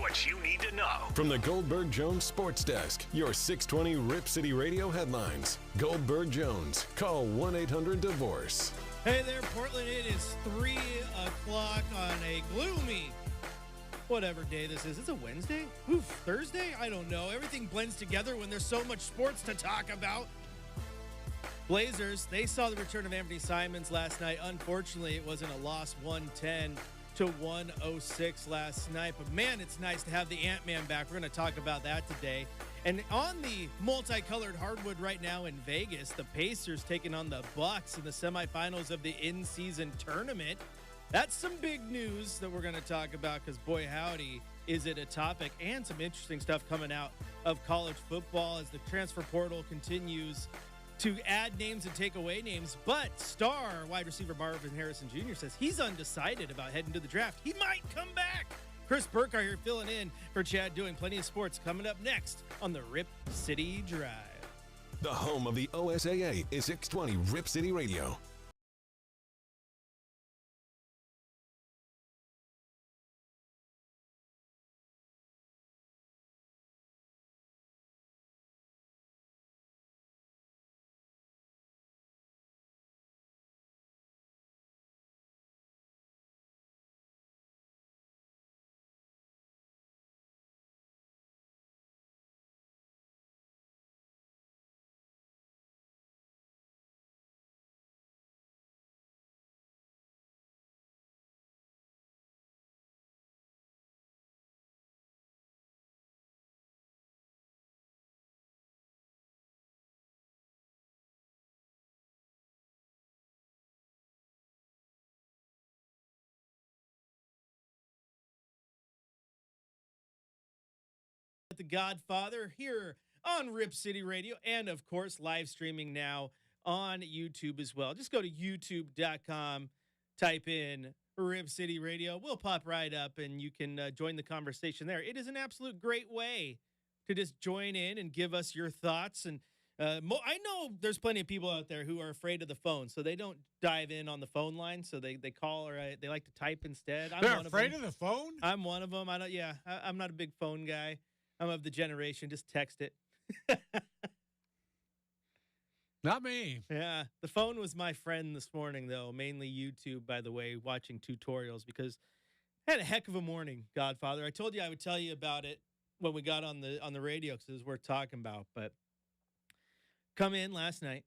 what you need to know. From the Goldberg Jones Sports Desk, your 620 Rip City Radio headlines. Goldberg Jones. Call 1-800-DIVORCE. Hey there, Portland. It is 3 o'clock on a gloomy whatever day this is. It's a Wednesday? Oof, Thursday? I don't know. Everything blends together when there's so much sports to talk about. Blazers, they saw the return of Anthony Simons last night. Unfortunately, it wasn't a loss, 110 to 106 last night. But man, it's nice to have the Ant-Man back. We're going to talk about that today. And on the multicolored hardwood right now in Vegas, the Pacers taking on the Bucks in the semifinals of the in-season tournament. That's some big news that we're going to talk about because, boy, howdy, is it a topic. And some interesting stuff coming out of college football as the transfer portal continues to add names and take away names. But star wide receiver Marvin Harrison Jr. says he's undecided about heading to the draft. He might come back. Chris Burkhardt here filling in for Chad, doing plenty of sports coming up next on the Rip City Drive. The home of the OSAA is 620 Rip City Radio. The Godfather here on Rip City Radio, and of course live streaming now on YouTube as well. Just go to youtube.com, type in Rip City Radio. We'll pop right up and you can join the conversation there. It is an absolute great way to just join in and give us your thoughts. And I know there's plenty of people out there who are afraid of the phone, so they don't dive in on the phone line. So they call or they like to type instead. They're afraid of the phone? I'm one of them. I'm not a big phone guy. I'm of the generation. Just text it. Not me. Yeah. The phone was my friend this morning, though. Mainly YouTube, by the way, watching tutorials because I had a heck of a morning, Godfather. I told you I would tell you about it when we got on the radio because it was worth talking about. But come in last night,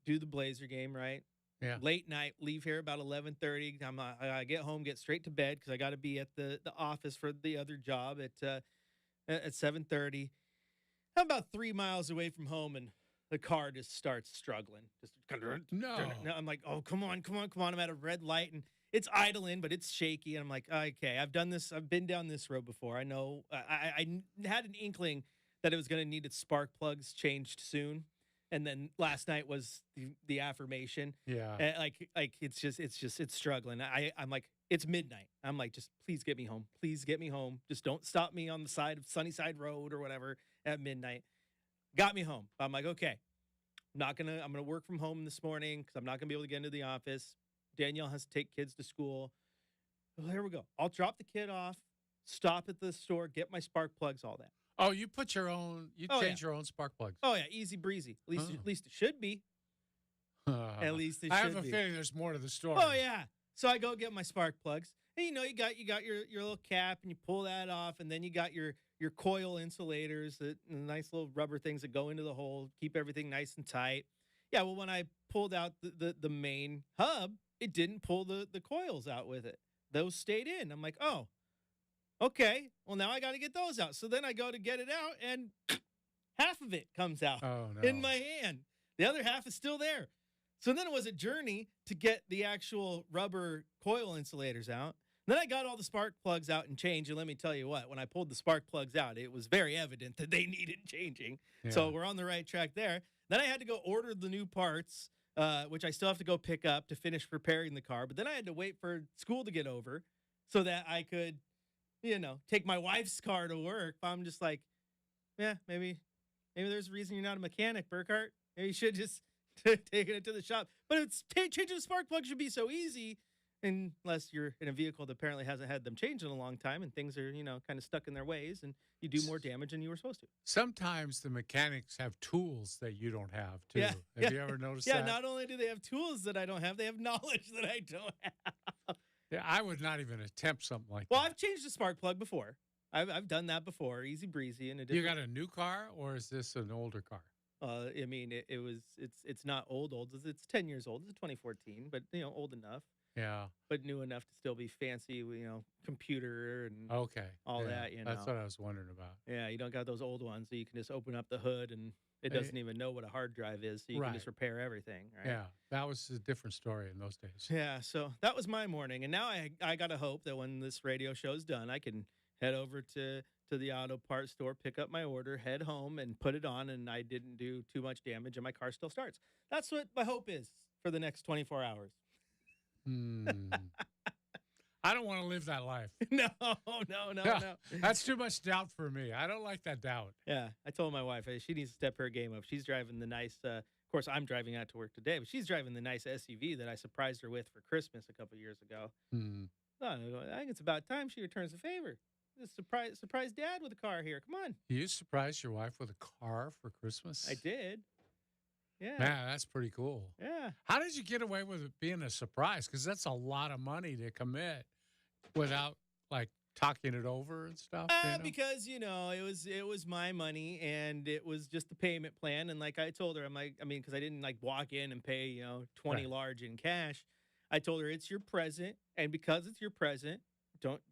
do the Blazer game, right? Yeah. Late night, leave here about 11:30. I get home, get straight to bed because I got to be at the office for the other job at 7:30. I'm about 3 miles away from home, and the car just starts struggling. No. I'm like, oh, come on. I'm at a red light, and it's idling, but it's shaky. And I'm like, okay, I've done this. I've been down this road before. I know. I had an inkling that it was going to need its spark plugs changed soon. And then last night was the affirmation. Yeah. It's struggling. I'm like, it's midnight. I'm like, just please get me home. Please get me home. Just don't stop me on the side of Sunnyside Road or whatever at midnight. Got me home. I'm like, okay, I'm going to work from home this morning because I'm not going to be able to get into the office. Danielle has to take kids to school. Well, here we go. I'll drop the kid off, stop at the store, get my spark plugs, all that. Oh, you put your own, change your own spark plugs. Oh, yeah, easy breezy. At least it should be. At least it should be. I have a feeling there's more to the story. Oh, yeah. So I go get my spark plugs. And, you got your little cap, and you pull that off, and then you got your coil insulators, the nice little rubber things that go into the hole, keep everything nice and tight. Yeah, well, when I pulled out the main hub, it didn't pull the coils out with it. Those stayed in. I'm like, oh. Okay, well, now I got to get those out. So then I go to get it out, and half of it comes out in my hand. The other half is still there. So then it was a journey to get the actual rubber coil insulators out. Then I got all the spark plugs out and changed. And let me tell you what, when I pulled the spark plugs out, it was very evident that they needed changing. Yeah. So we're on the right track there. Then I had to go order the new parts, which I still have to go pick up to finish preparing the car. But then I had to wait for school to get over so that I could take my wife's car to work. I'm just like, yeah, maybe there's a reason you're not a mechanic, Burkhardt. Maybe you should just taking it to the shop. But changing the spark plug should be so easy. Unless you're in a vehicle that apparently hasn't had them changed in a long time and things are, kind of stuck in their ways and you do more damage than you were supposed to. Sometimes the mechanics have tools that you don't have, too. Yeah, Have you ever noticed yeah, that? not only do they have tools that I don't have, they have knowledge that I don't have. Yeah, I would not even attempt something like Well, that. I've changed a spark plug before. I've done that before, easy breezy. And You got a new car, or is this an older car? I mean, it's not old. It's 10 years old. It's a 2014, but old enough. Yeah. But new enough to still be fancy, computer and Okay. all yeah, that, That's what I was wondering about. Yeah, you don't got those old ones, so you can just open up the hood and it Hey. doesn't even know what a hard drive is, so you can just Right. repair everything, right? Yeah, that was a different story in those days. Yeah, so that was my morning, and now I got to hope that when this radio show's done, I can head over to the auto parts store, pick up my order, head home, and put it on, and I didn't do too much damage, and my car still starts. That's what my hope is for the next 24 hours. I don't want to live that life. No. That's too much doubt for me. I don't like that doubt. Yeah, I told my wife she needs to step her game up. She's driving the nice, of course, I'm driving out to work today, but she's driving the nice SUV that I surprised her with for Christmas a couple years ago. I think it's about time she returns the favor. Just surprise Dad with a car here. Come on. You surprised your wife with a car for Christmas? I did. Yeah. Man, that's pretty cool. Yeah. How did you get away with it being a surprise? Because that's a lot of money to commit without talking it over and stuff. Because it was my money and it was just the payment plan. And like I told her, because I didn't walk in and pay 20 Right. large in cash. I told her it's your present, and because it's your present,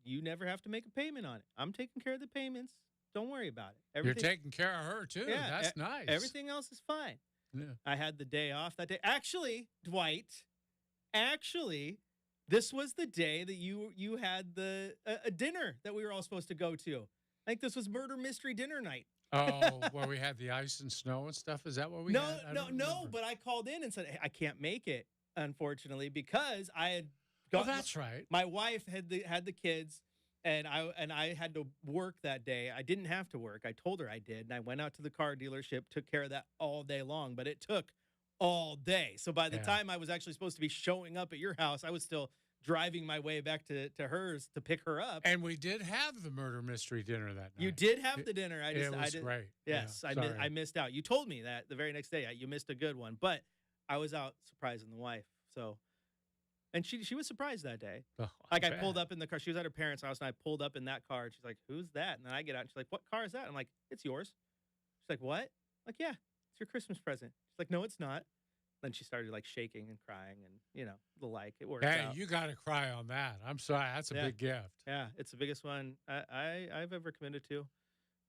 you never have to make a payment on it. I'm taking care of the payments. Don't worry about it. You're taking care of her too. Yeah, That's nice. Everything else is fine. Yeah. I had the day off that day. Actually, Dwight, this was the day that you had a dinner that we were all supposed to go to. I think this was murder mystery dinner night. Oh, where we had the ice and snow and stuff? Is that what we had? I don't No, remember. but I called in and said, hey, I can't make it, unfortunately, because I had Oh, that's right. my wife had the kids, and I had to work that day. I didn't have to work. I told her I did, and I went out to the car dealership, took care of that all day long, but it took all day. So by the time I was actually supposed to be showing up at your house, I was still driving my way back to hers to pick her up. And we did have the murder mystery dinner that night. You did have the dinner. It was great. Yes, Yeah, I missed out. You told me that the very next day. You missed a good one, but I was out surprising the wife. So, and she was surprised that day. Oh, I bet. pulled up in the car. She was at her parents' house, and I pulled up in that car. And she's like, "Who's that?" And then I get out, and she's like, "What car is that?" I'm like, "It's yours." She's like, "What?" I'm like, "Yeah, it's your Christmas present." She's like, "No, it's not." Then she started shaking and crying, and the like. It worked Hey, out. you got to cry on that. I'm sorry. That's a big gift. Yeah, it's the biggest one I've ever committed to.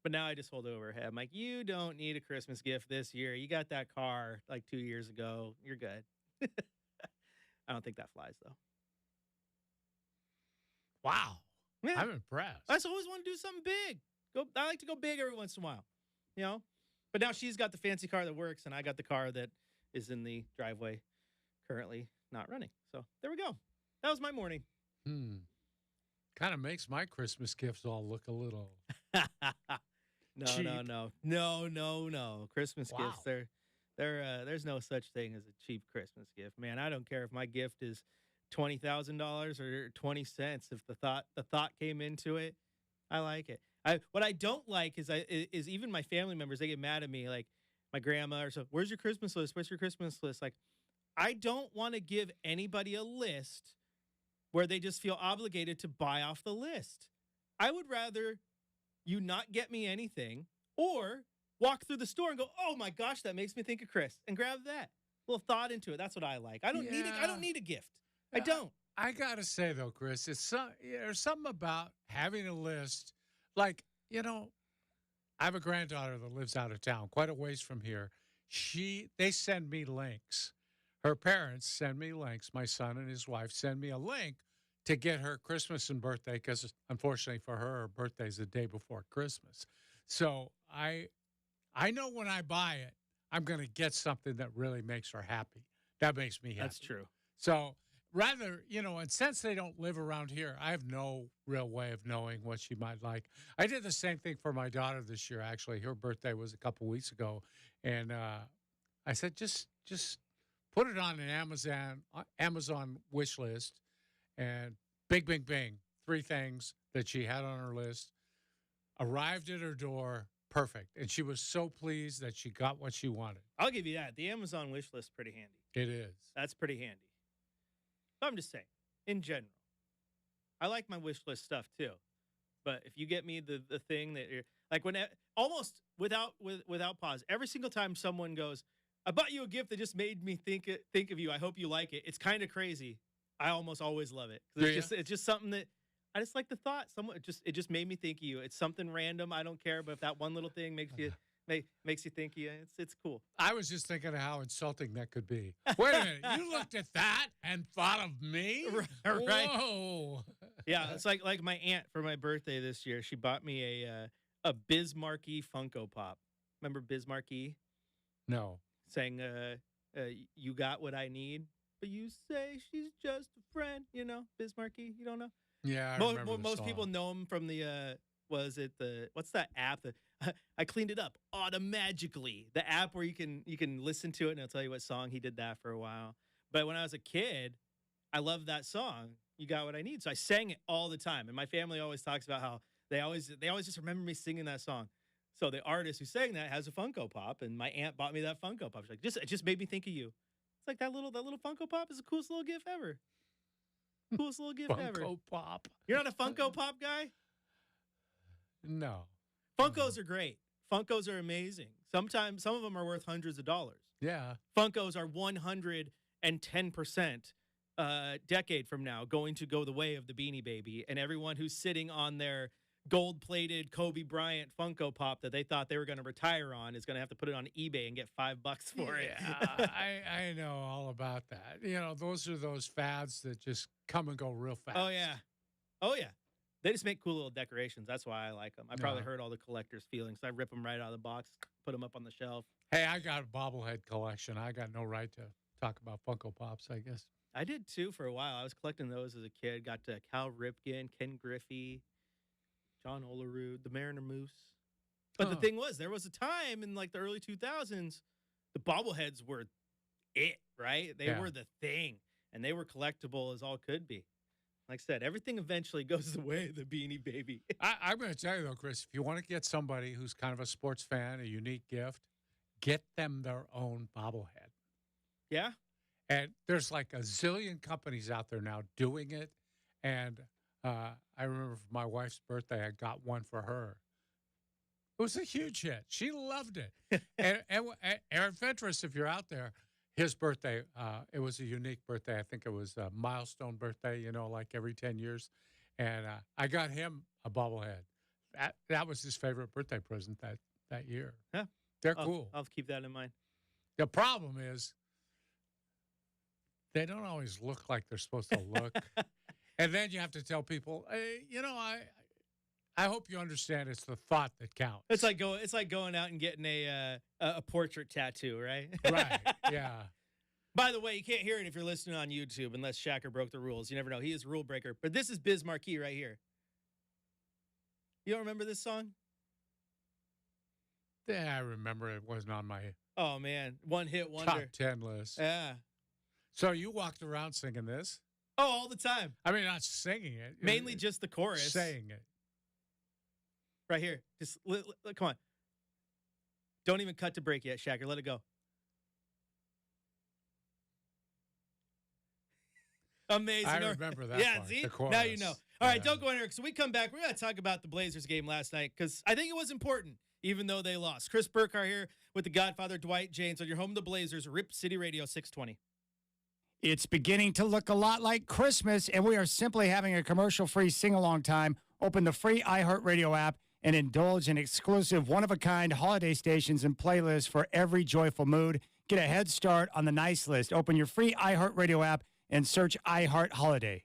But now I just hold it over her head. I'm like, you don't need a Christmas gift this year. You got that car 2 years ago. You're good. I don't think that flies, though. Wow. Yeah. I'm impressed. I just always want to do something big. I like to go big every once in a while, But now she's got the fancy car that works, and I got the car that is in the driveway currently not running. So there we go. That was my morning. Kind of makes my Christmas gifts all look a little No. Christmas Wow. gifts, there's no such thing as a cheap Christmas gift, man. I don't care if my gift is $20,000 or 20 cents. If the thought came into it, I like it. What I don't like is even my family members, they get mad at me, like my grandma or so. Where's your Christmas list? Where's your Christmas list? Like, I don't want to give anybody a list where they just feel obligated to buy off the list. I would rather you not get me anything or walk through the store and go, oh my gosh, that makes me think of Chris, and grab that. A little thought into it. That's what I like. I don't need a gift. I don't. I got to say, though, Chris, there's something about having a list. Like, I have a granddaughter that lives out of town, quite a ways from here. They send me links. Her parents send me links. My son and his wife send me a link to get her Christmas and birthday, because unfortunately for her birthday's the day before Christmas. So I know when I buy it, I'm going to get something that really makes her happy. That makes me happy. That's true. So rather, and since they don't live around here, I have no real way of knowing what she might like. I did the same thing for my daughter this year, actually. Her birthday was a couple weeks ago. And I said, just put it on an Amazon wish list, And bing, bing, bing. 3 things that she had on her list arrived at her door perfect. And she was so pleased that she got what she wanted. I'll give you that. The Amazon wish list is pretty handy. It is. That's pretty handy. But I'm just saying, in general, I like my wish list stuff too. But if you get me the thing that you're like, when almost without pause, every single time someone goes, I bought you a gift that just made me think of you. I hope you like it. It's kind of crazy. I almost always love it. It's just something that I just like the thought. It just made me think of you. It's something random. I don't care, but if that one little thing makes you think of you, it's cool. I was just thinking of how insulting that could be. Wait a minute, you looked at that and thought of me? Right. Whoa. Yeah, it's like my aunt for my birthday this year. She bought me a Bismarcky Funko Pop. Remember Bismarcky? No. Saying, you got what I need, but you say she's just a friend. You know, Bismarcky. You don't know? Yeah, I remember most song. people know him from the what's that app that I cleaned it up Automagically, the app where you can listen to it and it'll tell you what song. He did that for a while. But when I was a kid, I loved that song, You Got What I Need. So I sang it all the time. And my family always talks about how they always just remember me singing that song. So the artist who sang that has a Funko Pop, and my aunt bought me that Funko Pop. She's like, it just made me think of you. It's like that little Funko Pop is the coolest little gift ever. Coolest little gift ever. Funko Pop. You're not a Funko Pop guy? No. Funkos are great. Funkos are amazing. Sometimes some of them are worth hundreds of dollars. Yeah. Funkos are 110% decade from now going to go the way of the Beanie Baby, and everyone who's sitting on their gold-plated Kobe Bryant Funko Pop that they thought they were going to retire on is going to have to put it on eBay and get $5 for it. Yeah, I know all about that. You know, those are those fads that just come and go real fast. Oh, yeah. Oh, yeah. They just make cool little decorations. That's why I like them. I probably hurt all the collector's feelings. I rip them right out of the box, put them up on the shelf. Hey, I got a bobblehead collection. I got no right to talk about Funko Pops, I guess. I did, too, for a while. I was collecting those as a kid. Got to Cal Ripken, Ken Griffey, John Olerud, the Mariner Moose. But the thing was, there was a time in like the early 2000s, the bobbleheads were it, right? They were the thing, and they were collectible as all could be. Like I said, everything eventually goes the way of the Beanie Baby. I'm going to tell you, though, Chris, if you want to get somebody who's kind of a sports fan, a unique gift, get them their own bobblehead. Yeah? And there's like a zillion companies out there now doing it, and I remember for my wife's birthday, I got one for her. It was a huge hit. She loved it. and Aaron Fentress, if you're out there, his birthday, it was a unique birthday. I think it was a milestone birthday, you know, like every 10 years. And I got him a bobblehead. That was his favorite birthday present that year. Yeah. They're cool. I'll keep that in mind. The problem is they don't always look like they're supposed to look. And then you have to tell people, hey, you know, I hope you understand it's the thought that counts. It's like going out and getting a portrait tattoo, right? Right. Yeah. By the way, you can't hear it if you're listening on YouTube unless Shacker broke the rules. You never know. He is a rule breaker. But this is Biz Markie right here. You don't remember this song? Yeah, I remember it wasn't on my Oh man, one hit wonder. top 10 list. Yeah. So you walked around singing this? Oh, all the time. I mean, not singing it. Mainly just the chorus. Saying it. Right here. Just come on. Don't even cut to break yet, Shacker. Let it go. Amazing. I remember that Yeah, part, see? the chorus. Now you know. All right, don't go anywhere. So we come back. We're going to talk about the Blazers game last night because I think it was important, even though they lost. Chris Burkhardt here with the Godfather, Dwight, Jaynes on your home, the Blazers, Rip City Radio 620. It's beginning to look a lot like Christmas, and we are simply having a commercial-free sing-along time. Open the free iHeartRadio app and indulge in exclusive one-of-a-kind holiday stations and playlists for every joyful mood. Get a head start on the nice list. Open your free iHeartRadio app and search iHeart Holiday.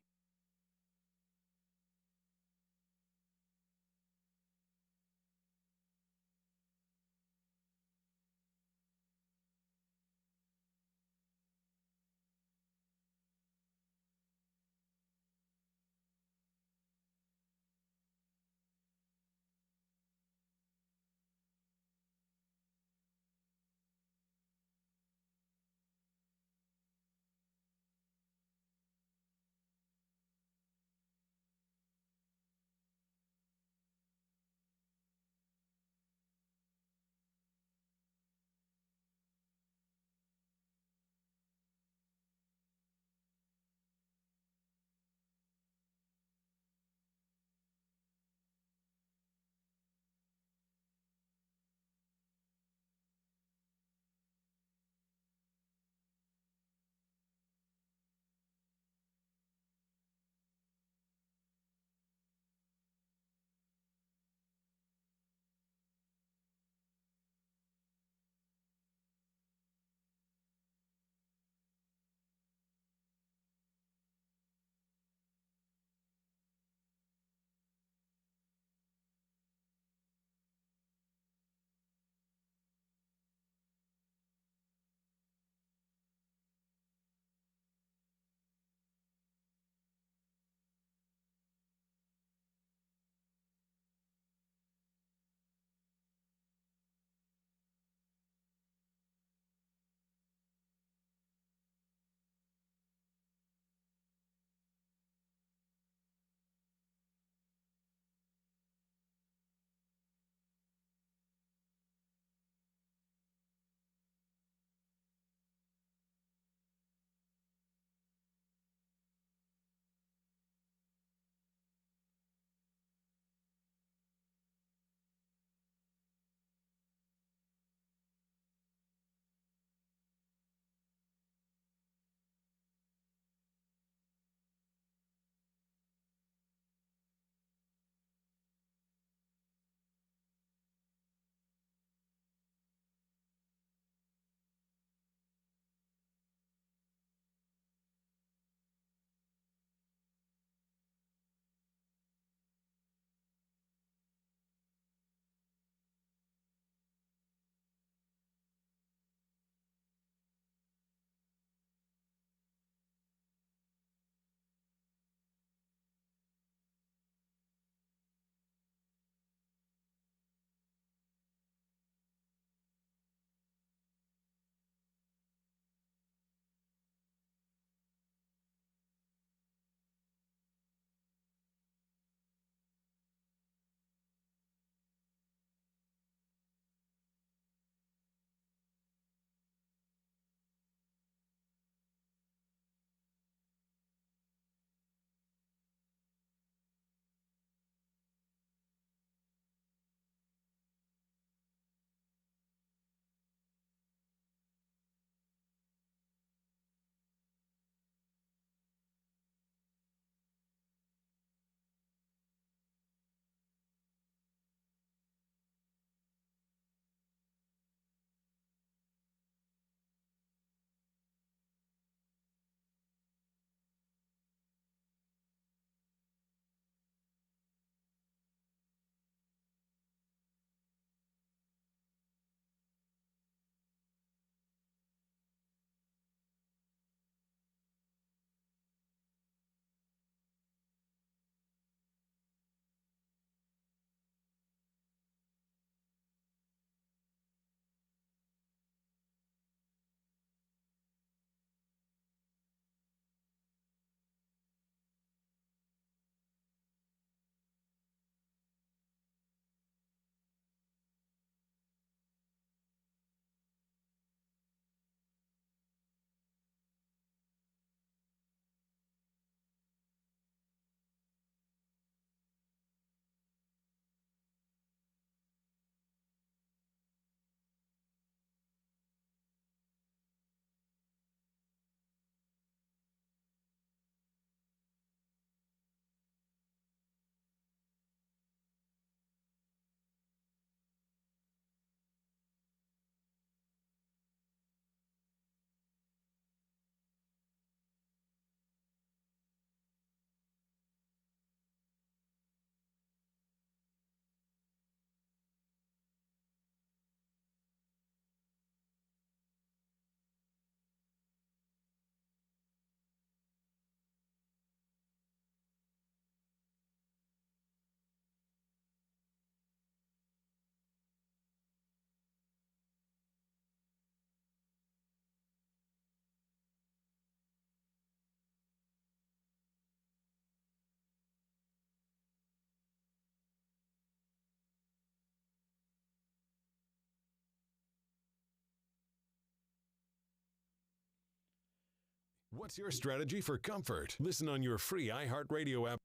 What's your strategy for comfort? Listen on your free iHeartRadio app.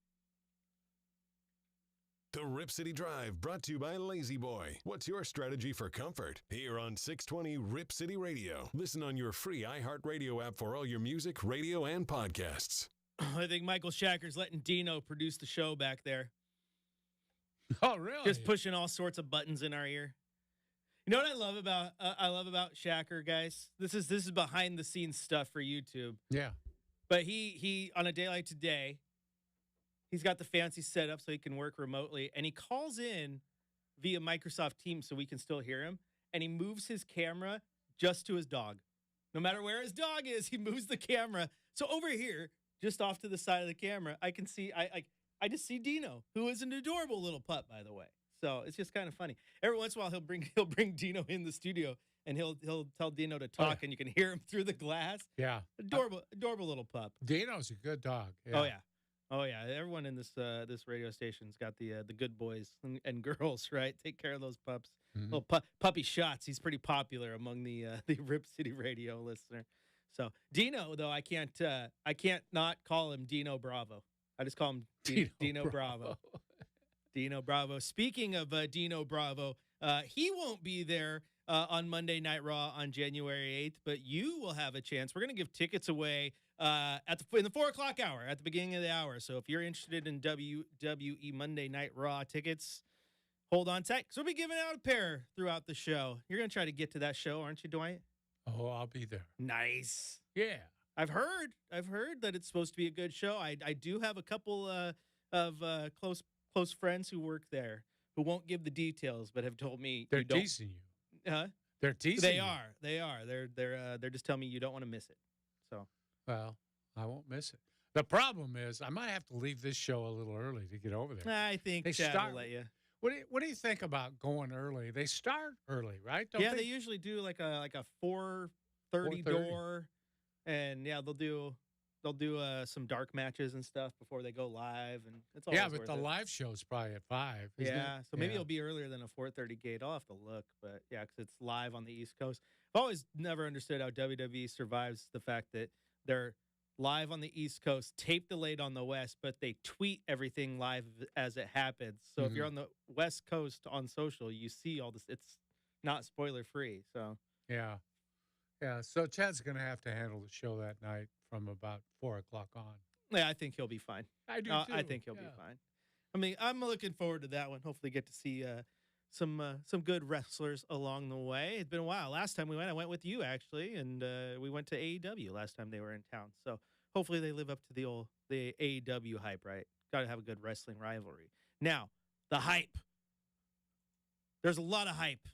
The Rip City Drive, brought to you by Lazy Boy. What's your strategy for comfort? Here on 620 Rip City Radio. Listen on your free iHeartRadio app for all your music, radio, and podcasts. I think Michael Shacker's letting Dino produce the show back there. Oh, really? Just pushing all sorts of buttons in our ear. You know what I love about Shacker, guys? This is behind the scenes stuff for YouTube. Yeah. But he on a day like today, he's got the fancy setup so he can work remotely, and he calls in via Microsoft Teams so we can still hear him, and he moves his camera just to his dog. No matter where his dog is, he moves the camera. So over here, just off to the side of the camera, I can see I just see Dino, who is an adorable little pup, by the way. So it's just kind of funny. Every once in a while, he'll bring Dino in the studio, and he'll tell Dino to talk, and you can hear him through the glass. Yeah. Adorable little pup. Dino's a good dog. Yeah. Oh yeah. Everyone in this radio station's got the good boys and girls, right? Take care of those pups. Mm-hmm. Little puppy shots. He's pretty popular among the Rip City radio listener. So Dino, though, I can't not call him Dino Bravo. I just call him Dino Bravo. Dino Bravo. Speaking of Dino Bravo, he won't be there on Monday Night Raw on January 8th, but you will have a chance. We're going to give tickets away in the 4 o'clock hour, at the beginning of the hour. So if you're interested in WWE Monday Night Raw tickets, hold on tight, because we'll be giving out a pair throughout the show. You're going to try to get to that show, aren't you, Dwight? Oh, I'll be there. Nice. Yeah. I've heard that it's supposed to be a good show. I do have a couple of close friends who work there who won't give the details, but have told me they're teasing you. Huh? They're teasing. They you. are. They are. They're just telling me you don't want to miss it. So. Well, I won't miss it. The problem is I might have to leave this show a little early to get over there. I think Chad will let you. What do you think about going early? They start early, right? They usually do like a 4:30 door, and yeah, they'll do some dark matches and stuff before they go live, and it's always but the live show's probably at 5. Yeah, so maybe it'll be earlier than a 4:30 gate. I'll have to look, but yeah, because it's live on the East Coast. I've always never understood how WWE survives the fact that they're live on the East Coast, tape delayed on the West, but they tweet everything live as it happens. So if you're on the West Coast on social, you see all this. It's not spoiler free. So yeah. So Chad's going to have to handle the show that night from about 4 o'clock on. Yeah, I think he'll be fine. I do too. I think he'll be fine. I mean, I'm looking forward to that one. Hopefully, get to see some good wrestlers along the way. It's been a while. Last time I went with you actually, and we went to AEW last time they were in town. So hopefully they live up to the AEW hype, right? Got to have a good wrestling rivalry. Now, the hype. There's a lot of hype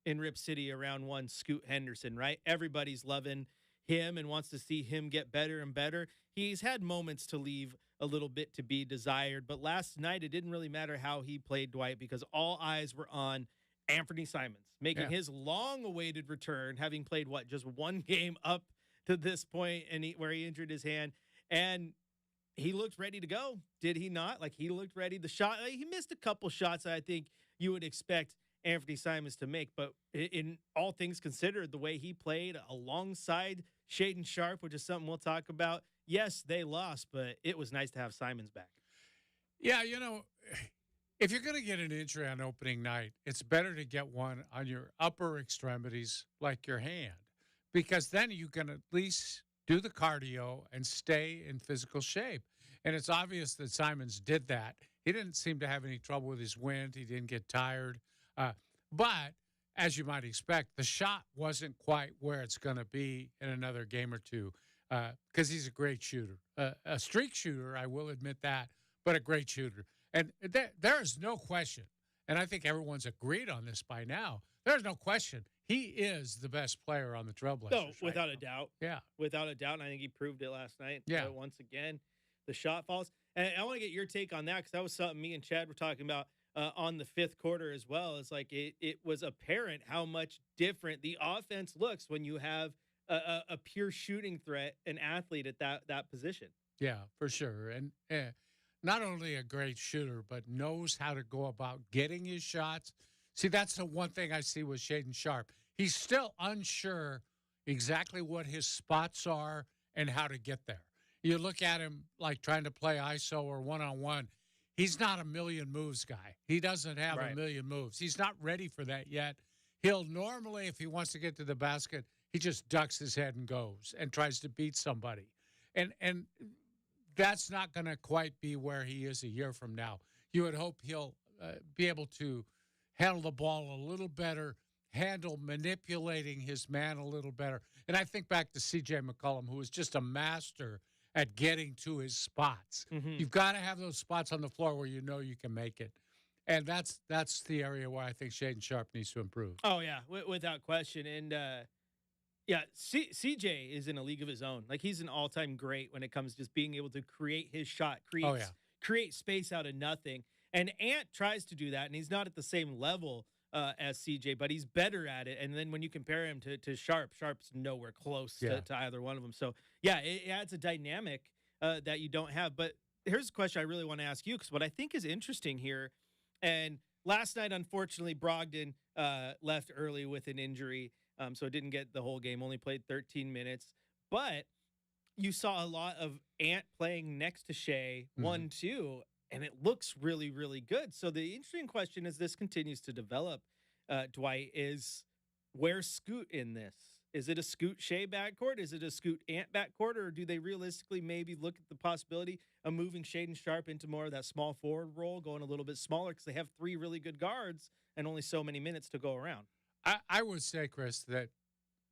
in Rip City around one Scoot Henderson, right? Everybody's loving him and wants to see him get better and better. He's had moments to leave a little bit to be desired, but last night it didn't really matter how he played, Dwight, because all eyes were on Anthony Simons making his long-awaited return, having played just one game up to this point, and where he injured his hand, and he looked ready to go. Did he not? He looked ready. He missed a couple shots that I think you would expect Anthony Simons to make, but in all things considered, the way he played alongside Shaden Sharp, which is something we'll talk about. Yes, they lost, but it was nice to have Simons back. Yeah, if you're going to get an injury on opening night, it's better to get one on your upper extremities, like your hand, because then you can at least do the cardio and stay in physical shape. And it's obvious that Simons did that. He didn't seem to have any trouble with his wind. He didn't get tired. But as you might expect, the shot wasn't quite where it's going to be in another game or two, because he's a great shooter, a streak shooter, I will admit that, but a great shooter. And there is no question, and I think everyone's agreed on this by now, there's no question he is the best player on the Trailblazers. No, without a doubt. Yeah. Without a doubt, and I think he proved it last night. Yeah. Once again, the shot falls. And I want to get your take on that, because that was something me and Chad were talking about on the fifth quarter as well. It's it was apparent how much different the offense looks when you have a pure shooting threat, an athlete at that position. Yeah, for sure. And not only a great shooter, but knows how to go about getting his shots. See, that's the one thing I see with Shaden Sharp. He's still unsure exactly what his spots are and how to get there. You look at him like trying to play ISO or one-on-one. He's not a million moves guy. He doesn't have a million moves. He's not ready for that yet. He'll normally, if he wants to get to the basket, he just ducks his head and goes and tries to beat somebody. And that's not going to quite be where he is a year from now. You would hope he'll be able to handle the ball a little better, handle manipulating his man a little better. And I think back to C.J. McCollum, who was just a master at getting to his spots. You've got to have those spots on the floor where you know you can make it. And that's the area where I think Shaedon Sharpe needs to improve. Oh, yeah, without question. And, CJ is in a league of his own. Like, he's an all-time great when it comes to just being able to create his shot, create space out of nothing. And Ant tries to do that, and he's not at the same level as CJ, but he's better at it. And then when you compare him to Sharpe, Sharpe's nowhere close to either one of them. So, yeah, it adds a dynamic that you don't have. But here's a question I really want to ask you, because what I think is interesting here, and last night, unfortunately, Brogdon left early with an injury, so didn't get the whole game, only played 13 minutes. But you saw a lot of Ant playing next to Shea, 1-2, and it looks really, really good. So the interesting question as this continues to develop, Dwight, is where's Scoot in this? Is it a Scoot Shea backcourt? Is it a Scoot Ant backcourt? Or do they realistically maybe look at the possibility of moving Shaedon Sharpe into more of that small forward role, going a little bit smaller because they have three really good guards and only so many minutes to go around? I would say, Chris, that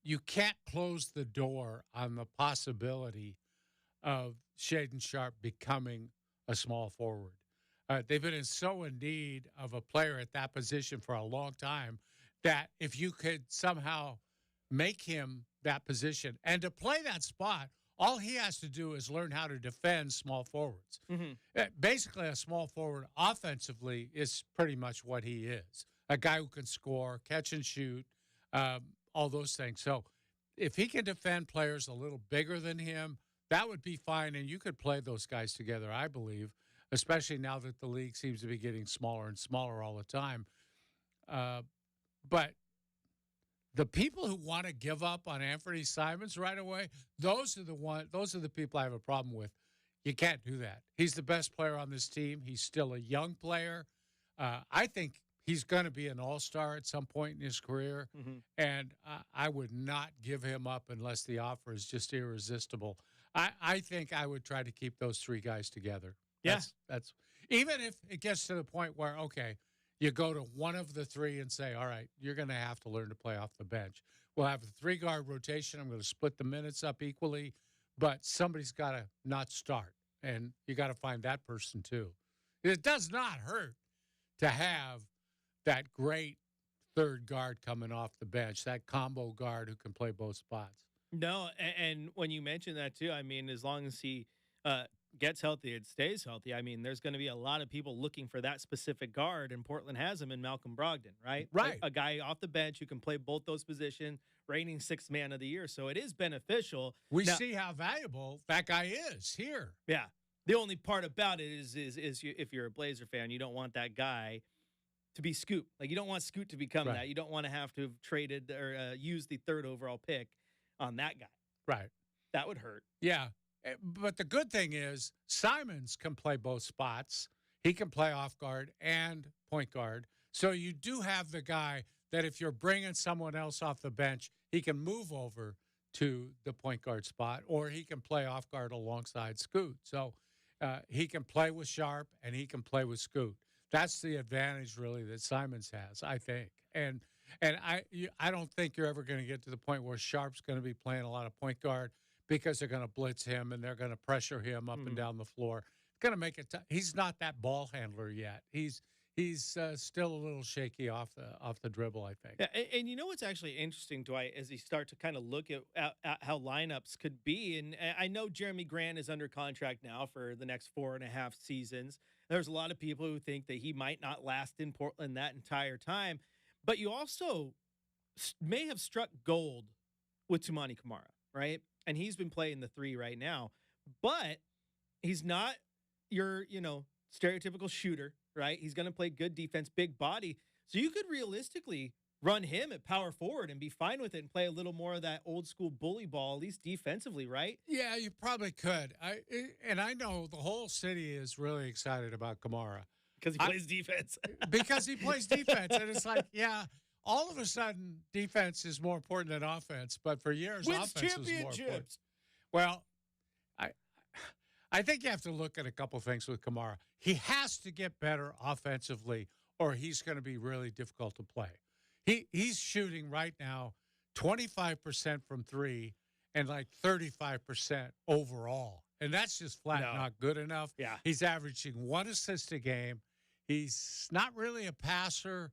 you can't close the door on the possibility of Shaedon Sharpe becoming a small forward. They've been so in need of a player at that position for a long time that if you could somehow make him that position and to play that spot, all he has to do is learn how to defend small forwards. Basically, a small forward offensively is pretty much what he is. A guy who can score, catch and shoot, all those things. So if he can defend players a little bigger than him, that would be fine, and you could play those guys together, I believe, especially now that the league seems to be getting smaller and smaller all the time. But the people who want to give up on Anthony Simons right away, those are the people I have a problem with. You can't do that. He's the best player on this team. He's still a young player. I think he's going to be an all-star at some point in his career, and I would not give him up unless the offer is just irresistible. I think I would try to keep those three guys together. That's even if it gets to the point where, okay, you go to one of the three and say, all right, you're going to have to learn to play off the bench. We'll have a three-guard rotation. I'm going to split the minutes up equally, but somebody's got to not start, and you got to find that person too. It does not hurt to have that great third guard coming off the bench, that combo guard who can play both spots. No, and when you mention that too, I mean, as long as he gets healthy and stays healthy, I mean, there's going to be a lot of people looking for that specific guard, and Portland has him in Malcolm Brogdon, right? Right. A guy off the bench who can play both those positions, reigning sixth man of the year. So it is beneficial. We see how valuable that guy is here. Yeah. The only part about it is if you're a Blazer fan, you don't want that guy to be Scoot. Like, you don't want Scoot to become that. You don't want to have to have traded or used the third overall pick on that guy. Right. That would hurt. Yeah. But the good thing is Simons can play both spots. He can play off guard and point guard. So you do have the guy that if you're bringing someone else off the bench, he can move over to the point guard spot, or he can play off guard alongside Scoot. So he can play with Sharpe and he can play with Scoot. That's the advantage, really, that Simons has, I think. And I don't think you're ever going to get to the point where Sharpe's going to be playing a lot of point guard because they're going to blitz him and they're going to pressure him up and down the floor. It's going to make it he's not that ball handler yet. He's still a little shaky off the dribble, I think. Yeah, and you know what's actually interesting, Dwight, as you start to kind of look at how lineups could be, and I know Jeremy Grant is under contract now for the next 4.5 seasons. There's a lot of people who think that he might not last in Portland that entire time, but you also may have struck gold with Toumani Camara, right? And he's been playing the three right now, but he's not your, stereotypical shooter, right? He's going to play good defense, big body. So you could realistically run him at power forward and be fine with it and play a little more of that old school bully ball, at least defensively, right? Yeah, you probably could. I know the whole city is really excited about Kamara Because he plays defense. because he plays defense, and it's like, yeah, all of a sudden defense is more important than offense. But for years, Wins offense was more important. championships. Well, I think you have to look at a couple things with Kamara. He has to get better offensively, or he's going to be really difficult to play. He's shooting right now 25% from three and like 35% overall. And that's just flat not good enough. Yeah. He's averaging 1 assist a game. He's not really a passer.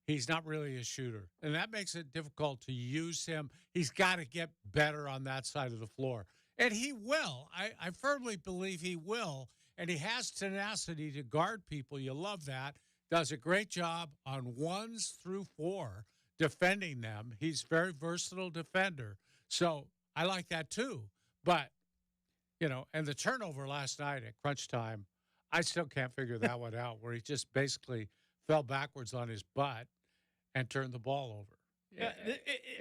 He's not really a shooter. And that makes it difficult to use him. He's got to get better on that side of the floor. And he will. I firmly believe he will. And he has tenacity to guard people. You love that. Does a great job on 1s through 4 defending them. He's a very versatile defender. So I like that too. But, and the turnover last night at crunch time, I still can't figure that one out, where he just basically fell backwards on his butt and turned the ball over. Yeah,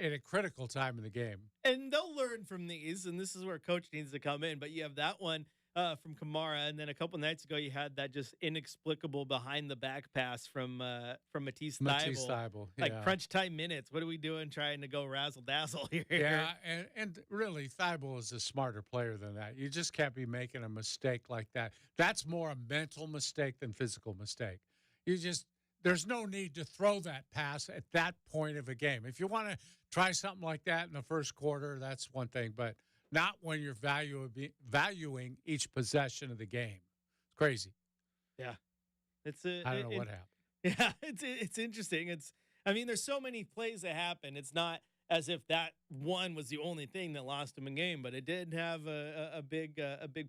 at a critical time in the game. And they'll learn from these, and this is where coach needs to come in. But you have that one from Kamara, and then a couple nights ago you had that just inexplicable behind-the-back pass from Matisse Thybulle. Like crunch time minutes. What are we doing trying to go razzle-dazzle here? Yeah, and really Thybulle is a smarter player than that. You just can't be making a mistake like that. That's more a mental mistake than physical mistake. There's no need to throw that pass at that point of a game. If you want to try something like that in the first quarter, that's one thing, but not when you're valuing each possession of the game. It's crazy. Yeah. I don't know what happened. Yeah, it's interesting. There's so many plays that happen. It's not as if that one was the only thing that lost him a game, but it did have a big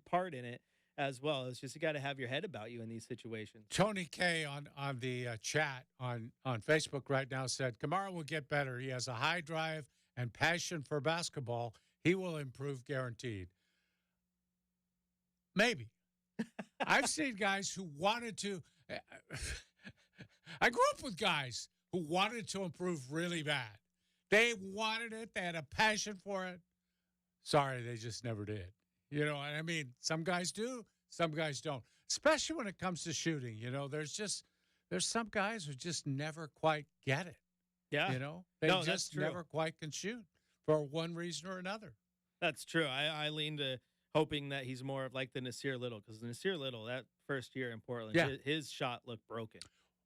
part in it as well. It's just you got to have your head about you in these situations. Tony K on the chat on Facebook right now said, Kamara will get better. He has a high drive and passion for basketball. He will improve, guaranteed. Maybe. I've seen guys who wanted to. I grew up with guys who wanted to improve really bad. They wanted it. They had a passion for it. Sorry, they just never did. Some guys do, some guys don't, especially when it comes to shooting. There's some guys who just never quite get it. Yeah. They just never quite can shoot for one reason or another. That's true. I lean to hoping that he's more of like the Nasir Little, because Nasir Little, that first year in Portland, his shot looked broken.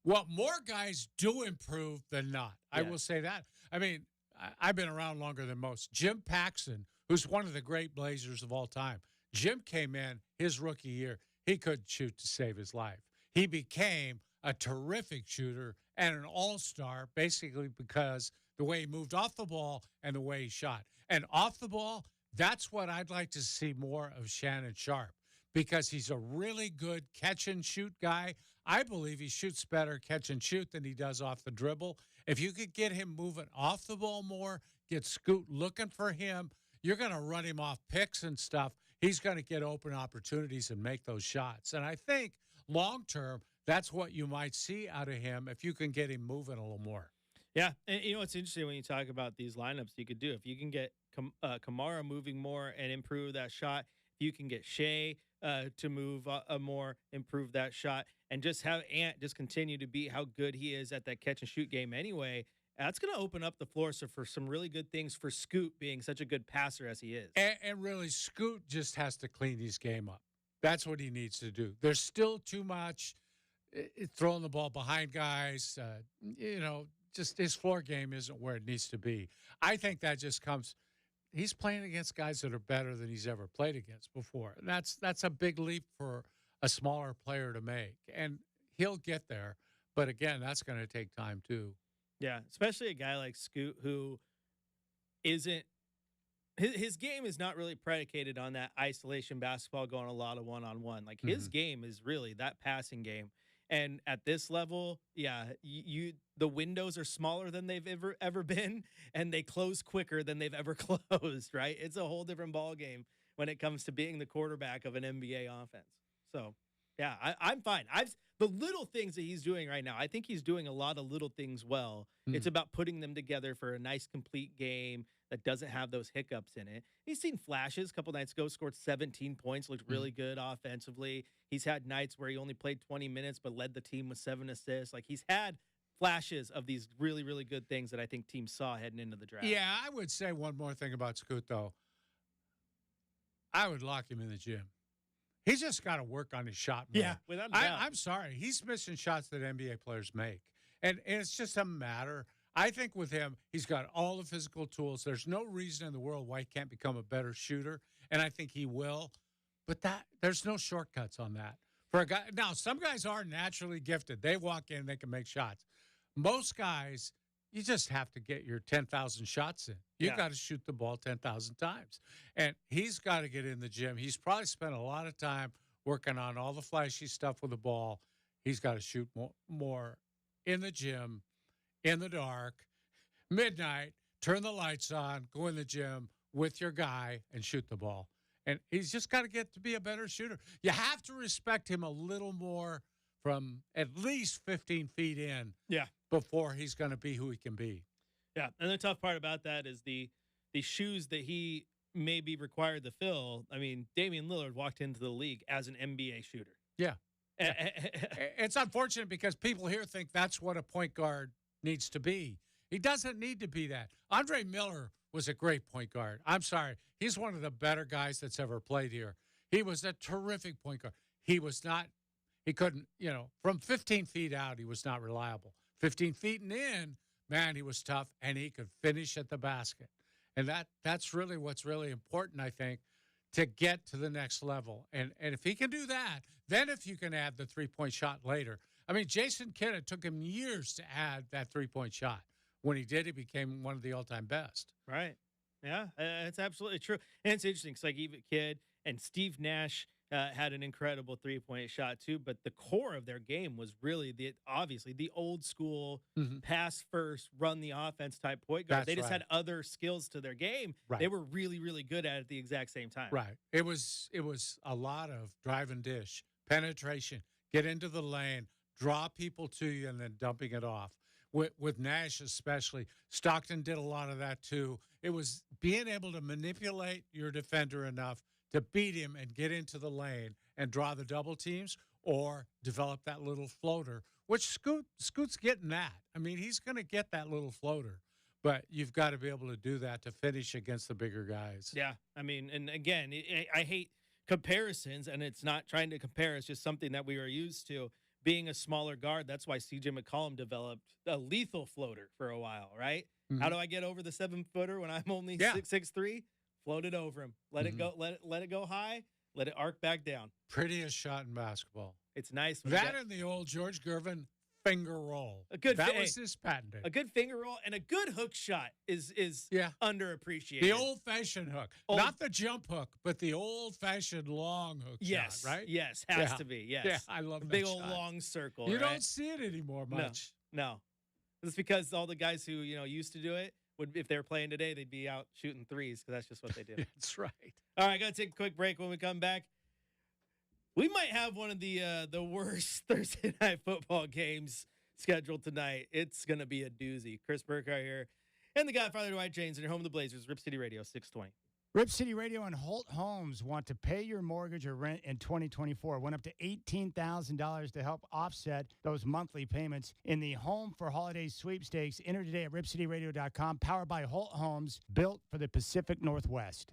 Well, more guys do improve than not. I will say that. I've been around longer than most. Jim Paxson, who's one of the great Blazers of all time. Jim came in his rookie year. He couldn't shoot to save his life. He became a terrific shooter and an all-star basically because the way he moved off the ball and the way he shot. And off the ball, that's what I'd like to see more of Shannon Sharp, because he's a really good catch-and-shoot guy. I believe he shoots better catch-and-shoot than he does off the dribble. If you could get him moving off the ball more, get Scoot looking for him, you're going to run him off picks and stuff. He's going to get open opportunities and make those shots. And I think long-term, that's what you might see out of him if you can get him moving a little more. Yeah, and it's interesting when you talk about these lineups you could do. If you can get Kamara moving more and improve that shot, if you can get Shea to move more, improve that shot, and just have Ant just continue to be how good he is at that catch-and-shoot game anyway, that's going to open up the floor for some really good things for Scoot being such a good passer as he is. And really, Scoot just has to clean his game up. That's what he needs to do. There's still too much throwing the ball behind guys. Just his floor game isn't where it needs to be. I think that just comes – he's playing against guys that are better than he's ever played against before. And that's a big leap for a smaller player to make. And he'll get there. But, again, that's going to take time too. Yeah, especially a guy like Scoot who isn't – his game is not really predicated on that isolation basketball going a lot of one-on-one. Like, his game is really that passing game. And at this level, the windows are smaller than they've ever been, and they close quicker than they've ever closed, right? It's a whole different ball game when it comes to being the quarterback of an NBA offense. So Yeah, I'm fine. The little things that he's doing right now, I think he's doing a lot of little things well. It's about putting them together for a nice, complete game that doesn't have those hiccups in it. He's seen flashes. A couple nights ago, scored 17 points, looked really good offensively. He's had nights where he only played 20 minutes but led the team with 7 assists. Like, he's had flashes of these really, really good things that I think teams saw heading into the draft. Yeah, I would say one more thing about Scoot, though. I would lock him in the gym. He's just got to work on his shot more. Yeah, without a doubt. I'm sorry. He's missing shots that NBA players make. And it's just a matter. I think with him, he's got all the physical tools. There's no reason in the world why he can't become a better shooter, and I think he will. But there's no shortcuts on that. For a guy, now, some guys are naturally gifted. They walk in, they can make shots. Most guys, you just have to get your 10,000 shots in. You've got to shoot the ball 10,000 times. And he's got to get in the gym. He's probably spent a lot of time working on all the flashy stuff with the ball. He's got to shoot more in the gym, in the dark, midnight, turn the lights on, go in the gym with your guy and shoot the ball. And he's just got to get to be a better shooter. You have to respect him a little more from at least 15 feet in before he's going to be who he can be. Yeah, and the tough part about that is the shoes that he may be required to fill. I mean, Damian Lillard walked into the league as an NBA shooter. Yeah. It's unfortunate because people here think that's what a point guard needs to be. He doesn't need to be that. Andre Miller was a great point guard. I'm sorry. He's one of the better guys that's ever played here. He was a terrific point guard. He couldn't, from 15 feet out, he was not reliable. 15 feet and in, man, he was tough, and he could finish at the basket. And that's really what's really important, I think, to get to the next level. And if he can do that, then if you can add the three-point shot later. I mean, Jason Kidd, it took him years to add that three-point shot. When he did, he became one of the all-time best. Right. Yeah, it's absolutely true. And it's interesting because, like, even Kidd and Steve Nash had an incredible three-point shot too, but the core of their game was really obviously the old school pass first, run the offense type point guard. They just had other skills to their game. Right. They were really, really good at the exact same time. Right. It was a lot of drive and dish, penetration, get into the lane, draw people to you, and then dumping it off. With Nash especially, Stockton did a lot of that too. It was being able to manipulate your defender enough to beat him and get into the lane and draw the double teams or develop that little floater, which Scoot's getting that. I mean, he's going to get that little floater, but you've got to be able to do that to finish against the bigger guys. Yeah, I mean, and again, I hate comparisons, and it's not trying to compare. It's just something that we are used to. Being a smaller guard, that's why C.J. McCollum developed a lethal floater for a while, right? Mm-hmm. How do I get over the 7-footer when I'm only 6'3"? Float it over him. Let it go. Let it go high. Let it arc back down. Prettiest shot in basketball. It's nice. That and the old George Gervin finger roll. That was his patented. A good finger roll and a good hook shot is underappreciated. The old-fashioned hook. Not the jump hook, but the old-fashioned long hook shot, right? Yes, has to be, yes. Yeah, I love that big shot. Old long circle, You don't see it anymore much. No. It's because all the guys who, used to do it, if they were playing today, they'd be out shooting threes because that's just what they do. That's right. All right, got to take a quick break. When we come back, we might have one of the worst Thursday night football games scheduled tonight. It's going to be a doozy. Chris Burkhardt here and the Godfather, Dwight, Jaynes, and your home of the Blazers, Rip City Radio, 620. Rip City Radio and Holt Homes want to pay your mortgage or rent in 2024. Went up to $18,000 to help offset those monthly payments in the Home for Holidays sweepstakes. Enter today at ripcityradio.com, powered by Holt Homes, built for the Pacific Northwest.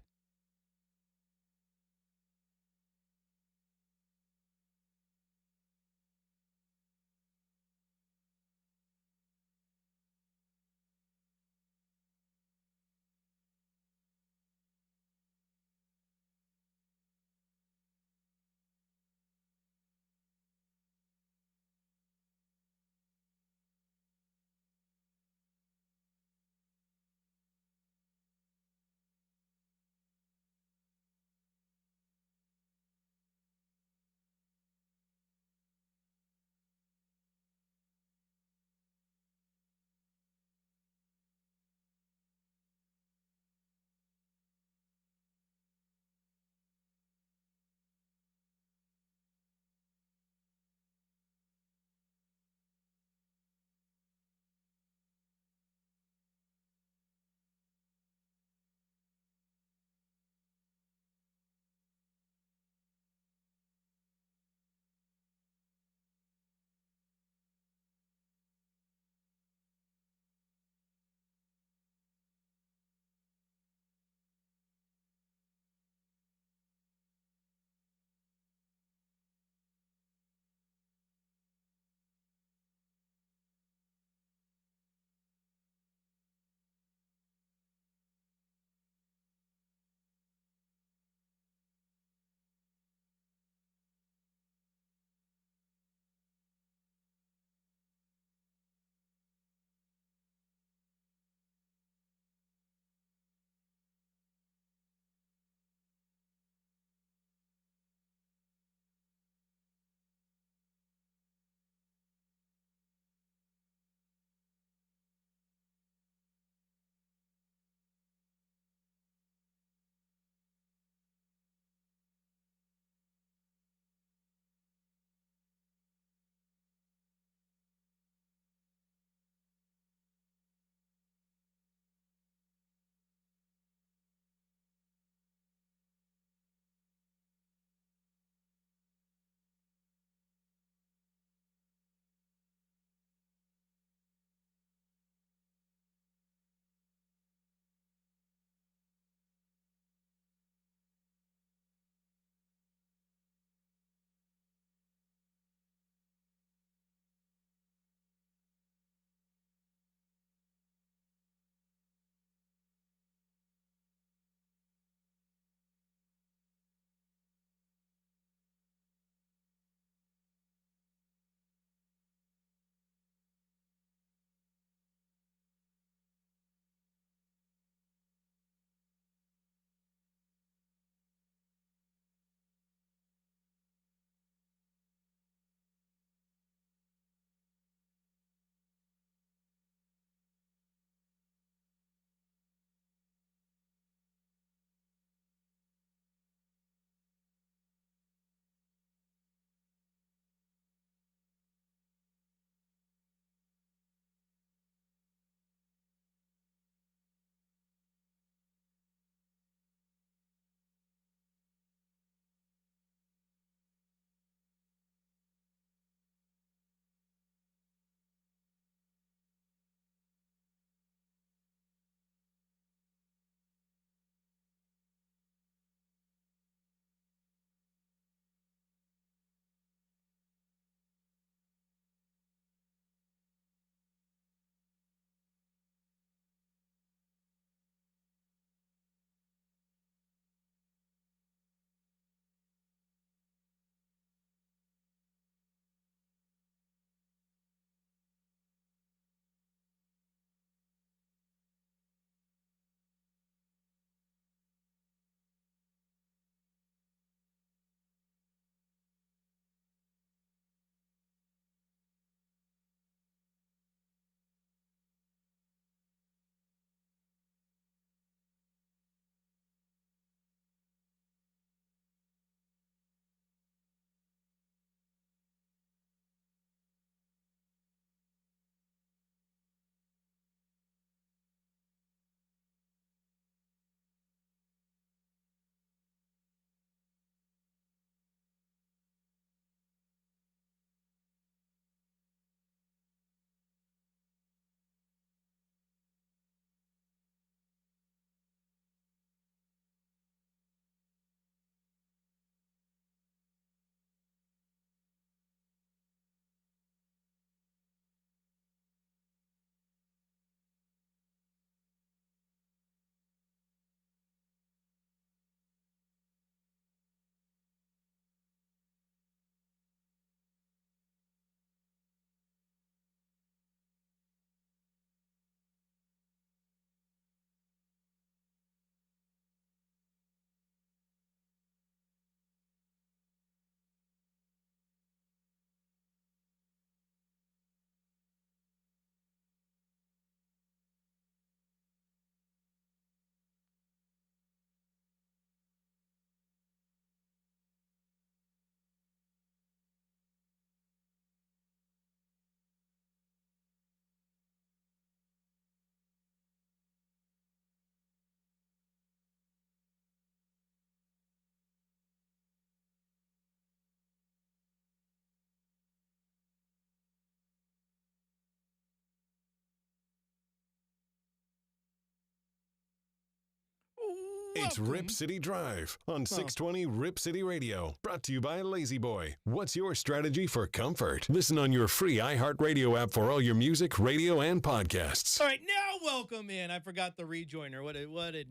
It's Rip City Drive on 620 Rip City Radio. Brought to you by Lazy Boy. What's your strategy for comfort? Listen on your free iHeartRadio app for all your music, radio, and podcasts. All right, now welcome in. I forgot the rejoiner. What a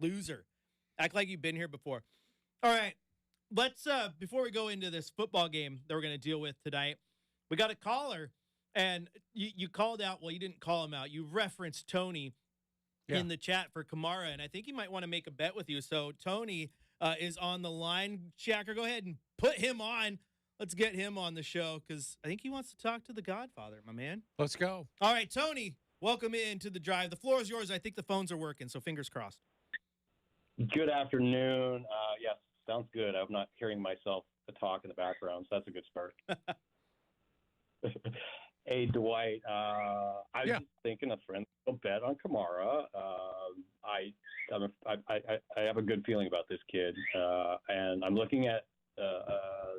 loser. Act like you've been here before. All right, let's, before we go into this football game that we're going to deal with tonight, we got a caller, and you called out, well, you didn't call him out. You referenced Tony in the chat for Kamara, and I think he might want to make a bet with you. So Tony is on the line. Shacker, go ahead and put him on. Let's get him on the show because I think he wants to talk to the Godfather, my man. Let's go. All right, Tony, welcome into the drive. The floor is yours. I think the phones are working, so fingers crossed. Good afternoon. Yes, sounds good. I'm not hearing myself talk in the background, so that's a good start. Hey, Dwight, I was just thinking a friend will bet on Kamara. I have a good feeling about this kid, and I'm looking at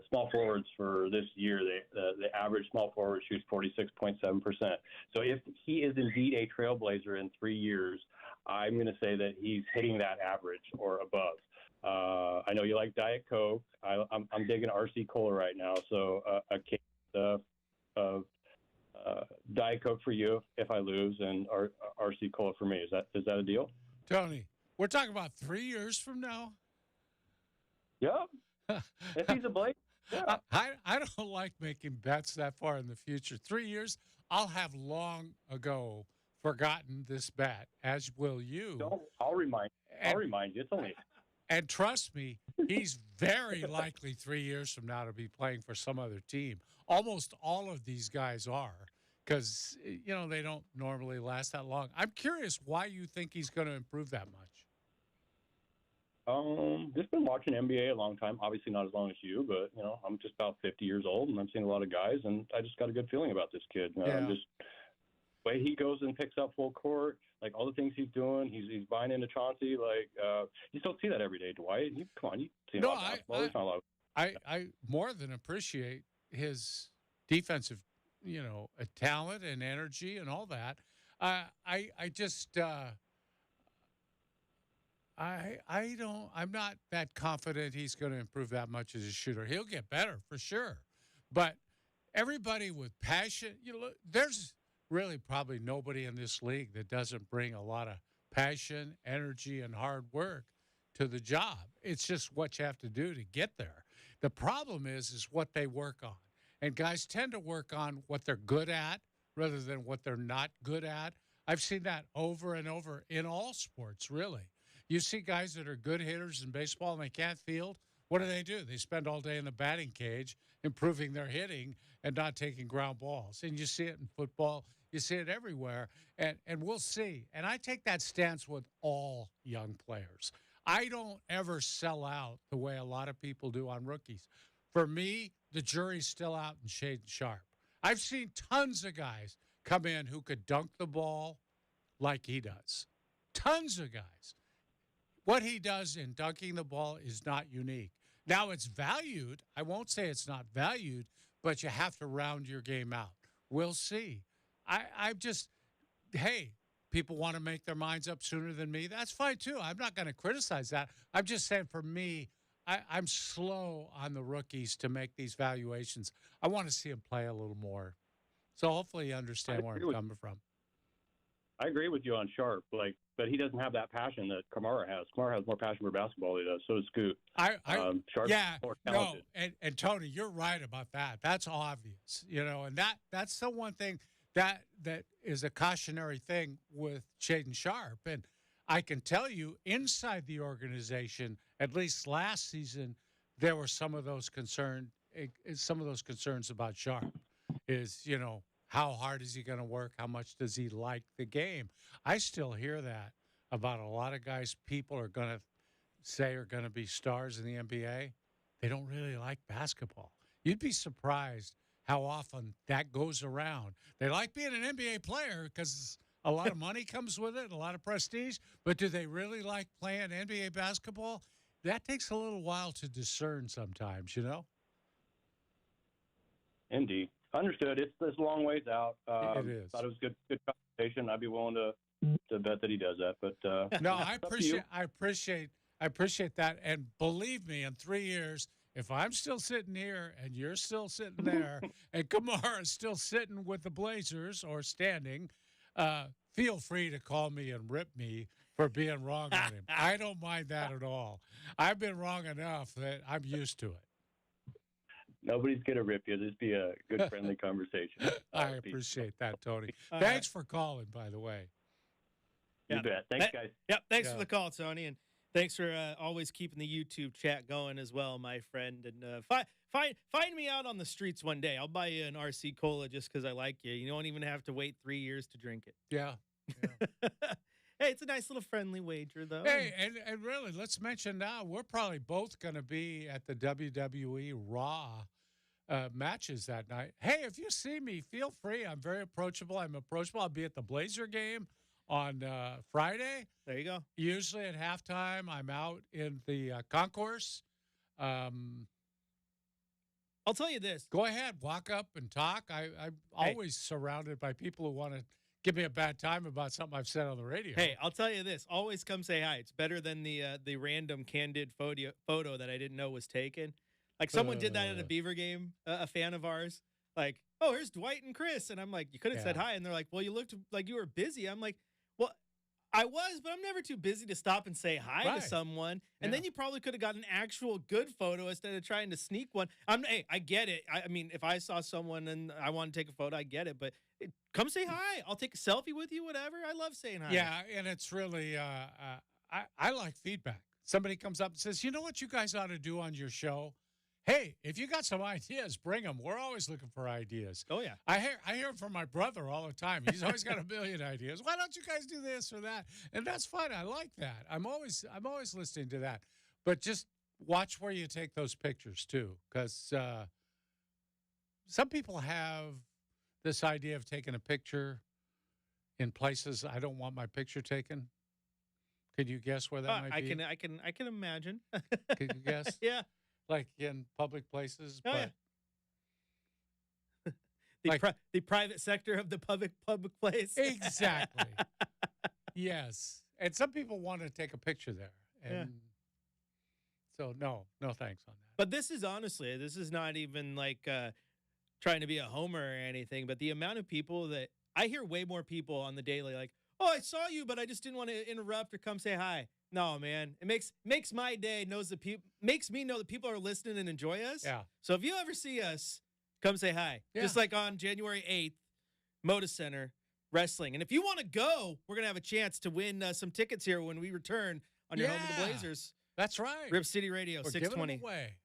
small forwards for this year. The average small forward shoots 46.7%. So if he is indeed a trailblazer in 3 years, I'm going to say that he's hitting that average or above. I know you like Diet Coke. I'm digging RC Cola right now, so a case of Diet Coke for you if I lose, and RC Cola for me. Is that a deal? Tony, we're talking about 3 years from now? Yep. If he's a Blake, yeah. I don't like making bets that far in the future. 3 years, I'll have long ago forgotten this bet, as will you. I'll remind you. It's only. And trust me, he's very likely 3 years from now to be playing for some other team. Almost all of these guys are, because, they don't normally last that long. I'm curious why you think he's going to improve that much. Just been watching NBA a long time. Obviously not as long as you, but, I'm just about 50 years old, and I'm seeing a lot of guys, and I just got a good feeling about this kid. Just the way he goes and picks up full court, like all the things he's doing, he's buying into Chauncey. Like, you don't see that every day, Dwight. Come on, you see a lot of basketball. There's not a lot of... I more than appreciate his defensive, talent and energy and all that. I'm not that confident he's going to improve that much as a shooter. He'll get better for sure. But everybody with passion, there's really probably nobody in this league that doesn't bring a lot of passion, energy, and hard work to the job. It's just what you have to do to get there. The problem is what they work on. And guys tend to work on what they're good at rather than what they're not good at. I've seen that over and over in all sports, really. You see guys that are good hitters in baseball and they can't field. What do? They spend all day in the batting cage improving their hitting and not taking ground balls. And you see it in football. You see it everywhere. And we'll see. And I take that stance with all young players. I don't ever sell out the way a lot of people do on rookies. For me, the jury's still out in Jaynes Sharp. I've seen tons of guys come in who could dunk the ball like he does. Tons of guys. What he does in dunking the ball is not unique. Now, it's valued. I won't say it's not valued, but you have to round your game out. We'll see. Hey, people want to make their minds up sooner than me. That's fine, too. I'm not going to criticize that. I'm just saying, for me, I'm slow on the rookies to make these valuations. I want to see him play a little more. So hopefully you understand where I'm coming from. I agree with you on Sharp, but he doesn't have that passion that Kamara has. Kamara has more passion for basketball than he does. So does Scoot. Sharp's more talented. And Tony, you're right about that. That's obvious, and that's the one thing that is a cautionary thing with Jaynes Sharp. And I can tell you, inside the organization, at least last season, there were some of those concerns about Sharp. How hard is he going to work? How much does he like the game? I still hear that about a lot of guys people are going to say are going to be stars in the NBA. They don't really like basketball. You'd be surprised how often that goes around. They like being an NBA player because a lot of money comes with it, a lot of prestige. But do they really like playing NBA basketball? That takes a little while to discern sometimes, Indeed. Understood. It's a long ways out. It is. Thought it was good conversation. I'd be willing to to bet that he does that. But No, I up to you. appreciate that. And believe me, in 3 years, if I'm still sitting here and you're still sitting there, and Kamara's still sitting with the Blazers or standing, feel free to call me and rip me for being wrong on him. I don't mind that at all. I've been wrong enough that I'm used to it. Nobody's going to rip you. This be a good, friendly conversation. I appreciate that, Tony. Thanks for calling, by the way. You bet. Thanks, guys. Yep. Thanks for the call, Tony, and thanks for always keeping the YouTube chat going as well, my friend. And find me out on the streets one day. I'll buy you an RC Cola just because I like you. You don't even have to wait 3 years to drink it. Yeah. Hey, it's a nice little friendly wager, though. Hey, and really, let's mention now, we're probably both going to be at the WWE Raw matches that night. Hey, if you see me, feel free. I'm very approachable. I'm approachable. I'll be at the Blazer game on Friday. There you go. Usually at halftime, I'm out in the concourse. I'll tell you this. Go ahead, walk up and talk. I'm always surrounded by people who want to give me a bad time about something I've said on the radio. Hey, I'll tell you this. Always come say hi. It's better than the random candid photo that I didn't know was taken. Like someone did that at a Beaver game, a fan of ours. Like, oh, here's Dwight and Chris. And I'm like, you could have said hi. And they're like, well, you looked like you were busy. I'm like, well, I was, but I'm never too busy to stop and say hi to someone. And then you probably could have got an actual good photo instead of trying to sneak one. Hey, I get it. I mean, if I saw someone and I want to take a photo, I get it. But come say hi. I'll take a selfie with you, whatever. I love saying hi. Yeah, and it's really, I like feedback. Somebody comes up and says, you know what you guys ought to do on your show? Hey, if you got some ideas, bring them. We're always looking for ideas. Oh, yeah. I hear from my brother all the time. He's always got a million ideas. Why don't you guys do this or that? And that's fun. I like that. I'm always listening to that. But just watch where you take those pictures, too, because some people have this idea of taking a picture in places I don't want my picture taken. Can you guess where that might be? I can imagine. Can you guess? Yeah. Like in public places, Oh, but the private sector of the public place. Exactly. Yes. And some people want to take a picture there. And so no thanks on that. But this is not even like trying to be a homer or anything, but the amount of people that I hear way more people on the daily like, oh, I saw you, but I just didn't want to interrupt or come say hi. No, man. It makes my day, makes me know that people are listening and enjoy us. Yeah. So if you ever see us, come say hi. Yeah. Just like on January 8th, Moda Center, wrestling. And if you want to go, we're going to have a chance to win some tickets here when we return on your home of the Blazers. That's right. Rip City Radio, We're 620. giving them away.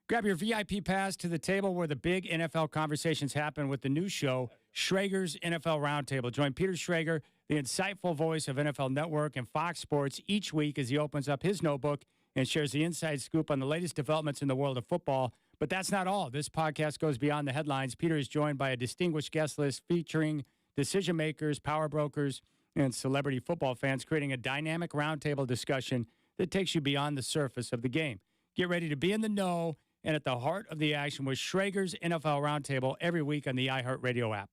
Grab your VIP pass to the table where the big NFL conversations happen with the new show, Schrager's NFL Roundtable. Join Peter Schrager, the insightful voice of NFL Network and Fox Sports, each week as he opens up his notebook and shares the inside scoop on the latest developments in the world of football. But that's not all. This podcast goes beyond the headlines. Peter is joined by a distinguished guest list featuring decision makers, power brokers, and celebrity football fans, creating a dynamic roundtable discussion that takes you beyond the surface of the game. Get ready to be in the know and at the heart of the action with Schrager's NFL Roundtable every week on the iHeartRadio app.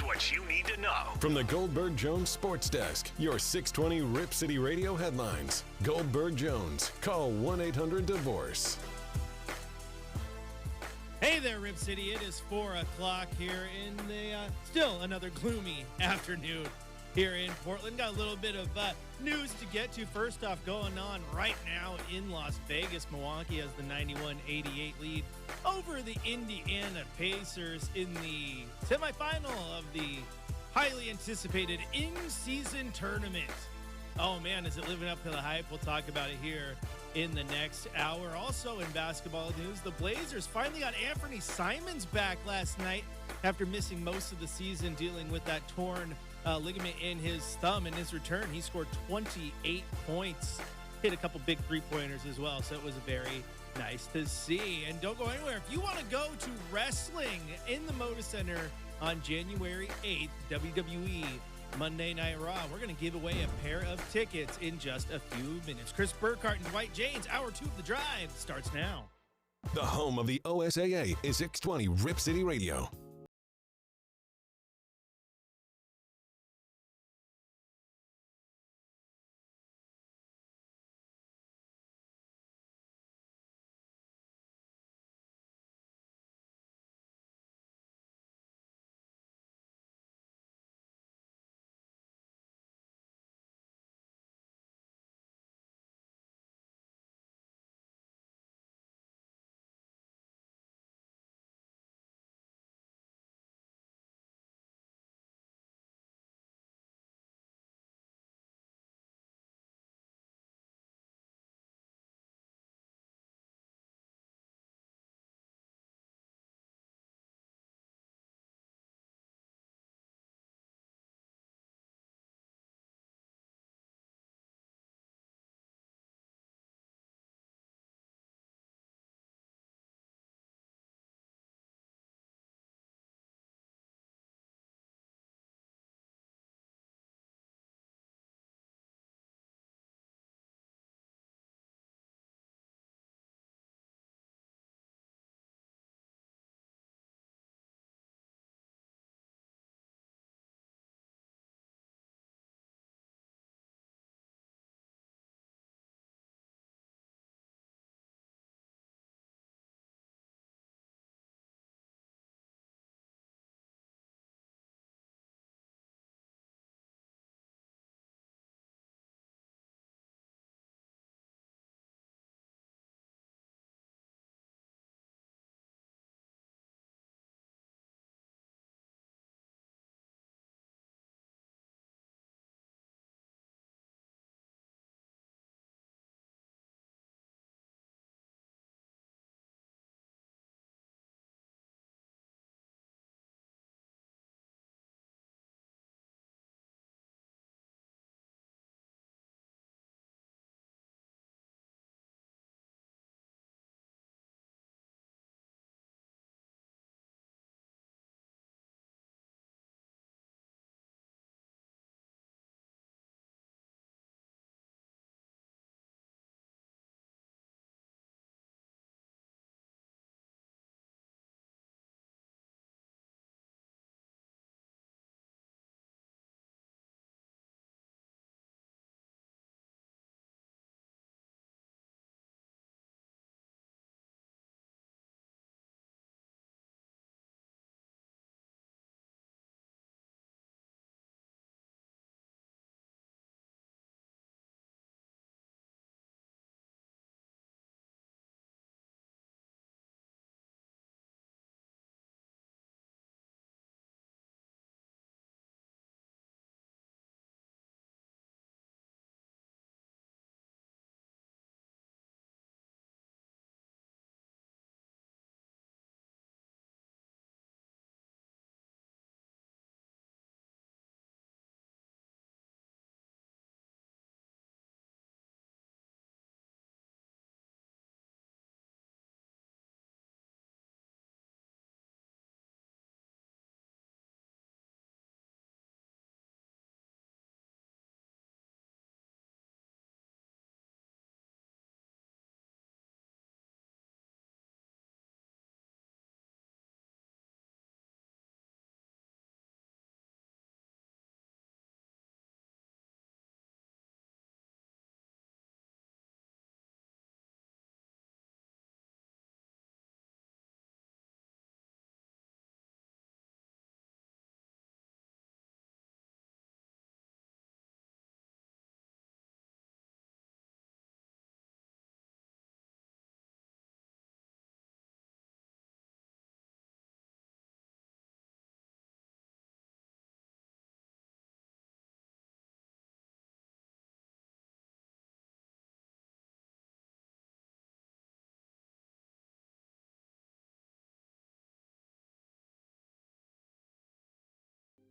what you need to know. From the Goldberg-Jones Sports Desk, your 620 Rip City Radio headlines. Goldberg-Jones. Call 1-800-DIVORCE. Hey there, Rip City. It is 4 o'clock here in the still another gloomy afternoon here in Portland. Got a little bit of news to get to. First off, going on right now in Las Vegas. Milwaukee has the 91-88 lead over the Indiana Pacers in the semifinal of the highly anticipated in-season tournament. Oh, man, is it living up to the hype? We'll talk about it here in the next hour. Also in basketball news, the Blazers finally got Anthony Simons back last night after missing most of the season dealing with that torn ligament in his thumb. In his return, he scored 28 points, hit a couple big three-pointers as well, so it was very nice to see. And don't go anywhere. If you want to go to wrestling in the Moda Center on January 8th, WWE Monday Night Raw, we're going to give away a pair of tickets in just a few minutes. Chris Burkhardt and Dwight Jaynes, hour 2 of the drive starts now. The home of the OSAA is 620 Rip City Radio.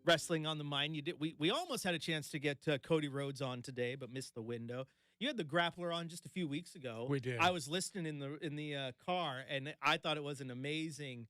wrestling on the mind. You did. We almost had a chance to get Cody Rhodes on today, but missed the window. You had the Grappler on just a few weeks ago. We did. I was listening in the car, and I thought it was an amazing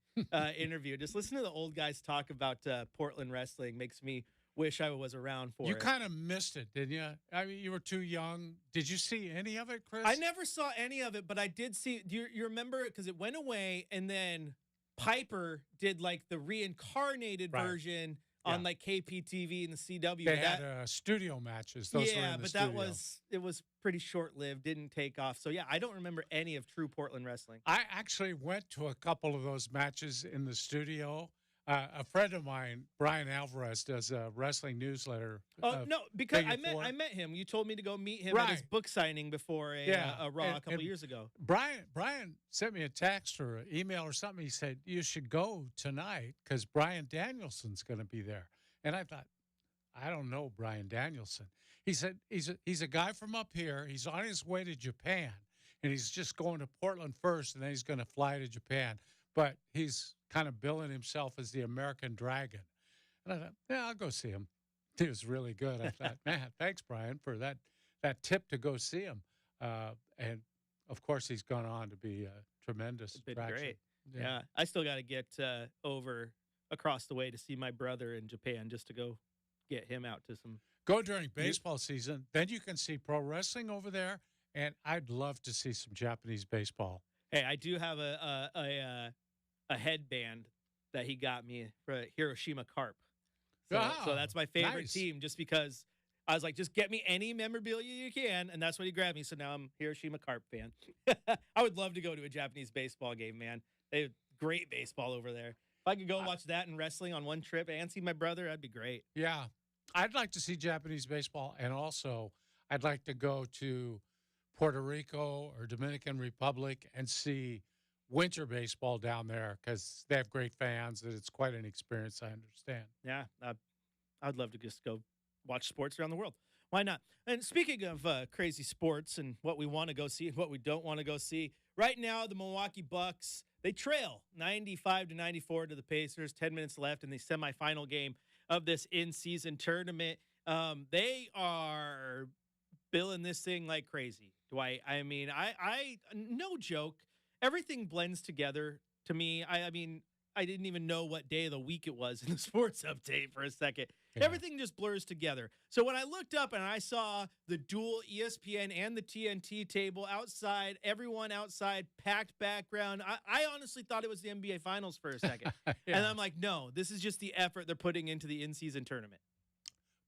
interview. Just listen to the old guys talk about Portland wrestling makes me wish I was around for it. You kind of missed it, didn't you? I mean, you were too young. Did you see any of it, Chris? I never saw any of it, but I did see. Do you remember? Because it went away, and then Piper did like the reincarnated version on like KPTV and the CW. They had studio matches. Those were in the but studio. it was pretty short lived. Didn't take off. So yeah, I don't remember any of true Portland wrestling. I actually went to a couple of those matches in the studio. A friend of mine, Brian Alvarez, does a wrestling newsletter. Oh no, because I Before. met him. You told me to go meet him at his book signing before a Raw a couple years ago. Brian sent me a text or an email or something. He said, you should go tonight because Brian Danielson's going to be there. And I thought, I don't know Brian Danielson. He said, he's a guy from up here. He's on his way to Japan, and he's just going to Portland first, and then he's going to fly to Japan. But he's kind of billing himself as the American Dragon. And I thought, yeah, I'll go see him. He was really good. I thought, man, thanks, Brian, for that tip to go see him. And, of course, he's gone on to be a tremendous attraction. Great. Yeah. I still got to get over across the way to see my brother in Japan just to go get him out to some. Go during baseball season. Then you can see pro wrestling over there. And I'd love to see some Japanese baseball. Hey, I do have a headband that he got me for Hiroshima Carp. So that's my favorite team just because I was like, just get me any memorabilia you can. And that's what he grabbed me. So now I'm a Hiroshima Carp fan. I would love to go to a Japanese baseball game, man. They have great baseball over there. If I could go watch that and wrestling on one trip and see my brother, that'd be great. Yeah. I'd like to see Japanese baseball. And also, I'd like to go to Puerto Rico or Dominican Republic and see winter baseball down there because they have great fans and it's quite an experience, I understand. Yeah, I'd love to just go watch sports around the world. Why not? And speaking of crazy sports and what we want to go see and what we don't want to go see, right now the Milwaukee Bucks, they trail 95-94 to the Pacers, 10 minutes left in the semifinal game of this in-season tournament. They are billing this thing like crazy, Dwight. I mean, I no joke, everything blends together to me. I mean, I didn't even know what day of the week it was in the sports update for a second. Yeah. Everything just blurs together. So when I looked up and I saw the dual ESPN and the TNT table outside, everyone outside, packed background, I honestly thought it was the NBA Finals for a second. Yeah. And I'm like, no, this is just the effort they're putting into the in-season tournament.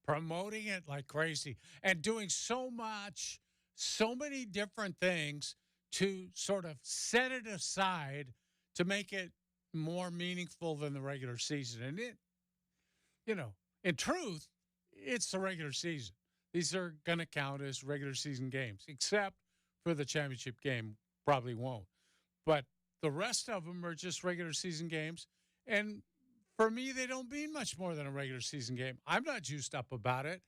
Promoting it like crazy and doing so much, so many different things to sort of set it aside to make it more meaningful than the regular season. And it, you know, in truth, it's the regular season. These are going to count as regular season games, except for the championship game, probably won't. But the rest of them are just regular season games. And for me, they don't mean much more than a regular season game. I'm not juiced up about it.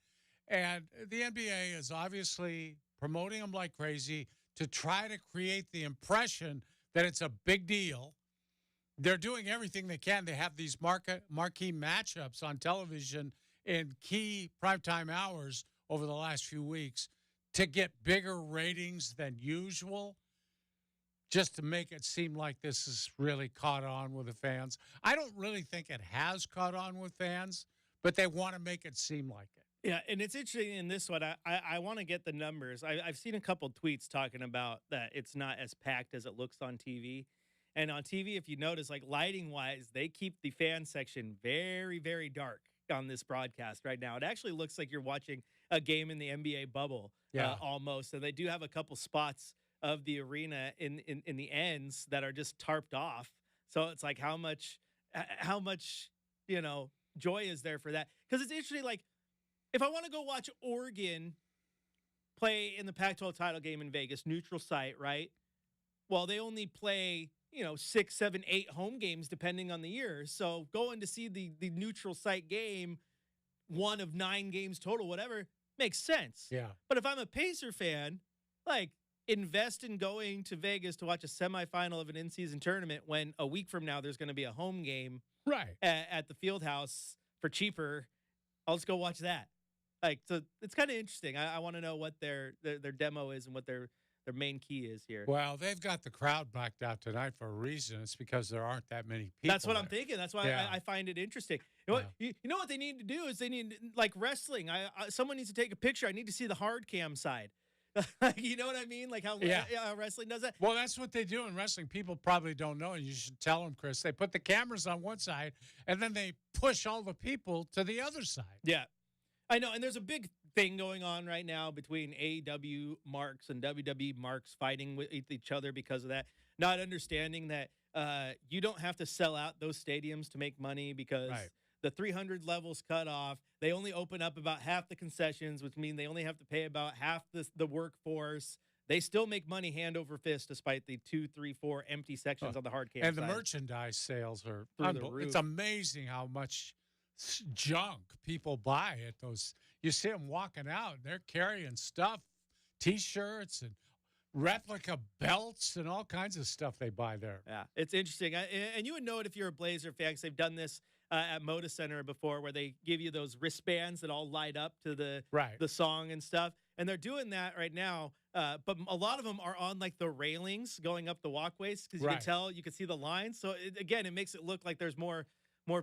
And the NBA is obviously promoting them like crazy to try to create the impression that it's a big deal. They're doing everything they can. They have these marquee matchups on television in key primetime hours over the last few weeks to get bigger ratings than usual, just to make it seem like this has really caught on with the fans. I don't really think it has caught on with fans, but they want to make it seem like it. Yeah, and it's interesting in this one. I want to get the numbers. I've seen a couple tweets talking about that it's not as packed as it looks on TV. And on TV, if you notice, like lighting-wise, they keep the fan section very, very dark on this broadcast right now. It actually looks like you're watching a game in the NBA bubble almost. And they do have a couple spots of the arena in the ends that are just tarped off. So it's like how much, joy is there for that? Because it's interesting, like, if I want to go watch Oregon play in the Pac-12 title game in Vegas, neutral site, right? Well, they only play, 6, 7, 8 home games depending on the year. So going to see the neutral site game, one of 9 games total, whatever, makes sense. Yeah. But if I'm a Pacer fan, like, invest in going to Vegas to watch a semifinal of an in-season tournament when a week from now there's going to be a home game right at the Fieldhouse for cheaper. I'll just go watch that. Like, so it's kind of interesting. I want to know what their demo is and what their main key is here. Well, they've got the crowd blacked out tonight for a reason. It's because there aren't that many people. That's what I'm there. thinking. That's why Yeah. I find it interesting. You know, what, you know what they need to do is they need, like wrestling. Someone needs to take a picture. I need to see the hard cam side. You know what I mean? Like how wrestling does that. Well, that's what they do in wrestling. People probably don't know, and you should tell them, Chris. They put the cameras on one side, and then they push all the people to the other side. Yeah, I know. And there's a big thing going on right now between AEW marks and WWE marks fighting with each other because of that. Not understanding that you don't have to sell out those stadiums to make money because the 300 levels cut off. They only open up about half the concessions, which means they only have to pay about half the workforce. They still make money hand over fist despite the 2, 3, 4 empty sections on the hard cam And side. the merchandise sales are Through the roof. It's amazing how much junk people buy at those. You see them walking out, and they're carrying stuff, T-shirts and replica belts and all kinds of stuff they buy there. Yeah, it's interesting. And you would know it if you're a Blazer fan, because they've done this at Moda Center before, where they give you those wristbands that all light up to the song and stuff. And they're doing that right now. But a lot of them are on like the railings going up the walkways, because you can see the lines. So it makes it look like there's more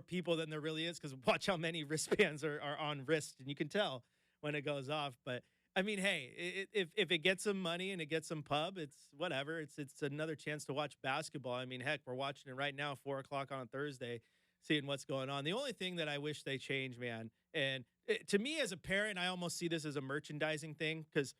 people than there really is, because watch how many wristbands are on wrist, and you can tell when it goes off. But I mean, hey, if it gets some money and it gets some pub, it's whatever. It's another chance to watch basketball. I mean, heck, we're watching it right now, 4:00 on a Thursday, seeing what's going on. The only thing that I wish they changed, man, and to me as a parent, I almost see this as a merchandising thing, because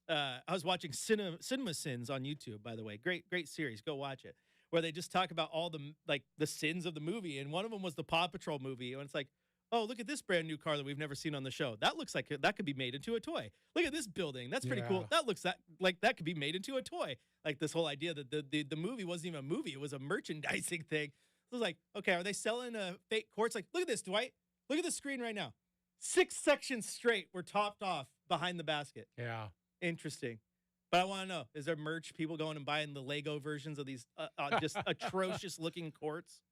I was watching Cinema Sins on YouTube, by the way. Great series. Go watch it. Where they just talk about all the sins of the movie. And one of them was the Paw Patrol movie. And it's like, oh, look at this brand new car that we've never seen on the show. That looks like that could be made into a toy. Look at this building. That's pretty cool. That looks like that could be made into a toy. Like this whole idea that the movie wasn't even a movie. It was a merchandising thing. It was like, okay, are they selling fake courts? Like, look at this, Dwight. Look at the screen right now. 6 sections straight were topped off behind the basket. Yeah. Interesting. But I want to know, is there merch, people going and buying the Lego versions of these just atrocious looking courts?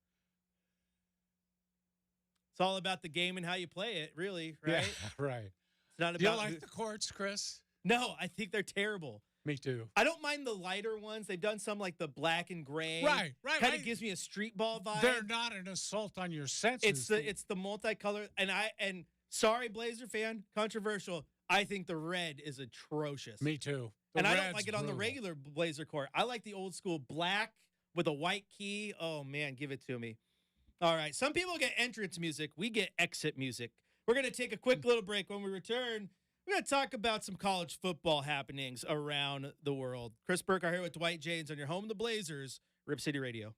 It's all about the game and how you play it, really, right? Yeah, right. It's not about. Do you like the courts, Chris? No, I think they're terrible. Me too. I don't mind the lighter ones. They've done some like the black and gray. Right. Kind of gives me a street ball vibe. They're not an assault on your senses. It's the multicolor, and sorry, Blazer fan, controversial. I think the red is atrocious. Me too. And I don't like it on the regular Blazer court. I like the old school black with a white key. Oh, man, give it to me. All right. Some people get entrance music. We get exit music. We're going to take a quick little break. When we return, we're going to talk about some college football happenings around the world. Chris Burkhardt here with Dwight Jaynes on your home of the Blazers, Rip City Radio.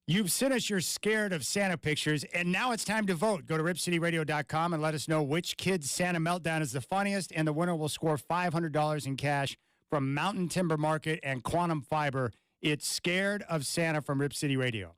You've sent us your scared of Santa pictures, and now it's time to vote. Go to ripcityradio.com and let us know which kid's Santa meltdown is the funniest, and the winner will score $500 in cash from Mountain Timber Market and Quantum Fiber. It's Scared of Santa from Rip City Radio.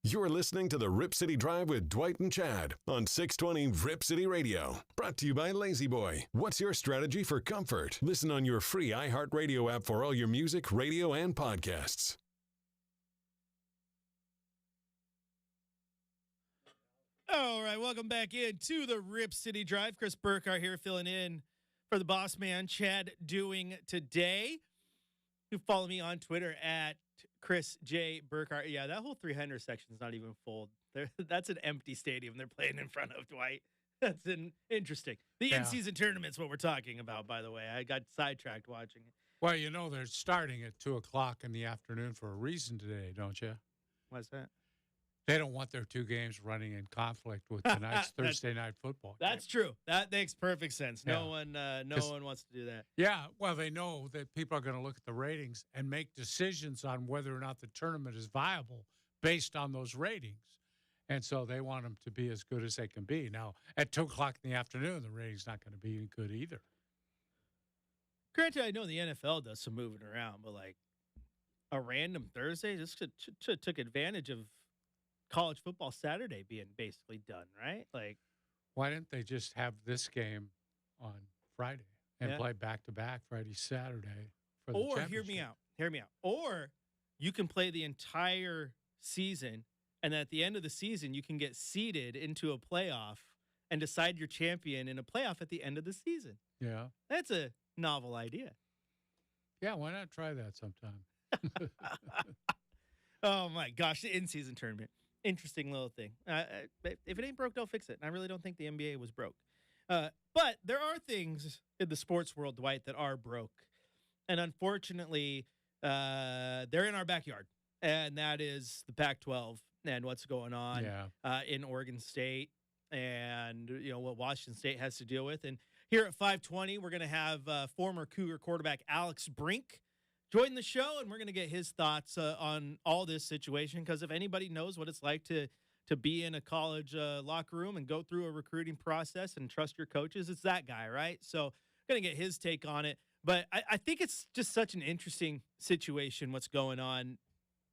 You're listening to the Rip City Drive with Dwight and Chad on 620 Rip City Radio. Brought to you by Lazy Boy. What's your strategy for comfort? Listen on your free iHeartRadio app for all your music, radio, and podcasts. All right, welcome back into the Rip City Drive. Chris Burkhardt here filling in for the boss man, Chad Doing today. You can follow me on Twitter at Chris J. Burkhardt. Yeah, that whole 300 section is not even full. That's an empty stadium they're playing in front of, Dwight. That's interesting. The in-season tournament's what we're talking about, by the way. I got sidetracked watching it. Well, you know they're starting at 2 o'clock in the afternoon for a reason today, don't you? What's that? They don't want their two games running in conflict with tonight's Thursday night football game. That's true. That makes perfect sense. No one wants to do that. Yeah, well, they know that people are going to look at the ratings and make decisions on whether or not the tournament is viable based on those ratings. And so they want them to be as good as they can be. Now, at 2 o'clock in the afternoon, the rating's not going to be any good either. Granted, I know the NFL does some moving around, but like a random Thursday, this took advantage of college football Saturday being basically done, right? Like, why didn't they just have this game on Friday and play back-to-back Friday, Saturday for the championship? Hear me out. Or you can play the entire season, and at the end of the season, you can get seeded into a playoff and decide your champion in a playoff at the end of the season. Yeah. That's a novel idea. Yeah, why not try that sometime? Oh, my gosh, the in-season tournament. Interesting little thing. If it ain't broke, don't fix it. And I really don't think the NBA was broke. But there are things in the sports world, Dwight, that are broke. And unfortunately, they're in our backyard. And that is the Pac-12 and what's going on in Oregon State and, you know, what Washington State has to deal with. And here at 520, we're going to have former Cougar quarterback Alex Brink join the show, and we're going to get his thoughts on all this situation, because if anybody knows what it's like to be in a college locker room and go through a recruiting process and trust your coaches, it's that guy, right? So going to get his take on it. But I think it's just such an interesting situation what's going on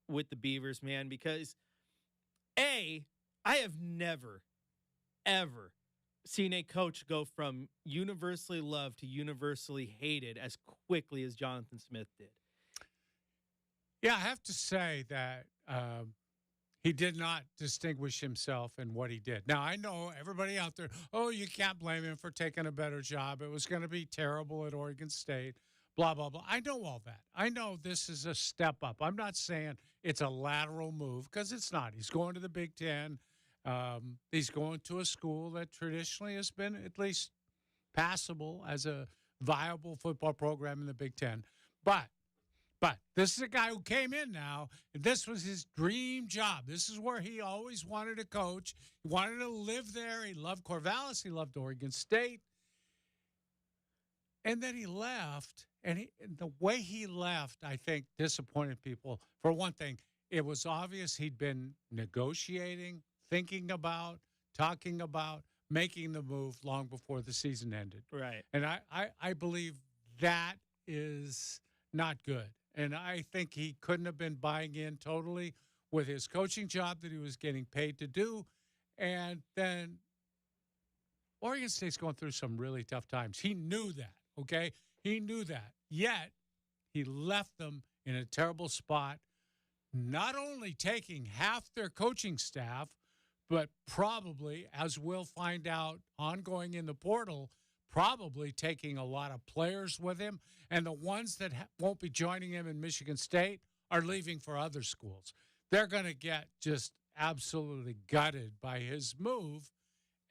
with the Beavers, man, because, I have never, ever seen a coach go from universally loved to universally hated as quickly as Jonathan Smith did. Yeah, I have to say that he did not distinguish himself in what he did. Now, I know everybody out there, you can't blame him for taking a better job. It was going to be terrible at Oregon State, blah, blah, blah. I know all that. I know this is a step up. I'm not saying it's a lateral move, because it's not. He's going to the Big Ten. He's going to a school that traditionally has been at least passable as a viable football program in the Big Ten. But this is a guy who came in now, and this was his dream job. This is where he always wanted to coach. He wanted to live there. He loved Corvallis. He loved Oregon State. And then he left, and the way he left, I think, disappointed people. For one thing, it was obvious he'd been negotiating, thinking about, talking about, making the move long before the season ended. Right. And I believe that is not good. And I think he couldn't have been buying in totally with his coaching job that he was getting paid to do. And then Oregon State's going through some really tough times. He knew that, okay? He knew that. Yet, he left them in a terrible spot, not only taking half their coaching staff, but probably, as we'll find out ongoing in the portal, probably taking a lot of players with him. And the ones that won't be joining him in Michigan State are leaving for other schools. They're going to get just absolutely gutted by his move.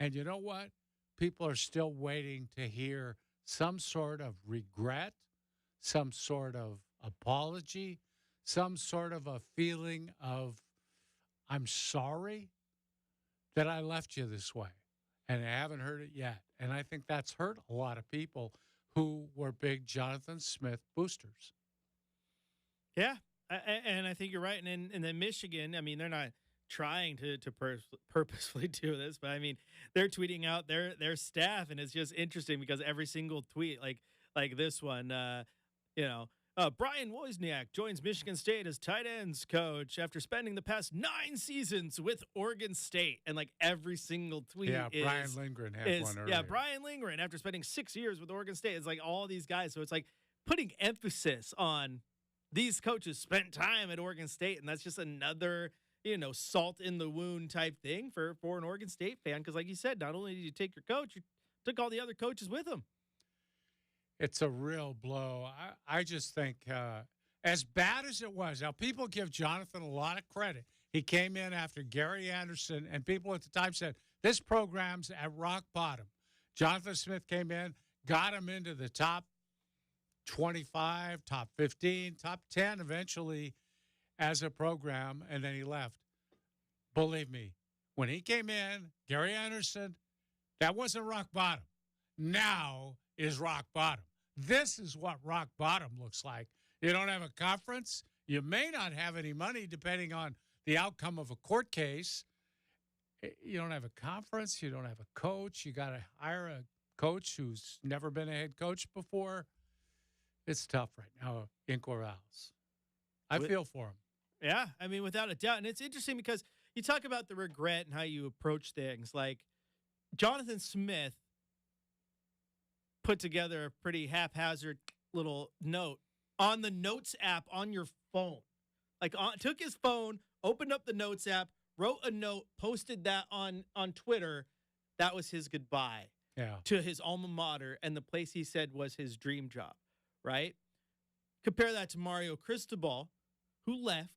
And you know what? People are still waiting to hear some sort of regret, some sort of apology, some sort of a feeling of, I'm sorry that I left you this way. And I haven't heard it yet. And I think that's hurt a lot of people who were big Jonathan Smith boosters. Yeah, and I think you're right. And then Michigan, I mean, they're not trying to purposefully do this, but I mean, they're tweeting out their staff, and it's just interesting because every single tweet, like this one, Brian Wozniak joins Michigan State as tight ends coach after spending the past 9 seasons with Oregon State. And like every single tweet Brian Lindgren had one earlier. Yeah, Brian Lindgren after spending 6 years with Oregon State. It's like all these guys. So it's like putting emphasis on these coaches spent time at Oregon State. And that's just another, salt in the wound type thing for an Oregon State fan. Because like you said, not only did you take your coach, you took all the other coaches with him. It's a real blow. I just think as bad as it was, now people give Jonathan a lot of credit. He came in after Gary Anderson, and people at the time said, this program's at rock bottom. Jonathan Smith came in, got him into the top 25, top 15, top 10 eventually as a program, and then he left. Believe me, when he came in, Gary Anderson, that wasn't rock bottom. Now is rock bottom. This is what rock bottom looks like. You don't have a conference. You may not have any money depending on the outcome of a court case. You don't have a conference. You don't have a coach. You got to hire a coach who's never been a head coach before. It's tough right now in Corvallis. I feel for him. Yeah, I mean, without a doubt. And it's interesting because you talk about the regret and how you approach things. Like Jonathan Smith put together a pretty haphazard little note on the Notes app on your phone. Took his phone, opened up the Notes app, wrote a note, posted that on Twitter. That was his goodbye to his alma mater and the place he said was his dream job, right? Compare that to Mario Cristobal, who left,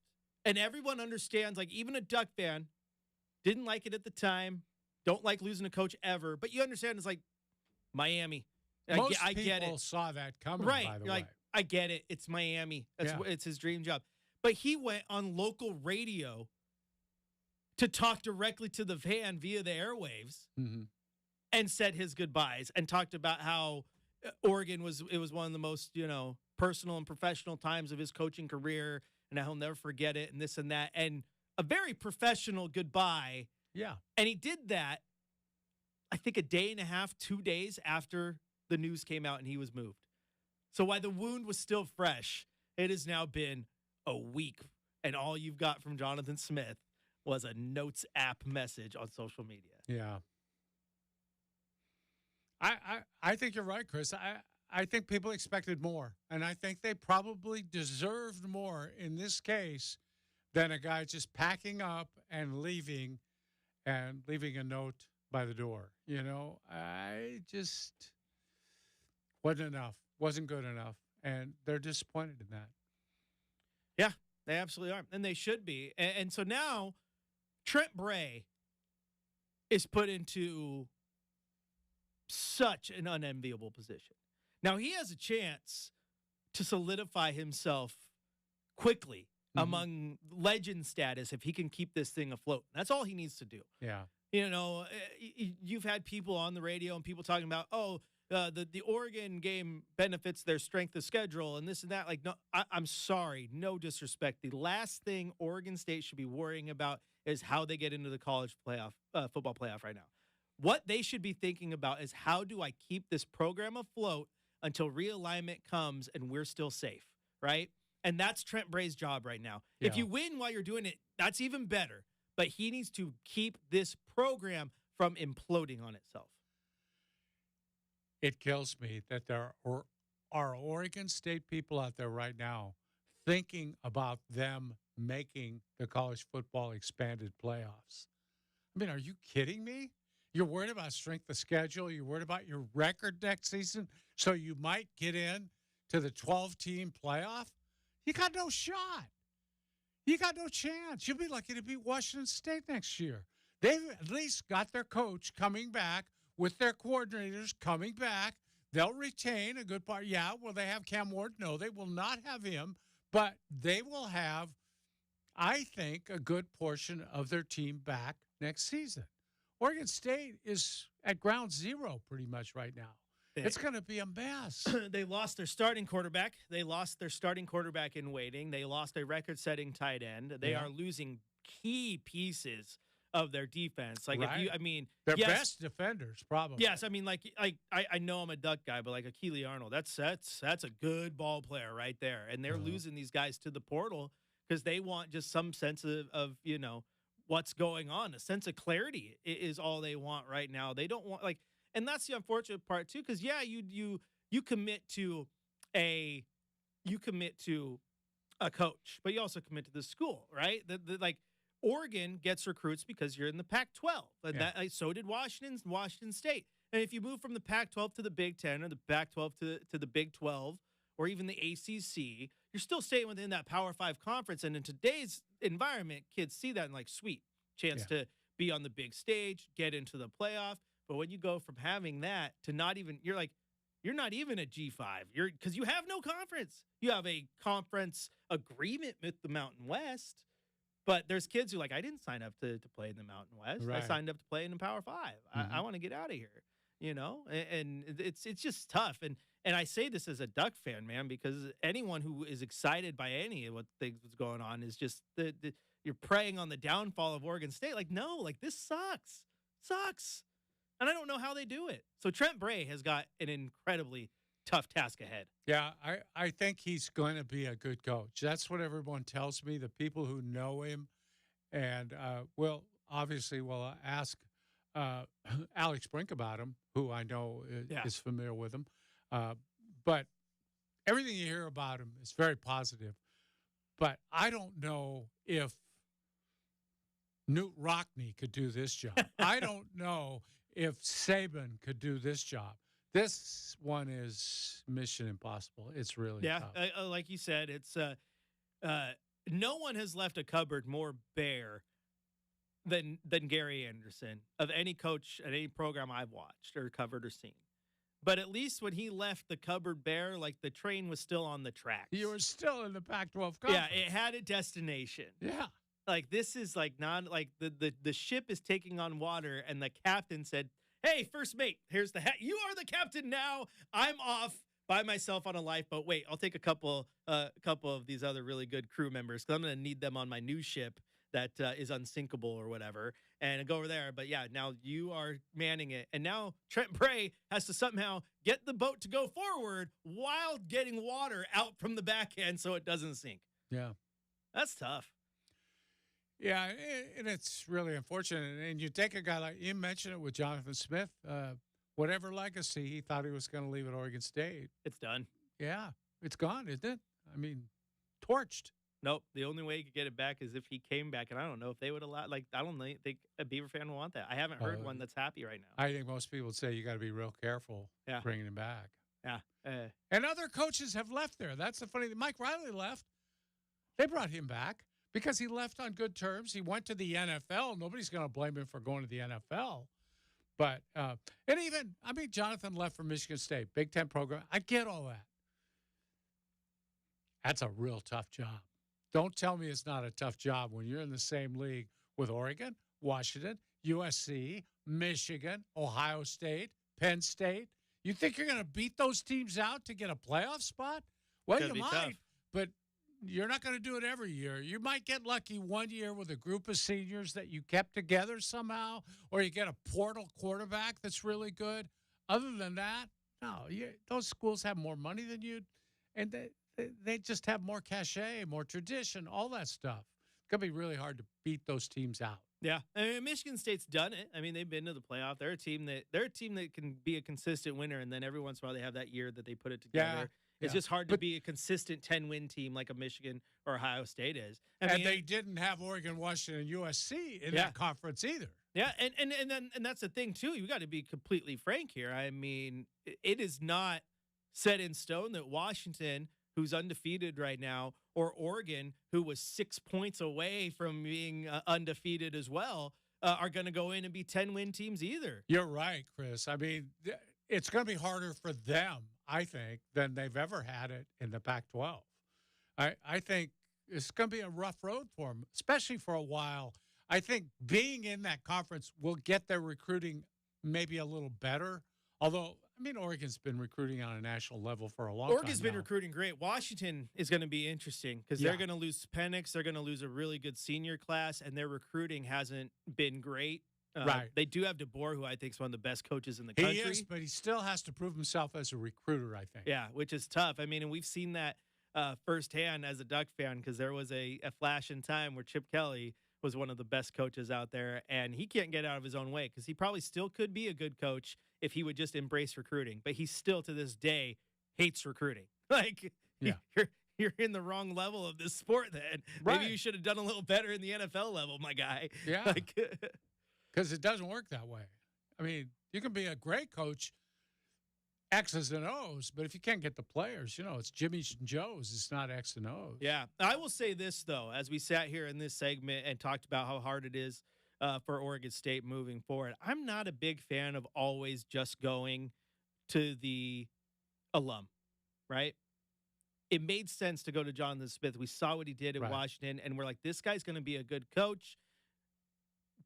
and everyone understands, like even a Duck fan, didn't like it at the time, don't like losing a coach ever, but you understand it's like Miami. Most I get people it. saw that coming, right. by the You're way. Like, I get it. It's Miami. It's his dream job. But he went on local radio to talk directly to the fan via the airwaves and said his goodbyes and talked about how Oregon was one of the most, personal and professional times of his coaching career and he'll never forget it and this and that. And a very professional goodbye. Yeah. And he did that, I think, a day and a half, 2 days after the news came out and he was moved. So while the wound was still fresh, it has now been a week. And all you've got from Jonathan Smith was a Notes app message on social media. Yeah. I think you're right, Chris. I think people expected more. And I think they probably deserved more in this case than a guy just packing up and leaving a note by the door. I just wasn't enough. Wasn't good enough. And they're disappointed in that. Yeah, they absolutely are. And they should be. And so now Trent Bray is put into such an unenviable position. Now he has a chance to solidify himself quickly among legend status if he can keep this thing afloat. That's all he needs to do. Yeah. You've had people on the radio and people talking about, the Oregon game benefits their strength of schedule and this and that. Like, no, I'm sorry, no disrespect. The last thing Oregon State should be worrying about is how they get into the college football playoff right now. What they should be thinking about is how do I keep this program afloat until realignment comes and we're still safe, right? And that's Trent Bray's job right now. Yeah. If you win while you're doing it, that's even better. But he needs to keep this program from imploding on itself. It kills me that there are Oregon State people out there right now thinking about them making the college football expanded playoffs. I mean, are you kidding me? You're worried about strength of schedule. You're worried about your record next season, so you might get in to the 12-team playoff? You got no shot. You got no chance. You'll be lucky to beat Washington State next year. They've at least got their coach coming back with their coordinators coming back. They'll retain a good part. Yeah, will they have Cam Ward? No, they will not have him, but they will have, I think, a good portion of their team back next season. Oregon State is at ground zero pretty much right now. It's going to be a mess. They lost their starting quarterback. They lost their starting quarterback in waiting. They lost a record-setting tight end. They are losing key pieces of their defense. Like, Right. Their yes, best defenders, probably. yes, I mean, like I know I'm a Duck guy, but like Achille Arnold, that's a good ball player right there, and they're losing these guys to the portal because they want just some sense of what's going on, a sense of clarity is all they want right now. They don't want and that's the unfortunate part too, because you commit to a coach, but you also commit to the school, right? Like Oregon gets recruits because you're in the Pac-12, and so did Washington State. And if you move from the Pac-12 to the Big Ten or the Pac-12 to the Big 12 or even the ACC, you're still staying within that Power 5 conference. And in today's environment, kids see that and like, sweet chance to be on the big stage, get into the playoff. But when you go from having that to not even, you're not even a G5. Because you have no conference. You have a conference agreement with the Mountain West. But there's kids who I didn't sign up to play in the Mountain West. Right. I signed up to play in the Power 5. I want to get out of here, and it's just tough. And I say this as a Duck fan, man, because anyone who is excited by any of what things was going on is just you're preying on the downfall of Oregon State. No, this sucks. And I don't know how they do it. So Trent Bray has got an incredibly tough task ahead. Yeah, I think he's going to be a good coach. That's what everyone tells me, the people who know him. And we'll ask Alex Brink about him, who I know is familiar with him. But everything you hear about him is very positive. But I don't know if Newt Rockne could do this job. I don't know if Saban could do this job. This one is mission impossible. It's really tough. Like you said, it's no one has left a cupboard more bare than Gary Anderson of any coach at any program I've watched or covered or seen. But at least when he left the cupboard bare, the train was still on the tracks. You were still in the Pac-12 conference. Yeah, it had a destination. Yeah. This is the ship is taking on water, and the captain said, "Hey, first mate, here's the hat. You are the captain now. I'm off by myself on a lifeboat. Wait, I'll take a couple of these other really good crew members because I'm going to need them on my new ship that is unsinkable or whatever, and go over there. But yeah, now you are manning it, and now Trent Bray has to somehow get the boat to go forward while getting water out from the back end so it doesn't sink. Yeah, that's tough. Yeah, and it's really unfortunate. And you take a guy like, you mentioned it with Jonathan Smith, whatever legacy he thought he was going to leave at Oregon State. It's done. Yeah, it's gone, isn't it? I mean, torched. Nope. The only way you could get it back is if he came back. And I don't know if they would allow, I don't think a Beaver fan would want that. I haven't heard one that's happy right now. I think most people would say you got to be real careful bringing him back. Yeah. And other coaches have left there. That's the funny thing. Mike Riley left. They brought him back. Because he left on good terms. He went to the NFL. Nobody's going to blame him for going to the NFL. But, Jonathan left for Michigan State, Big Ten program. I get all that. That's a real tough job. Don't tell me it's not a tough job when you're in the same league with Oregon, Washington, USC, Michigan, Ohio State, Penn State. You think you're going to beat those teams out to get a playoff spot? Well, you might, tough. But you're not going to do it every year. You might get lucky one year with a group of seniors that you kept together somehow, or you get a portal quarterback that's really good. Other than that, no. Those schools have more money than you, and they just have more cachet, more tradition, all that stuff. It's going to be really hard to beat those teams out. Yeah, Michigan State's done it. They've been to the playoff. They're a team that can be a consistent winner, and then every once in a while they have that year that they put it together. Yeah. It's just hard to be a consistent 10-win team like a Michigan or Ohio State is. And they didn't have Oregon, Washington, and USC in that conference either. Yeah, and that's the thing, too. You got to be completely frank here. It is not set in stone that Washington, who's undefeated right now, or Oregon, who was 6 points away from being undefeated as well, are going to go in and be 10-win teams either. You're right, Chris. It's going to be harder for them, I think, than they've ever had it in the Pac-12. I think it's going to be a rough road for them, especially for a while. I think being in that conference will get their recruiting maybe a little better, although I mean, Oregon's been recruiting on a national level for a long Oregon's time been now. recruiting great. Washington is going to be interesting because they're going to lose Penix. They're going to lose a really good senior class, and their recruiting hasn't been great. Right. They do have DeBoer, who I think is one of the best coaches in the country. He is, but he still has to prove himself as a recruiter, I think. Yeah, which is tough. I mean, and we've seen that firsthand as a Duck fan because there was a flash in time where Chip Kelly was one of the best coaches out there, and he can't get out of his own way because he probably still could be a good coach if he would just embrace recruiting. But he still, to this day, hates recruiting. Like, Yeah. you're in the wrong level of this sport then. Right. Maybe you should have done a little better in the NFL level, my guy. Yeah. Like, Because it doesn't work that way. I mean, you can be a great coach, X's and O's, but if you can't get the players, it's Jimmy's and Joe's. It's not X and O's. yeah. I will say this, though, as we sat here in this segment and talked about how hard it is for Oregon State moving forward, I'm not a big fan of always just going to the alum, right? It made sense to go to Jonathan Smith. We saw what he did at Washington, and we're like, this guy's going to be a good coach.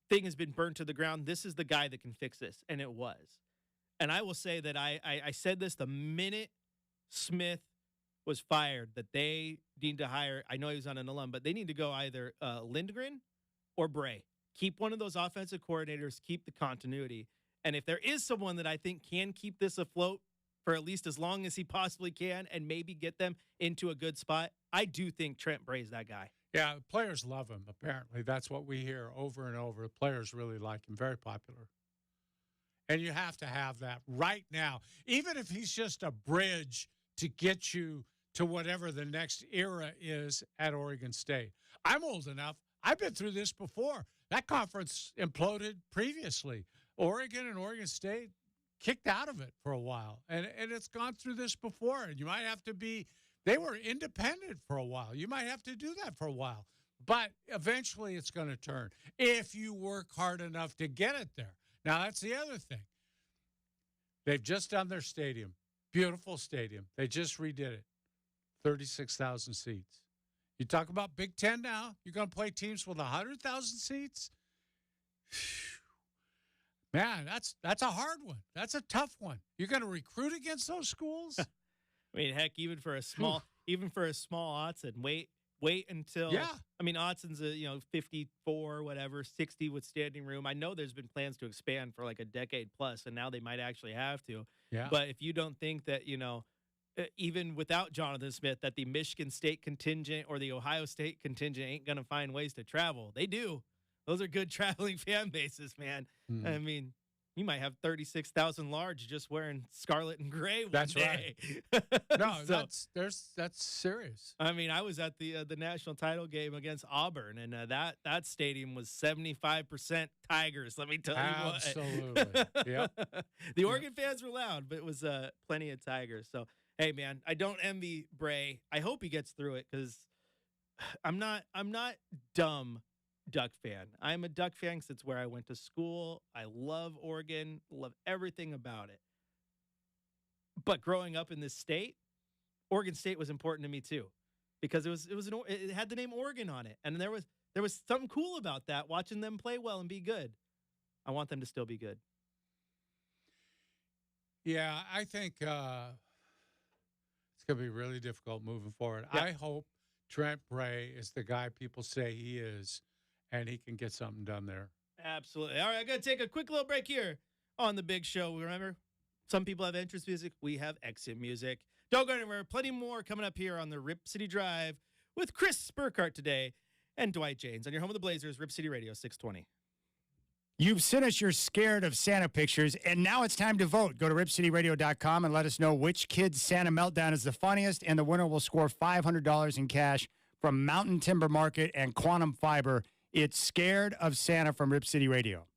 Thing has been burnt to the ground. This is the guy that can fix this, and it was. And I will say that I said this the minute Smith was fired, that they need to hire, I know he was on an alum, but they need to go either Lindgren or Bray. Keep one of those offensive coordinators, keep the continuity. And if there is someone that I think can keep this afloat for at least as long as he possibly can and maybe get them into a good spot, I do think Trent Bray's that guy. Yeah, the players love him, apparently. That's what we hear over and over. The players really like him. Very popular. And you have to have that right now. Even if he's just a bridge to get you to whatever the next era is at Oregon State. I'm old enough. I've been through this before. That conference imploded previously. Oregon and Oregon State kicked out of it for a while. And it's gone through this before. And you might have to be – they were independent for a while. You might have to do that for a while. But eventually it's going to turn if you work hard enough to get it there. Now, that's the other thing. They've just done their stadium. Beautiful stadium. They just redid it. 36,000 seats. You talk about Big Ten now. You're going to play teams with 100,000 seats? Man, that's a hard one. That's a tough one. You're going to recruit against those schools? I mean, heck, even for a small Autzen, wait until I mean, Autzon's 54, whatever, 60 with standing room. I know there's been plans to expand for like a decade plus, and now they might actually have to. Yeah. But if you don't think that even without Jonathan Smith, that the Michigan State contingent or the Ohio State contingent ain't gonna find ways to travel, they do. Those are good traveling fan bases, man. I mean, you might have 36,000 large just wearing scarlet and gray one day. Right. No, So, that's serious. I mean, I was at the national title game against Auburn, and that stadium was 75% Tigers. Let me tell you what. Absolutely. Yep. The Oregon fans were loud, but it was plenty of Tigers. So, hey, man, I don't envy Bray. I hope he gets through it because I'm not dumb Duck fan. I'm a Duck fan because it's where I went to school. I love Oregon, love everything about it. But growing up in this state, Oregon State was important to me too, because it had the name Oregon on it, and there was something cool about that. Watching them play well and be good. I want them to still be good. Yeah, I think it's going to be really difficult moving forward. Yeah. I hope Trent Bray is the guy people say he is, and he can get something done there. Absolutely. All right, I got to take a quick little break here on the big show. Remember, some people have entrance music. We have exit music. Don't go anywhere. Plenty more coming up here on the Rip City Drive with Chris Burkhardt today and Dwight Jaynes on your home of the Blazers, Rip City Radio 620. You've sent us your scared of Santa pictures, and now it's time to vote. Go to ripcityradio.com and let us know which kid's Santa meltdown is the funniest, and the winner will score $500 in cash from Mountain Timber Market and Quantum Fiber. It's Scared of Santa from Rip City Radio.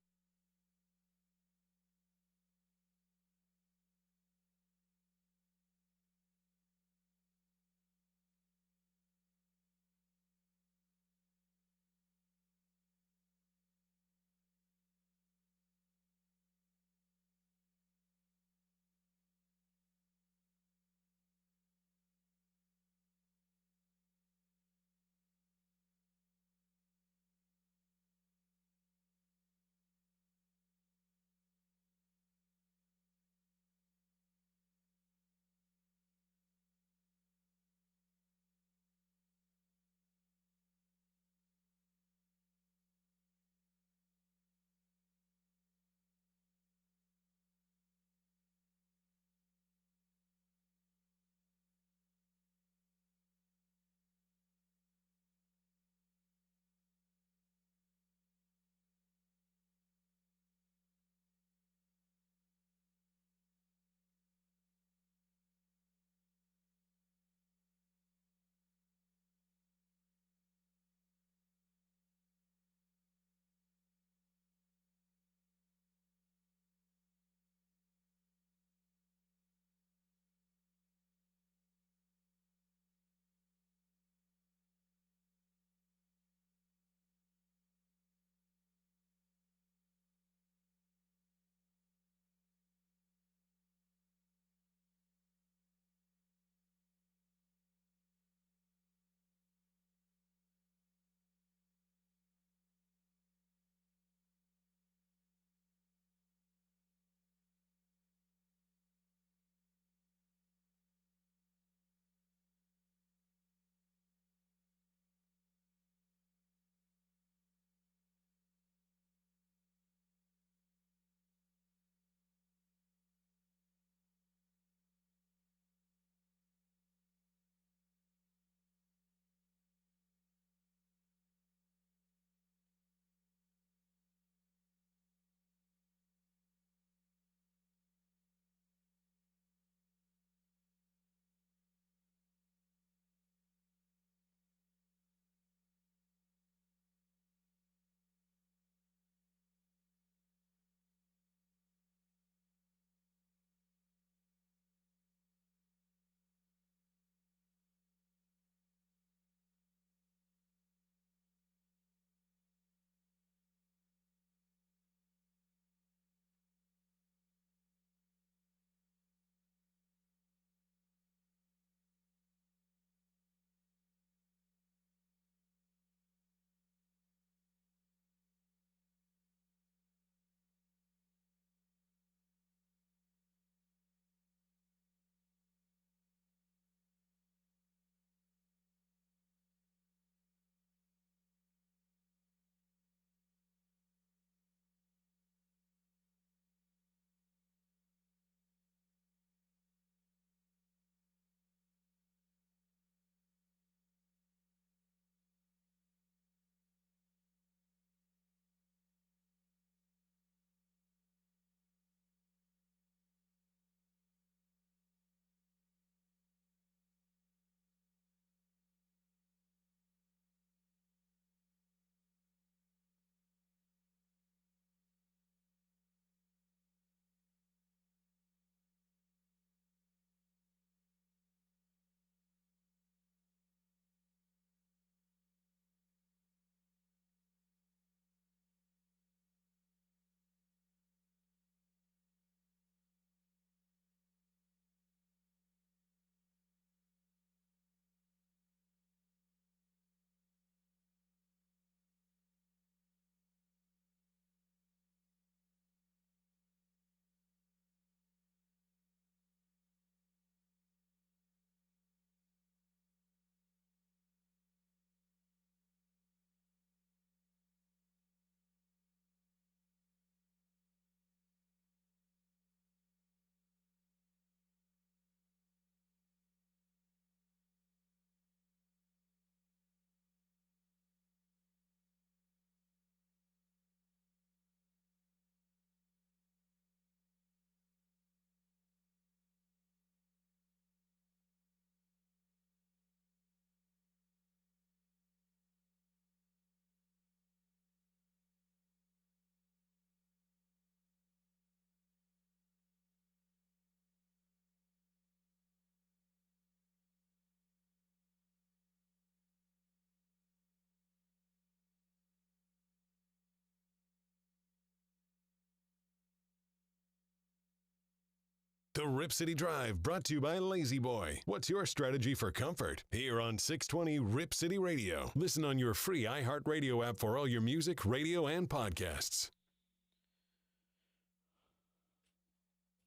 The Rip City Drive, brought to you by Lazy Boy. What's your strategy for comfort? Here on 620 Rip City Radio. Listen on your free iHeartRadio app for all your music, radio, and podcasts.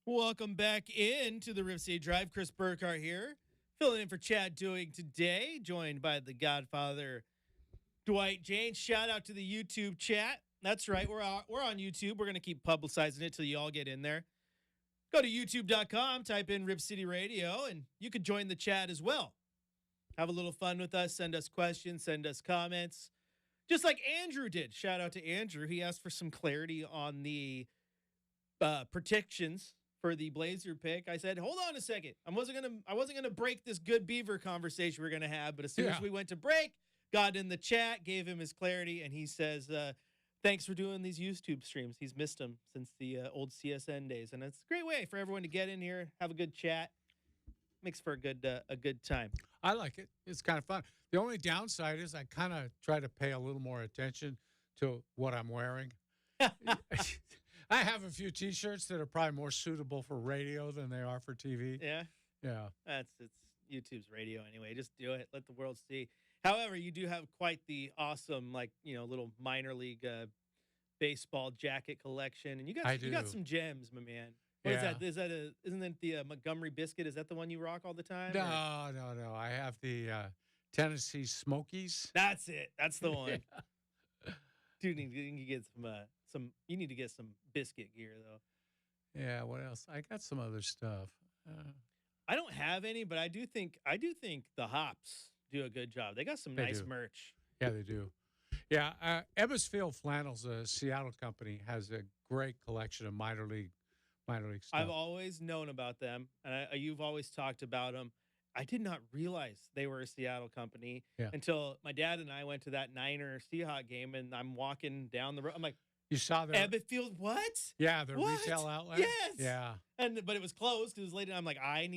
Welcome back into the Rip City Drive. Chris Burkhardt here, filling in for Chad Doing today, joined by the Godfather, Dwight, Jaynes. Shout out to the YouTube chat. That's right, we're on YouTube. We're going to keep publicizing it till you all get in there. Go to youtube.com, type in Rip City Radio, and you can join the chat as well. Have a little fun with us. Send us questions, send us comments. Just like Andrew did. Shout out to Andrew. He asked for some clarity on the predictions for the Blazer pick. I said, hold on a second. I wasn't gonna break this good Beaver conversation we're gonna have, but as soon as we went to break, got in the chat, gave him his clarity, and he says, thanks for doing these YouTube streams. He's missed them since the old CSN days, and it's a great way for everyone to get in here, have a good chat. Makes for a good time. I like it. It's kind of fun. The only downside is I kind of try to pay a little more attention to what I'm wearing. I have a few T-shirts that are probably more suitable for radio than they are for TV. Yeah? Yeah. It's YouTube's radio anyway. Just do it. Let the world see. However, you do have quite the awesome, little minor league baseball jacket collection. And you got some gems, my man. What is that? Isn't that the Montgomery biscuit? Is that the one you rock all the time? No. I have the Tennessee Smokies. That's it. That's the one. Yeah. Dude, you need to get you need to get some biscuit gear though. Yeah, what else? I got some other stuff. I don't have any, but I do think the Hops do a good job. They got some nice merch. Yeah, they do. Yeah, Ebbsfield Flannels, a Seattle company, has a great collection of minor league stuff. I've always known about them, and you've always talked about them. I did not realize they were a Seattle company until my dad and I went to that Niner Seahawks game, and I'm walking down the road. I'm like, you saw their Ebbsfield? What? Yeah, their retail outlet. Yes. Yeah. But it was closed because it was late. And I'm like, I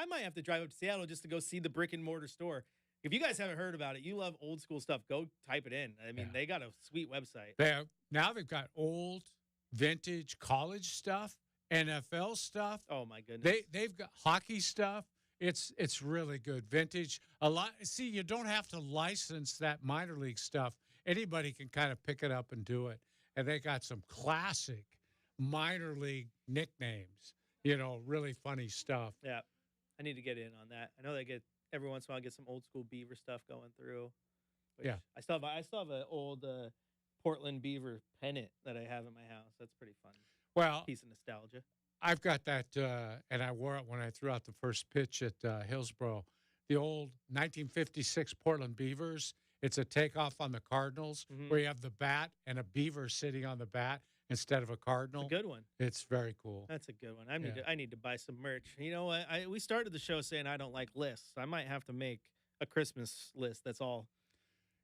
might have to drive up to Seattle just to go see the brick and mortar store. If you guys haven't heard about it, you love old school stuff, go type it in. I mean, they got a sweet website. Now they've got old, vintage college stuff, NFL stuff. Oh my goodness. They've got hockey stuff. It's really good. Vintage. A lot. See, you don't have to license that minor league stuff. Anybody can kind of pick it up and do it. And they got some classic minor league nicknames. Really funny stuff. Yeah, I need to get in on that. I know they get every once in a while get some old school Beaver stuff going through. Yeah, I still have an old Portland Beaver pennant that I have in my house. That's pretty fun. Well, piece of nostalgia. I've got that, and I wore it when I threw out the first pitch at Hillsborough. The old 1956 Portland Beavers. It's a takeoff on the Cardinals where you have the bat and a beaver sitting on the bat instead of a cardinal. It's a good one. It's very cool. That's a good one. I need to buy some merch. You know what? We started the show saying I don't like lists. I might have to make a Christmas list. That's all.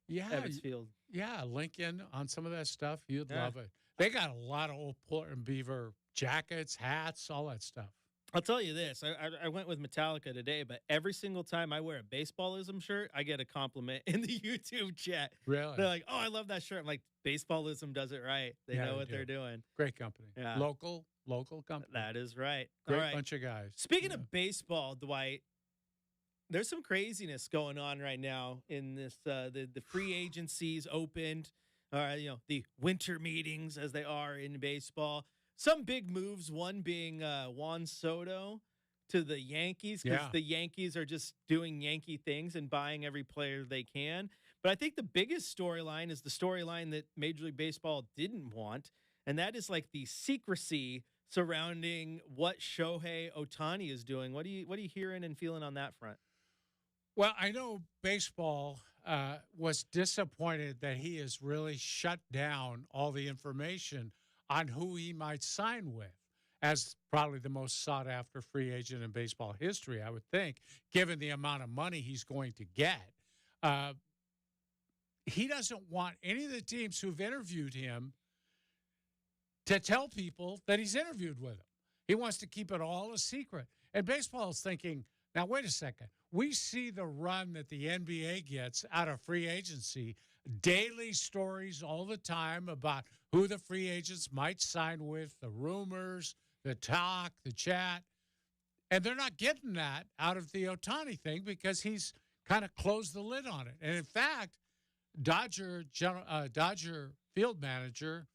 Yeah. Ebbsfield. Yeah, link in on some of that stuff. You'd love it. They got a lot of old Portland Beaver jackets, hats, all that stuff. I'll tell you this. I went with Metallica today, but every single time I wear a baseballism shirt, I get a compliment in the YouTube chat. Really? They're like, oh, I love that shirt. I'm like, baseballism does it right. They know what they're doing. Great company. Yeah. Local company. That is right. Great bunch of guys. Speaking of baseball, Dwight, there's some craziness going on right now in this. The free agencies opened. The winter meetings as they are in baseball. Some big moves, one being Juan Soto to the Yankees because the Yankees are just doing Yankee things and buying every player they can. But I think the biggest storyline is the storyline that Major League Baseball didn't want, and that is like the secrecy surrounding what Shohei Ohtani is doing. What are you hearing and feeling on that front? Well, I know baseball was disappointed that he has really shut down all the information on who he might sign with as probably the most sought-after free agent in baseball history, I would think, given the amount of money he's going to get. He doesn't want any of the teams who've interviewed him to tell people that he's interviewed with them. He wants to keep it all a secret. And baseball is thinking, now, wait a second. We see the run that the NBA gets out of free agency, daily stories all the time about who the free agents might sign with, the rumors, the talk, the chat. And they're not getting that out of the Ohtani thing because he's kind of closed the lid on it. And in fact, Dodger field manager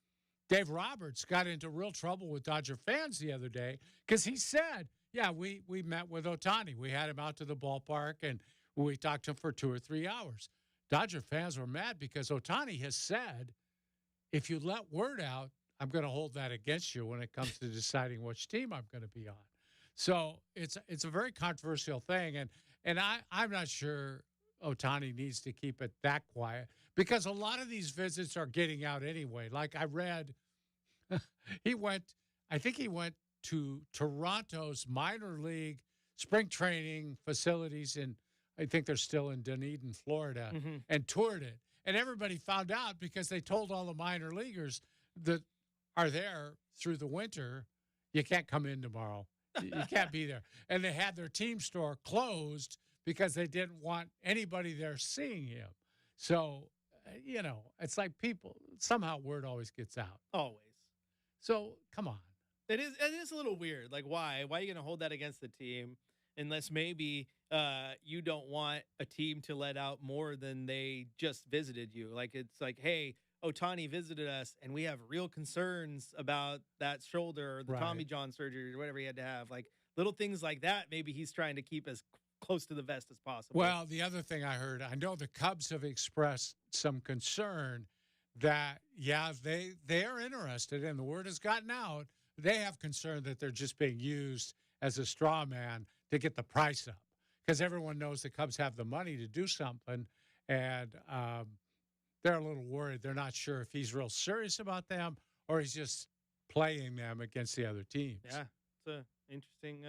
Dave Roberts got into real trouble with Dodger fans the other day because he said, yeah, we met with Ohtani. We had him out to the ballpark, and we talked to him for 2 or 3 hours. Dodger fans were mad because Ohtani has said, if you let word out, I'm going to hold that against you when it comes to deciding which team I'm going to be on. So it's a very controversial thing, and I'm not sure Ohtani needs to keep it that quiet because a lot of these visits are getting out anyway. Like I read, I think he went to Toronto's minor league spring training facilities I think they're still in Dunedin, Florida, and toured it. And everybody found out because they told all the minor leaguers that are there through the winter, you can't come in tomorrow. You can't be there. And they had their team store closed because they didn't want anybody there seeing him. So, it's like somehow word always gets out. Always. So, come on. It is a little weird. Like, why? Why are you going to hold that against the team unless maybe you don't want a team to let out more than they just visited you? Like, it's like, hey, Ohtani visited us, and we have real concerns about that shoulder or the Tommy John surgery or whatever he had to have. Like, little things like that, maybe he's trying to keep as close to the vest as possible. Well, the other thing I heard, I know the Cubs have expressed some concern that, they are interested, and the word has gotten out. They have concern that they're just being used as a straw man to get the price up because everyone knows the Cubs have the money to do something, and they're a little worried. They're not sure if he's real serious about them or he's just playing them against the other teams. Yeah, it's an interesting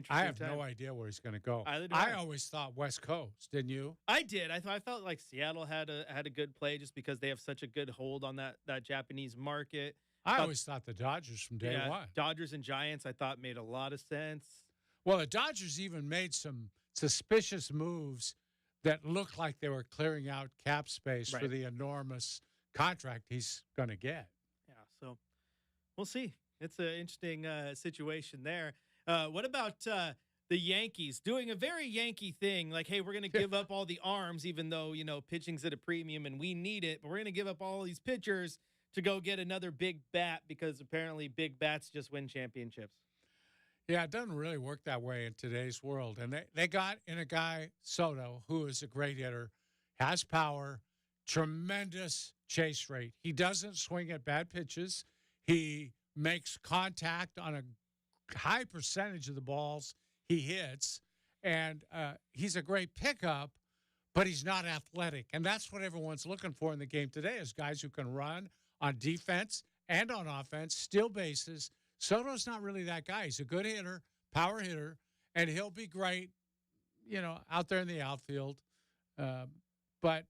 I have time. no idea where he's going to go. Either do I always thought West Coast, didn't you? I did. I felt like Seattle had a good play just because they have such a good hold on that Japanese market. I always thought the Dodgers from day one. Dodgers and Giants, I thought made a lot of sense. Well, the Dodgers even made some suspicious moves that looked like they were clearing out cap space for the enormous contract he's going to get. Yeah, so we'll see. It's an interesting situation there. What about the Yankees doing a very Yankee thing? Like, hey, we're going to give up all the arms, even though, pitching's at a premium and we need it, but we're going to give up all these pitchers to go get another big bat because apparently big bats just win championships. Yeah, it doesn't really work that way in today's world. And they got in a guy, Soto, who is a great hitter, has power, tremendous chase rate. He doesn't swing at bad pitches. He makes contact on a high percentage of the balls he hits. And he's a great pickup, but he's not athletic. And that's what everyone's looking for in the game today is guys who can run on defense and on offense, steal bases. Soto's not really that guy. He's a good hitter, power hitter, and he'll be great, out there in the outfield. But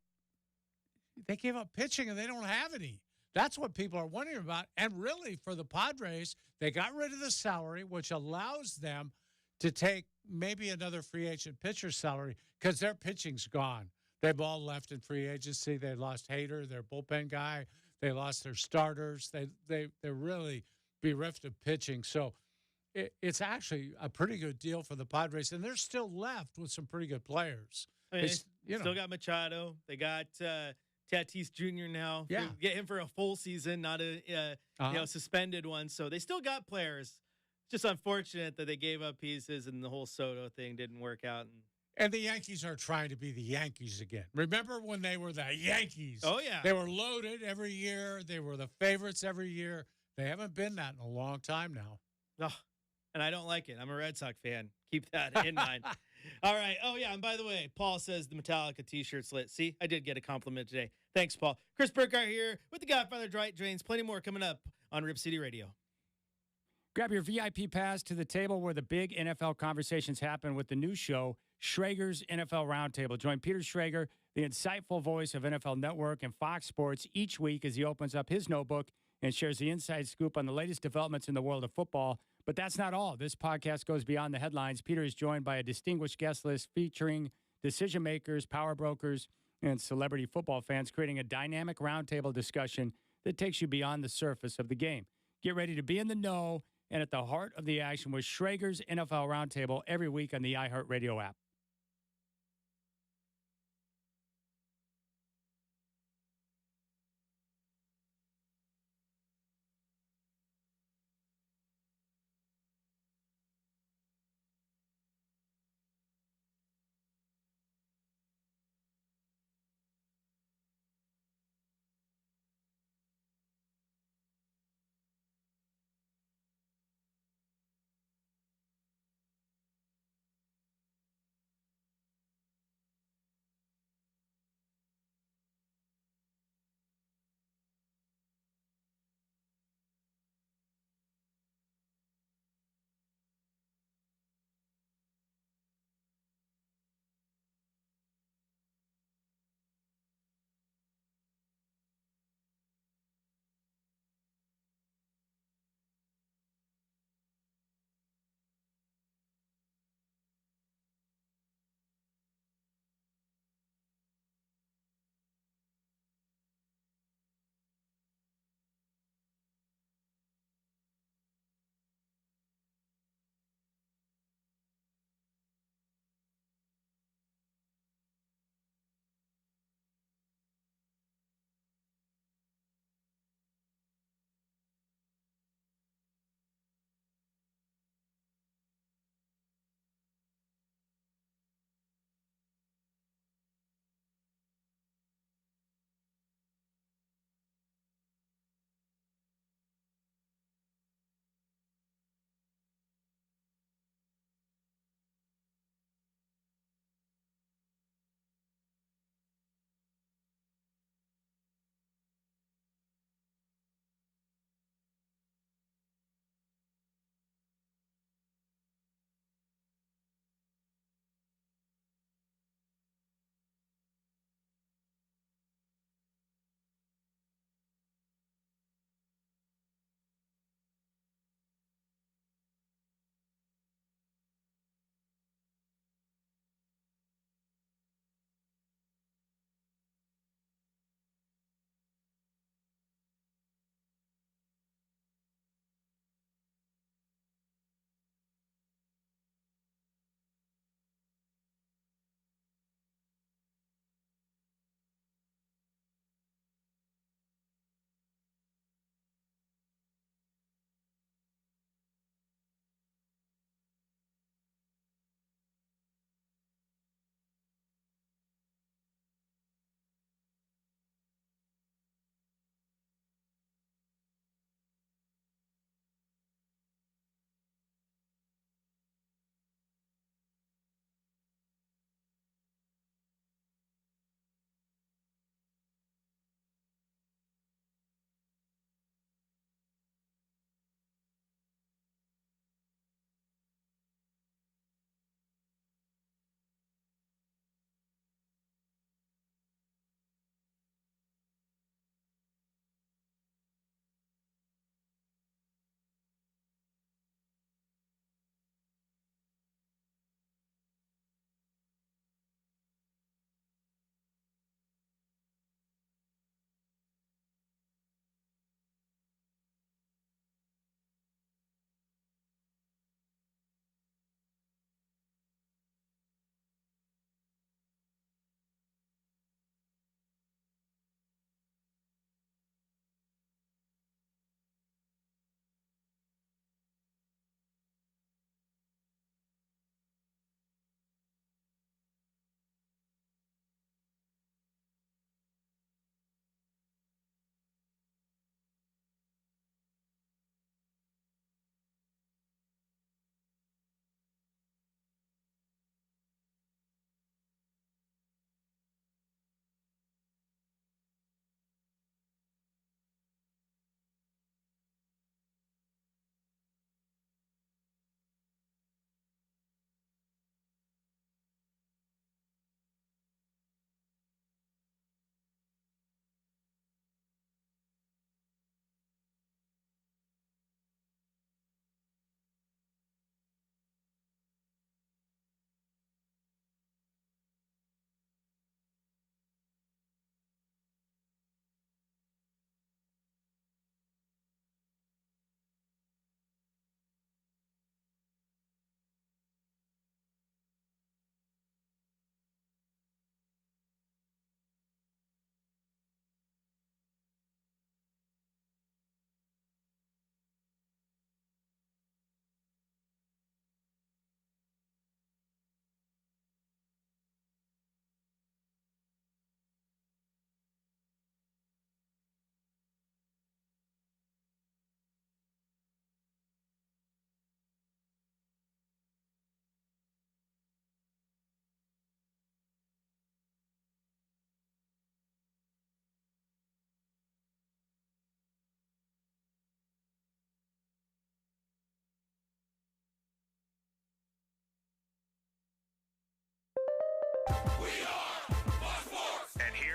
they gave up pitching, and they don't have any. That's what people are wondering about. And really, for the Padres, they got rid of the salary, which allows them to take maybe another free agent pitcher salary because their pitching's gone. They've all left in free agency. They lost Hader, their bullpen guy. They lost their starters. They're really bereft of pitching. So it's actually a pretty good deal for the Padres, and they're still left with some pretty good players. I mean, still got Machado. They got Tatis Jr. now. Yeah. Get him for a full season, not a suspended one. So they still got players. Just unfortunate that they gave up pieces and the whole Soto thing didn't work out. And the Yankees are trying to be the Yankees again. Remember when they were the Yankees? Oh, yeah. They were loaded every year. They were the favorites every year. They haven't been that in a long time now. Oh, and I don't like it. I'm a Red Sox fan. Keep that in mind. All right. Oh, yeah. And by the way, Paul says the Metallica T-shirt's lit. See, I did get a compliment today. Thanks, Paul. Chris Burkhardt here with the Godfather, Dwight, Jaynes. Plenty more coming up on Rip City Radio. Grab your VIP pass to the table where the big NFL conversations happen with the new show, Schrager's NFL Roundtable. Join Peter Schrager, the insightful voice of NFL Network and Fox Sports, each week as he opens up his notebook and shares the inside scoop on the latest developments in the world of football. But that's not all. This podcast goes beyond the headlines. Peter is joined by a distinguished guest list featuring decision makers, power brokers, and celebrity football fans, creating a dynamic roundtable discussion that takes you beyond the surface of the game. Get ready to be in the know and at the heart of the action with Schrager's NFL Roundtable every week on the iHeartRadio app.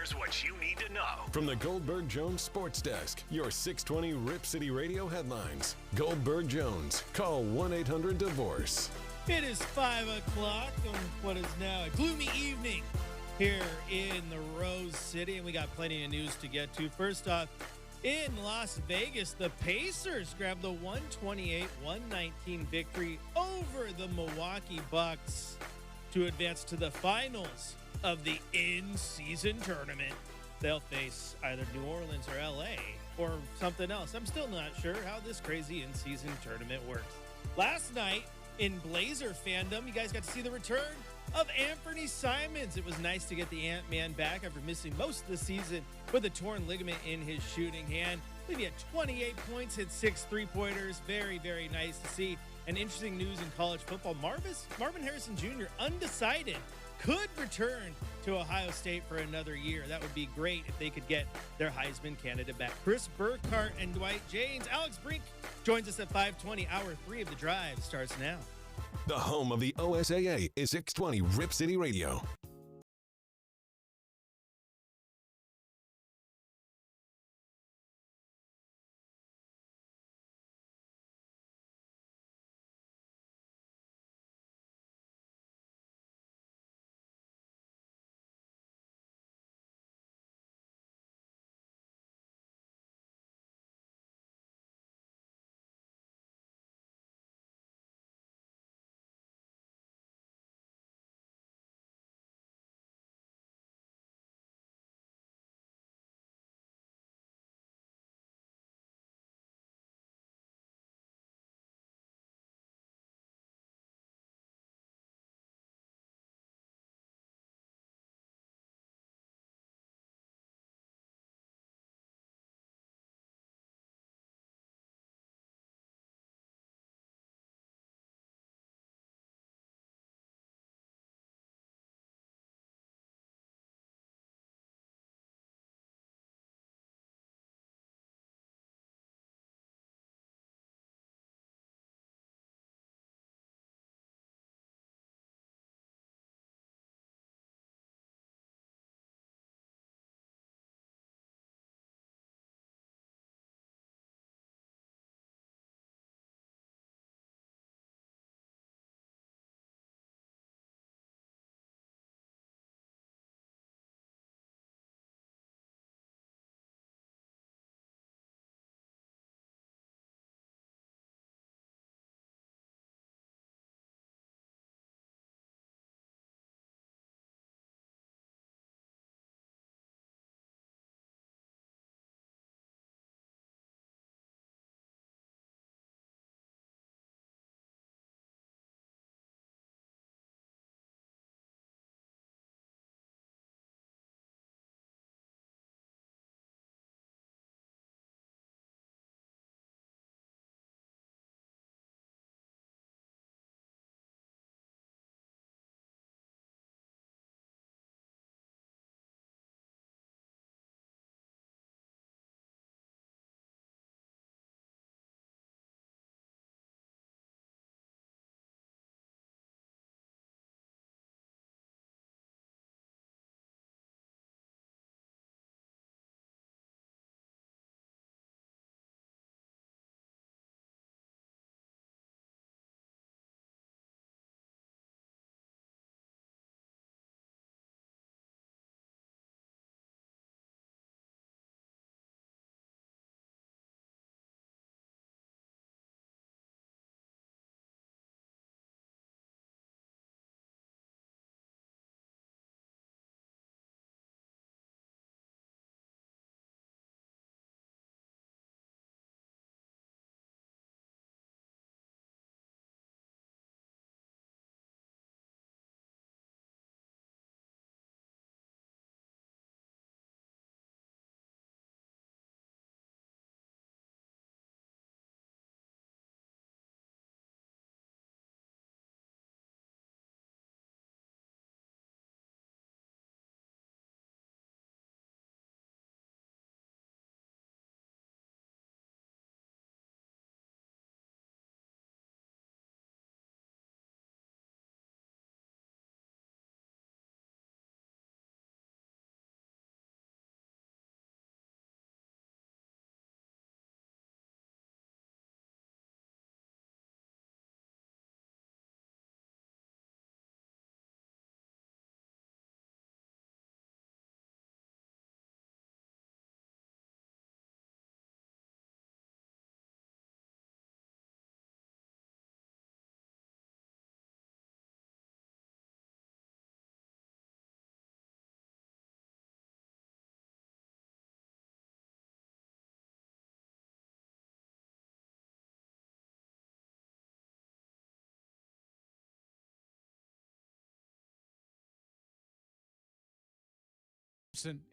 Here's what you need to know. From the Goldberg Jones Sports Desk, your 620 Rip City Radio headlines. Goldberg Jones. Call 1-800-DIVORCE. It is 5 o'clock on what is now a gloomy evening here in the Rose City, and we got plenty of news to get to. First off, in Las Vegas, the Pacers grabbed the 128-119 victory over the Milwaukee Bucks to advance to the finals of the in-season tournament. They'll face either New Orleans or LA or something else. I'm still not sure how this crazy in-season tournament works. Last night in Blazer fandom, you guys got to see the return of Anthony Simons. It was nice to get the Ant-Man back after missing most of the season with a torn ligament in his shooting hand. I believe he had 28 points, hit 6 3-pointers. Very, very nice to see. And interesting news in college football, Marvin Harrison Jr., undecided, could return to Ohio State for another year. That would be great if they could get their Heisman candidate back. Chris Burkhardt and Dwight Jaynes. Alex Brink joins us at 5:20. Hour 3 of the drive starts now. The home of the OSAA is 620 Rip City Radio.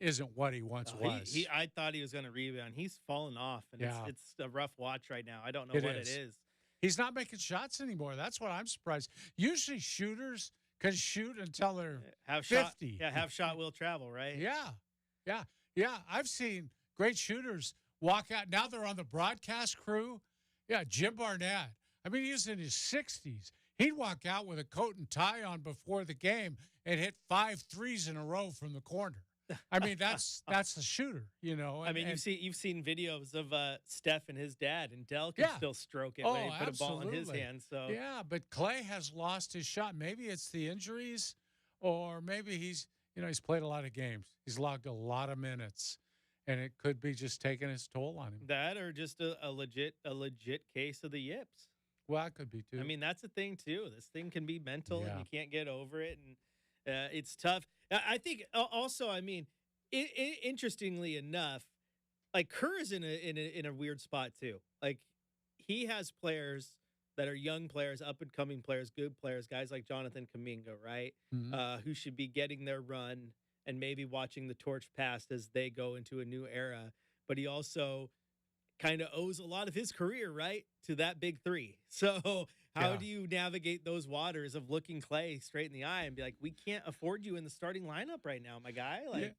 isn't what he once was. I thought he was going to rebound. He's fallen off, and it's a rough watch right now. I don't know what it is. He's not making shots anymore. That's what I'm surprised. Usually shooters can shoot until they're 50. Half shot will travel, right? Yeah. I've seen great shooters walk out. Now they're on the broadcast crew. Yeah, Jim Barnett. I mean, he's in his 60s. He'd walk out with a coat and tie on before the game and hit 5 threes in a row from the corner. I mean, that's a shooter, you know. I mean, you've seen videos of Steph and his dad, and Dell can still stroke it when he put a ball in his hand. So yeah, but Clay has lost his shot. Maybe it's the injuries, or maybe he's played a lot of games. He's logged a lot of minutes, and it could be just taking its toll on him. That, or just a legit case of the yips. Well, that could be too. I mean, that's the thing too. This thing can be mental, and you can't get over it, and it's tough. I think also, I mean, interestingly enough, like Kerr is in a weird spot too. Like he has players that are young players, up and coming players, good players, guys like Jonathan Kuminga, right? Mm-hmm. Who should be getting their run and maybe watching the torch passed as they go into a new era. But he also kind of owes a lot of his career, right, to that big three. So how do you navigate those waters of looking Clay straight in the eye and be like, we can't afford you in the starting lineup right now, my guy? Like,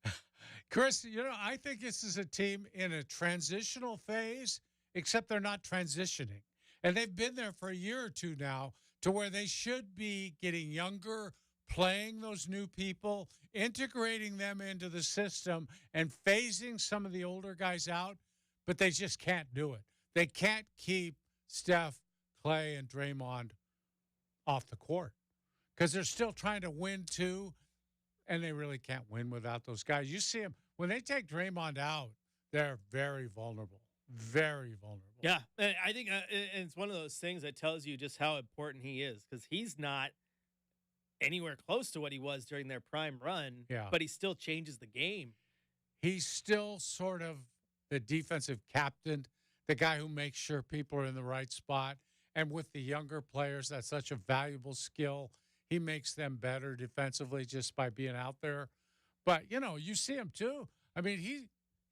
Chris, I think this is a team in a transitional phase, except they're not transitioning. And they've been there for a year or two now to where they should be getting younger, playing those new people, integrating them into the system, and phasing some of the older guys out. But they just can't do it. They can't keep Steph, Clay, and Draymond off the court because they're still trying to win too, and they really can't win without those guys. You see them when they take Draymond out, they're very vulnerable, very vulnerable. Yeah, and I think it's one of those things that tells you just how important he is because he's not anywhere close to what he was during their prime run, but he still changes the game. He's still sort of the defensive captain, the guy who makes sure people are in the right spot. And with the younger players, that's such a valuable skill. He makes them better defensively just by being out there. But, you see him too. I mean,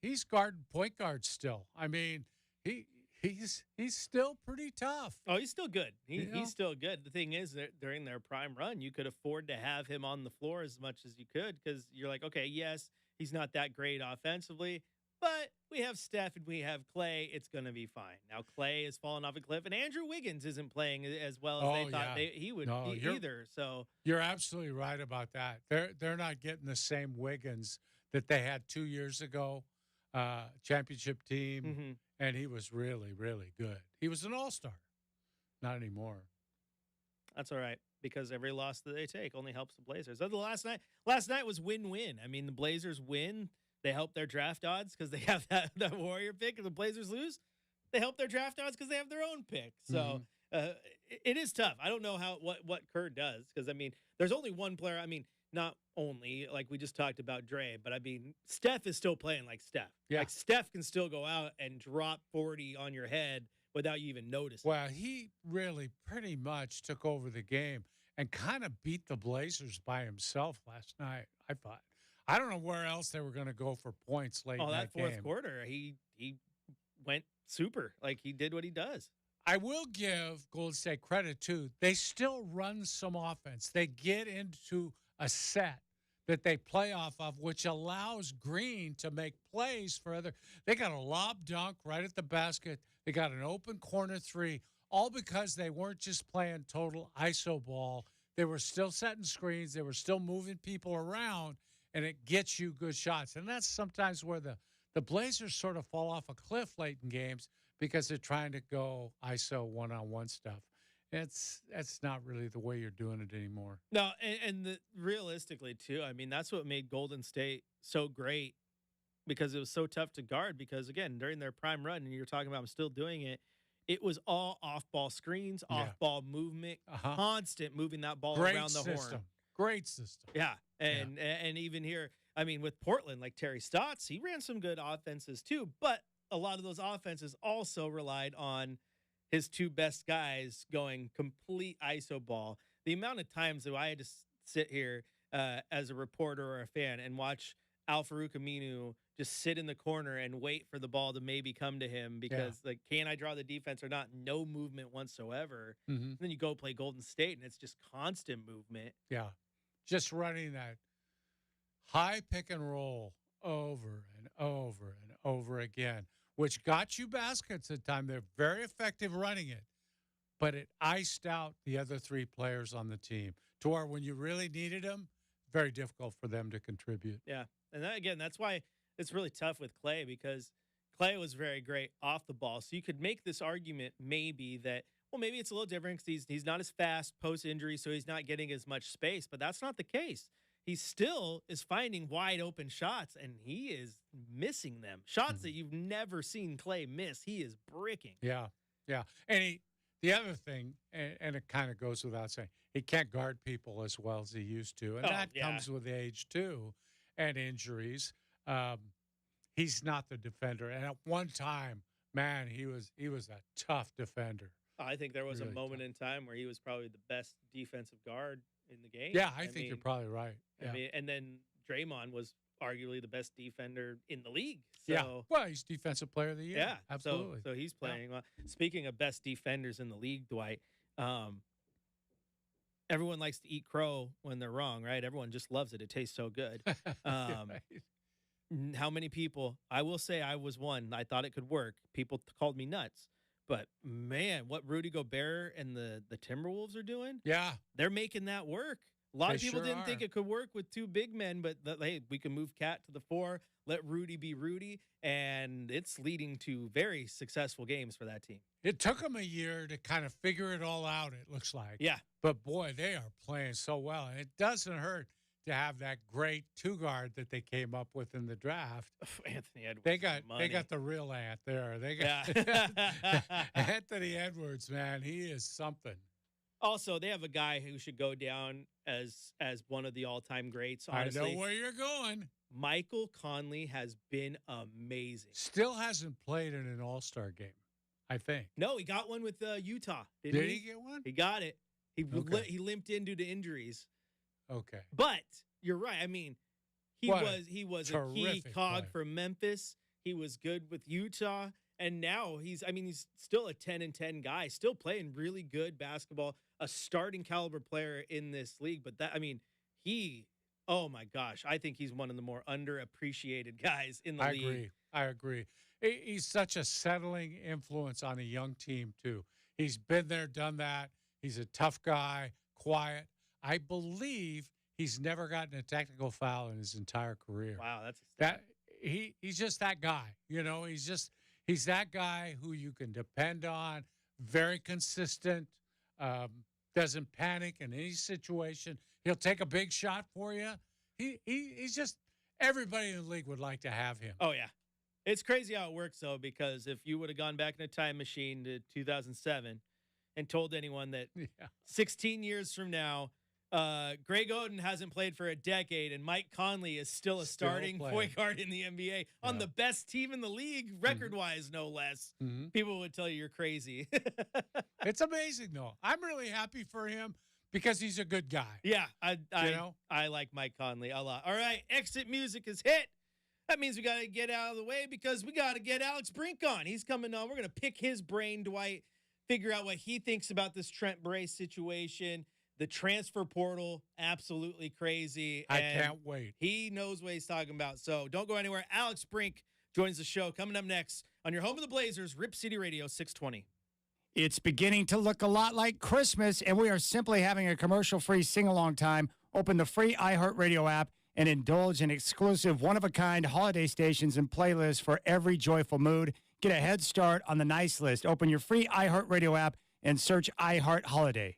he's guarding point guard still. I mean, he's still pretty tough. Oh, he's still good. He's still good. The thing is that during their prime run, you could afford to have him on the floor as much as you could because you're like, okay, yes, he's not that great offensively, but we have Steph and we have Clay. It's going to be fine. Now, Clay has fallen off a cliff, and Andrew Wiggins isn't playing as well as they thought he would either. So you're absolutely right about that. They're not getting the same Wiggins that they had 2 years ago, championship team, and he was really, really good. He was an all-star. Not anymore. That's all right, because every loss that they take only helps the Blazers. So last night was win-win. I mean, the Blazers win. They help their draft odds because they have that Warrior pick. If the Blazers lose, they help their draft odds because they have their own pick. So it is tough. I don't know what Kerr does because, I mean, there's only one player. I mean, not only, like we just talked about Dre, but, I mean, Steph is still playing like Steph. Yeah. Like, Steph can still go out and drop 40 on your head without you even noticing. Well, he really pretty much took over the game and kind of beat the Blazers by himself last night, I thought. I don't know where else they were going to go for points late in that game. Fourth quarter, he went super. Like, he did what he does. I will give Golden State credit, too. They still run some offense. They get into a set that they play off of, which allows Green to make plays for other. They got a lob dunk right at the basket. They got an open corner three, all because they weren't just playing total ISO ball. They were still setting screens. They were still moving people around. And it gets you good shots. And that's sometimes where the Blazers sort of fall off a cliff late in games because they're trying to go ISO one-on-one stuff. That's not really the way you're doing it anymore. No, and realistically, too, I mean, that's what made Golden State so great because it was so tough to guard because, again, during their prime run, and you're talking about them still doing it, it was all off-ball screens, off-ball movement, constant moving that ball around the horn. Great system. Yeah. And even here, I mean, with Portland, like Terry Stotts, he ran some good offenses too, but a lot of those offenses also relied on his two best guys going complete ISO ball. The amount of times that I had to sit here as a reporter or a fan and watch Al-Farouq Aminu just sit in the corner and wait for the ball to maybe come to him because, like, can I draw the defense or not? No movement whatsoever. Mm-hmm. Then you go play Golden State, and it's just constant movement. Yeah. Just running that high pick and roll over and over and over again, which got you baskets at time. They're very effective running it, but it iced out the other three players on the team to where when you really needed them, very difficult for them to contribute. Yeah. And that, again, that's why it's really tough with Clay, because Clay was very great off the ball. So you could make this argument maybe that, well, maybe it's a little different because he's not as fast post-injury, so he's not getting as much space. But that's not the case. He still is finding wide open shots, and he is missing them. Shots that you've never seen Clay miss. He is bricking. Yeah, yeah. And the other thing, and it kind of goes without saying, he can't guard people as well as he used to. And that comes with age, too, and injuries. He's not the defender. And at one time, man, he was a tough defender. I think there was Really a moment tough. in time where he was probably the best defensive guard in the game. Yeah, I think you're probably right. Yeah. I mean, and then Draymond was arguably the best defender in the league. So, Yeah. Well, he's Defensive Player of the Year. yeah, Absolutely. So he's playing well. Speaking of best defenders in the league, Dwight, everyone likes to eat crow when they're wrong, right? Everyone just loves it. It tastes so good. Right. How many people? I will say I was one. I thought it could work. People called me nuts. But, man, what Rudy Gobert and the Timberwolves are doing, Yeah. they're making that work. A lot of They people sure didn't are. think it could work with two big men, but hey, we can move Cat to the 4, let Rudy be Rudy, and it's leading to very successful games for that team. It took them a year to kind of figure it all out, it looks like. Yeah. But, boy, they are playing so well. And it doesn't hurt to have that great two-guard that they came up with in the draft. Anthony Edwards. They got the real Ant there. They got Yeah. Anthony Edwards, man. He is something. Also, they have a guy who should go down as one of the all-time greats, honestly. I know where you're going. Michael Conley has been amazing. Still hasn't played in an all-star game, I think. No, he got one with Utah. Did he get one? He got it. Okay. He limped in due to injuries. Okay. But you're right. I mean, he What was a key terrific cog player. for Memphis. He was good with Utah, and now he's still a 10-10 guy, still playing really good basketball, a starting caliber player in this league. But oh my gosh, I think he's one of the more underappreciated guys in the league. I agree. He's such a settling influence on a young team, too. He's been there, done that. He's a tough guy, quiet. I believe he's never gotten a technical foul in his entire career. Wow, He's just that guy. You know, he's that guy who you can depend on, very consistent, doesn't panic in any situation. He'll take a big shot for you. He's just, everybody in the league would like to have him. Oh, yeah. It's crazy how it works, though, because if you would have gone back in a time machine to 2007 and told anyone that 16 years from now, Greg Oden hasn't played for a decade, and Mike Conley is still a starting point guard in the NBA on the best team in the league, record-wise, no less. Mm-hmm. People would tell you you're crazy. It's amazing, though. I'm really happy for him because he's a good guy. Yeah, I like Mike Conley a lot. All right, exit music is hit. That means we got to get out of the way because we got to get Alex Brink on. He's coming on. We're going to pick his brain, Dwight, figure out what he thinks about this Trent Bray situation. The transfer portal, absolutely crazy. I can't wait. He knows what he's talking about. So don't go anywhere. Alex Brink joins the show coming up next on your home of the Blazers, Rip City Radio 620. It's beginning to look a lot like Christmas, and we are simply having a commercial-free sing-along time. Open the free iHeartRadio app and indulge in exclusive one-of-a-kind holiday stations and playlists for every joyful mood. Get a head start on the nice list. Open your free iHeartRadio app and search iHeart Holiday.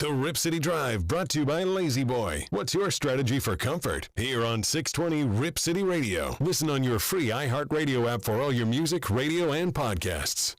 The Rip City Drive, brought to you by Lazy Boy. What's your strategy for comfort? Here on 620 Rip City Radio. Listen on your free iHeartRadio app for all your music, radio, and podcasts.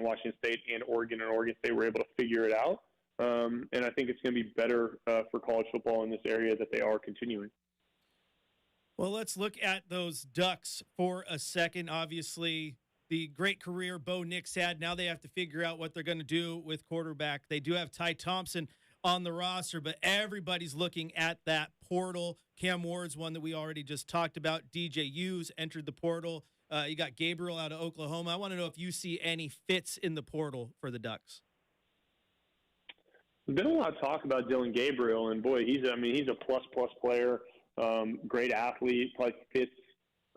Washington State and Oregon State were able to figure it out. And I think it's going to be better for college football in this area that they are continuing. Well, let's look at those Ducks for a second. Obviously, the great career Bo Nix had. Now they have to figure out what they're going to do with quarterback. They do have Ty Thompson on the roster, but everybody's looking at that portal. Cam Ward's one that we already just talked about. DJ Hughes entered the portal. You got Gabriel out of Oklahoma. I want to know if you see any fits in the portal for the Ducks. There's been a lot of talk about Dylan Gabriel, and boy, he's a plus player. Great athlete, probably fits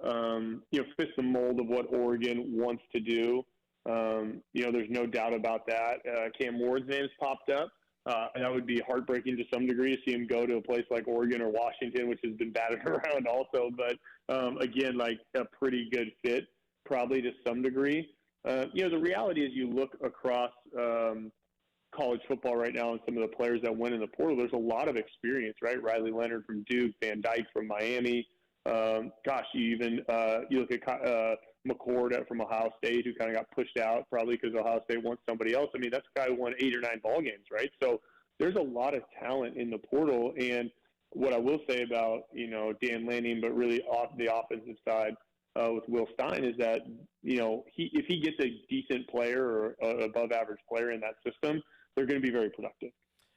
the mold of what Oregon wants to do. There's no doubt about that. Cam Ward's name's popped up. That would be heartbreaking to some degree to see him go to a place like Oregon or Washington, which has been batted around also. But again, like a pretty good fit, probably to some degree. The reality is you look across college football right now and some of the players that went in the portal, there's a lot of experience, right? Riley Leonard from Duke, Van Dyke from Miami. You look at McCord from Ohio State, who kind of got pushed out probably because Ohio State wants somebody else. I mean, that's a guy who won 8 or 9 ball games, right? So there's a lot of talent in the portal. And what I will say about, Dan Lanning, but really off the offensive side with Will Stein is that, if he gets a decent player or above average player in that system, they're going to be very productive.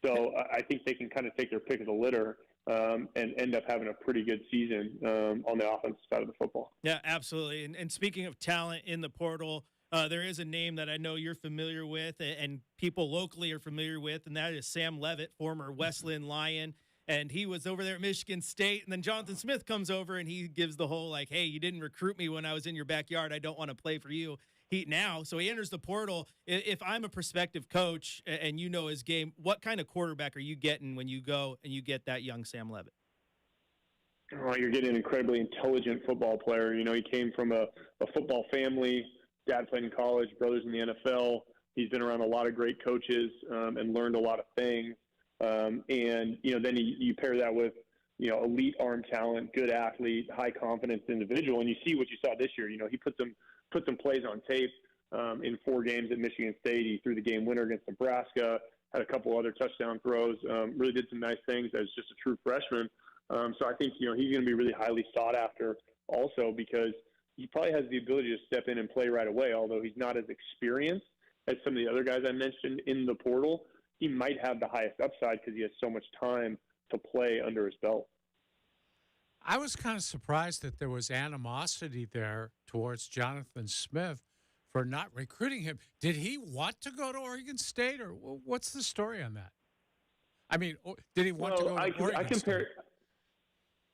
So I think they can kind of take their pick of the litter and end up having a pretty good season on the offensive side of the football. Yeah, absolutely. And speaking of talent in the portal, there is a name that I know you're familiar with and people locally are familiar with, and that is Sam Levitt, former Wesleyan Lion. And he was over there at Michigan State, and then Jonathan Smith comes over and he gives the whole like, hey, you didn't recruit me when I was in your backyard. I don't want to play for you. So he enters the portal. If I'm a prospective coach and you know his game, what kind of quarterback are you getting when you go and you get that young Sam Levitt? Well, you're getting an incredibly intelligent football player. He came from a football family. Dad played in college, brothers in the NFL. He's been around a lot of great coaches and learned a lot of things. Then you pair that with, elite arm talent, good athlete, high confidence individual. And you see what you saw this year. He put some plays on tape in 4 games at Michigan State. He threw the game winner against Nebraska, had a couple other touchdown throws, really did some nice things as just a true freshman. So I think, he's going to be really highly sought after also because he probably has the ability to step in and play right away, although he's not as experienced as some of the other guys I mentioned in the portal. He might have the highest upside because he has so much time to play under his belt. I was kind of surprised that there was animosity there towards Jonathan Smith for not recruiting him. Did he want to go to Oregon State, or what's the story on that? I mean, did he want to go to Oregon State?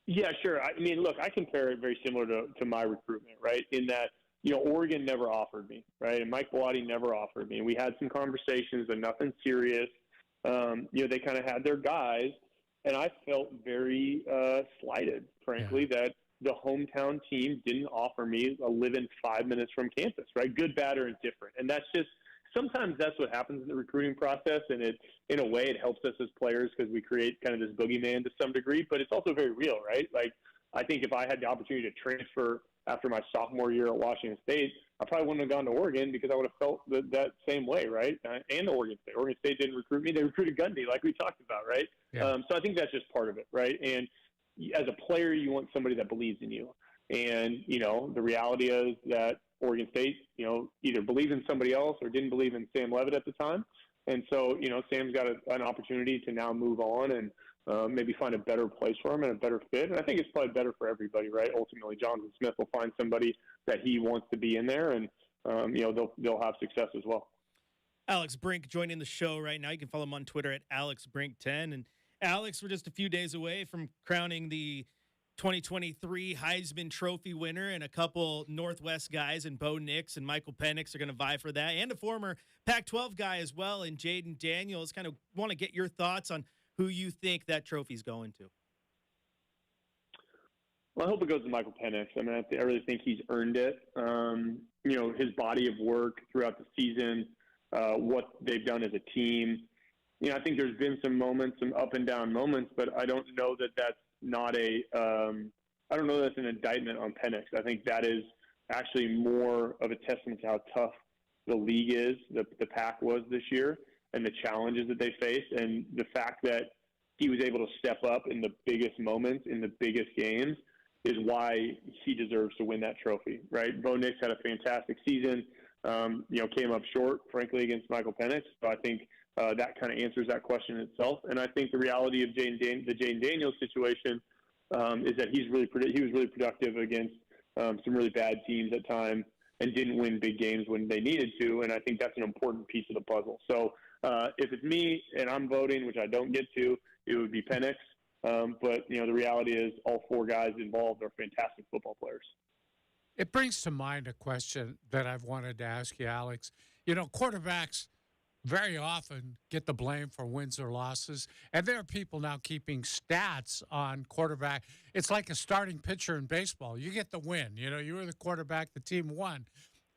Yeah, sure. I compare it very similar to my recruitment, right? In that, Oregon never offered me, right? And Mike Bellotti never offered me. We had some conversations, but nothing serious. They kind of had their guys, and I felt very slighted, frankly, that the hometown team didn't offer me a live-in 5 minutes from campus, right? Good, bad, or indifferent. And that's just sometimes that's what happens in the recruiting process, and in a way it helps us as players because we create kind of this boogeyman to some degree, but it's also very real, right? Like, I think if I had the opportunity to transfer after my sophomore year at Washington State, I probably wouldn't have gone to Oregon because I would have felt that same way, right? And Oregon State. Oregon State didn't recruit me. They recruited Gundy, like we talked about, right? Yeah. So I think that's just part of it, right? And as a player, you want somebody that believes in you. And, the reality is that Oregon State, either believed in somebody else or didn't believe in Sam Levitt at the time. And so, Sam's got an opportunity to now move on and maybe find a better place for him and a better fit. And I think it's probably better for everybody, right? Ultimately, Jonathan Smith will find somebody that he wants to be in there, and, they'll have success as well. Alex Brink joining the show right now. You can follow him on Twitter at AlexBrink10. And Alex, we're just a few days away from crowning the 2023 Heisman Trophy winner, and a couple Northwest guys, and Bo Nix and Michael Penix are going to vie for that, and a former Pac-12 guy as well, and Jaden Daniels. Kind of want to get your thoughts on who you think that trophy's going to. Well, I hope it goes to Michael Penix. I mean, I really think he's earned it. His body of work throughout the season, what they've done as a team. I think there's been some moments, some up and down moments, but I don't know that that's not I don't know that's an indictment on Penix. I think that is actually more of a testament to how tough the league is, the pack was this year, and the challenges that they faced, and the fact that he was able to step up in the biggest moments, in the biggest games, is why he deserves to win that trophy, right? Bo Nix had a fantastic season, came up short, frankly, against Michael Penix. So I think that kind of answers that question itself. And I think the reality of the Jaynes Daniels situation is that he was really productive against some really bad teams at times and didn't win big games when they needed to. And I think that's an important piece of the puzzle. So if it's me and I'm voting, which I don't get to, it would be Penix. But the reality is all four guys involved are fantastic football players. It brings to mind a question that I've wanted to ask you, Alex. Quarterbacks very often get the blame for wins or losses, and there are people now keeping stats on quarterback. It's like a starting pitcher in baseball. You get the win. You were the quarterback, the team won.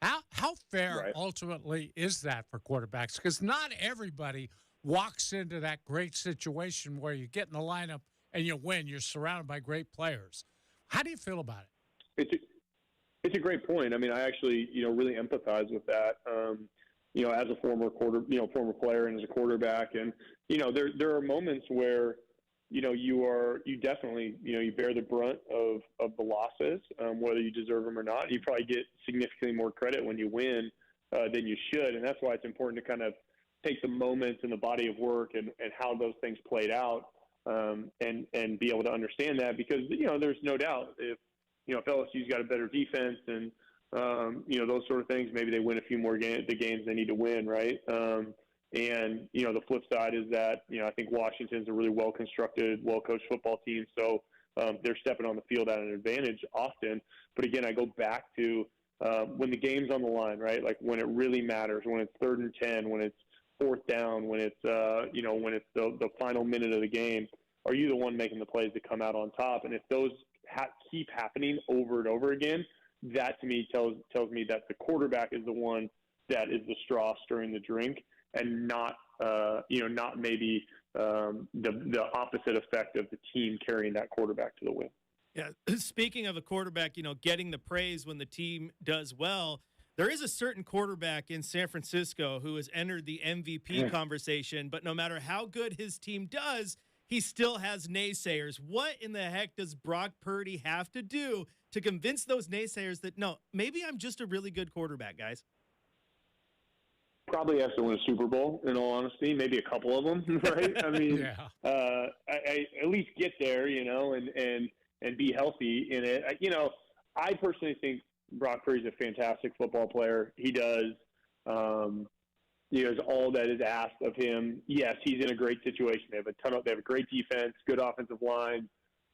How fair ultimately is that for quarterbacks? Because not everybody walks into that great situation where you get in the lineup and you win. You're surrounded by great players. How do you feel about it? It's a great point. I mean, I actually, really empathize with that. As a former player and as a quarterback, and there are moments where you definitely you bear the brunt of the losses, whether you deserve them or not. You probably get significantly more credit when you win than you should, and that's why it's important to kind of take the moments and the body of work and how those things played out, and be able to understand that, because there's no doubt if LSU's got a better defense and those sort of things, maybe they win a few more games they need to win, right? And the flip side is that I think Washington's a really well-constructed, well-coached football team, so they're stepping on the field at an advantage often. But again, I go back to when the game's on the line, right? Like when it really matters, when it's 3rd and 10, when it's 4th down, when it's when it's the final minute of the game. Are you the one making the plays to come out on top? And if those keep happening over and over again, that to me tells me that the quarterback is the one that is the straw stirring the drink, and not maybe the opposite effect of the team carrying that quarterback to the win. Yeah, speaking of a quarterback, getting the praise when the team does well, there is a certain quarterback in San Francisco who has entered the MVP conversation, but no matter how good his team does, he still has naysayers. What in the heck does Brock Purdy have to do to convince those naysayers that, no, maybe I'm just a really good quarterback, guys? Probably has to win a Super Bowl, in all honesty, maybe a couple of them, right? I mean, I at least get there, and be healthy in it. I personally think Brock Purdy's a fantastic football player. He does. Is all that is asked of him. Yes, he's in a great situation. They have a great defense, good offensive line,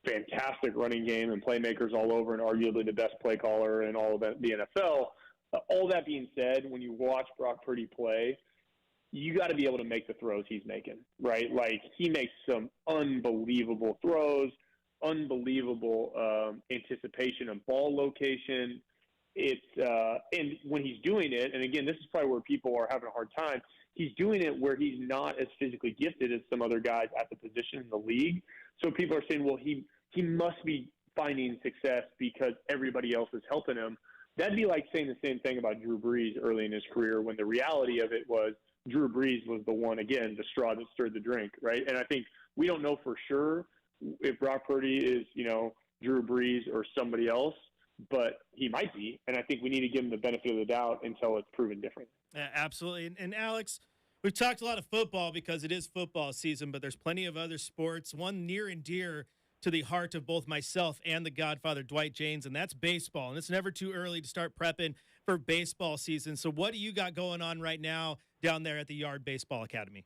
fantastic running game, and playmakers all over, and arguably the best play caller in all of the NFL. All that being said, when you watch Brock Purdy play, you got to be able to make the throws he's making, right? Like, he makes some unbelievable throws, unbelievable anticipation of ball location. And when he's doing it, and again, this is probably where people are having a hard time, he's doing it where he's not as physically gifted as some other guys at the position in the league. So people are saying, well, he must be finding success because everybody else is helping him. That'd be like saying the same thing about Drew Brees early in his career, when the reality of it was Drew Brees was the one, again, the straw that stirred the drink, right? And I think we don't know for sure if Brock Purdy is, Drew Brees or somebody else, but he might be, and I think we need to give him the benefit of the doubt until it's proven different. Absolutely. And Alex, we've talked a lot of football because it is football season, but there's plenty of other sports, one near and dear to the heart of both myself and the Godfather, Dwight Jaynes, and that's baseball. And it's never too early to start prepping for baseball season. So what do you got going on right now down there at the Yard Baseball Academy?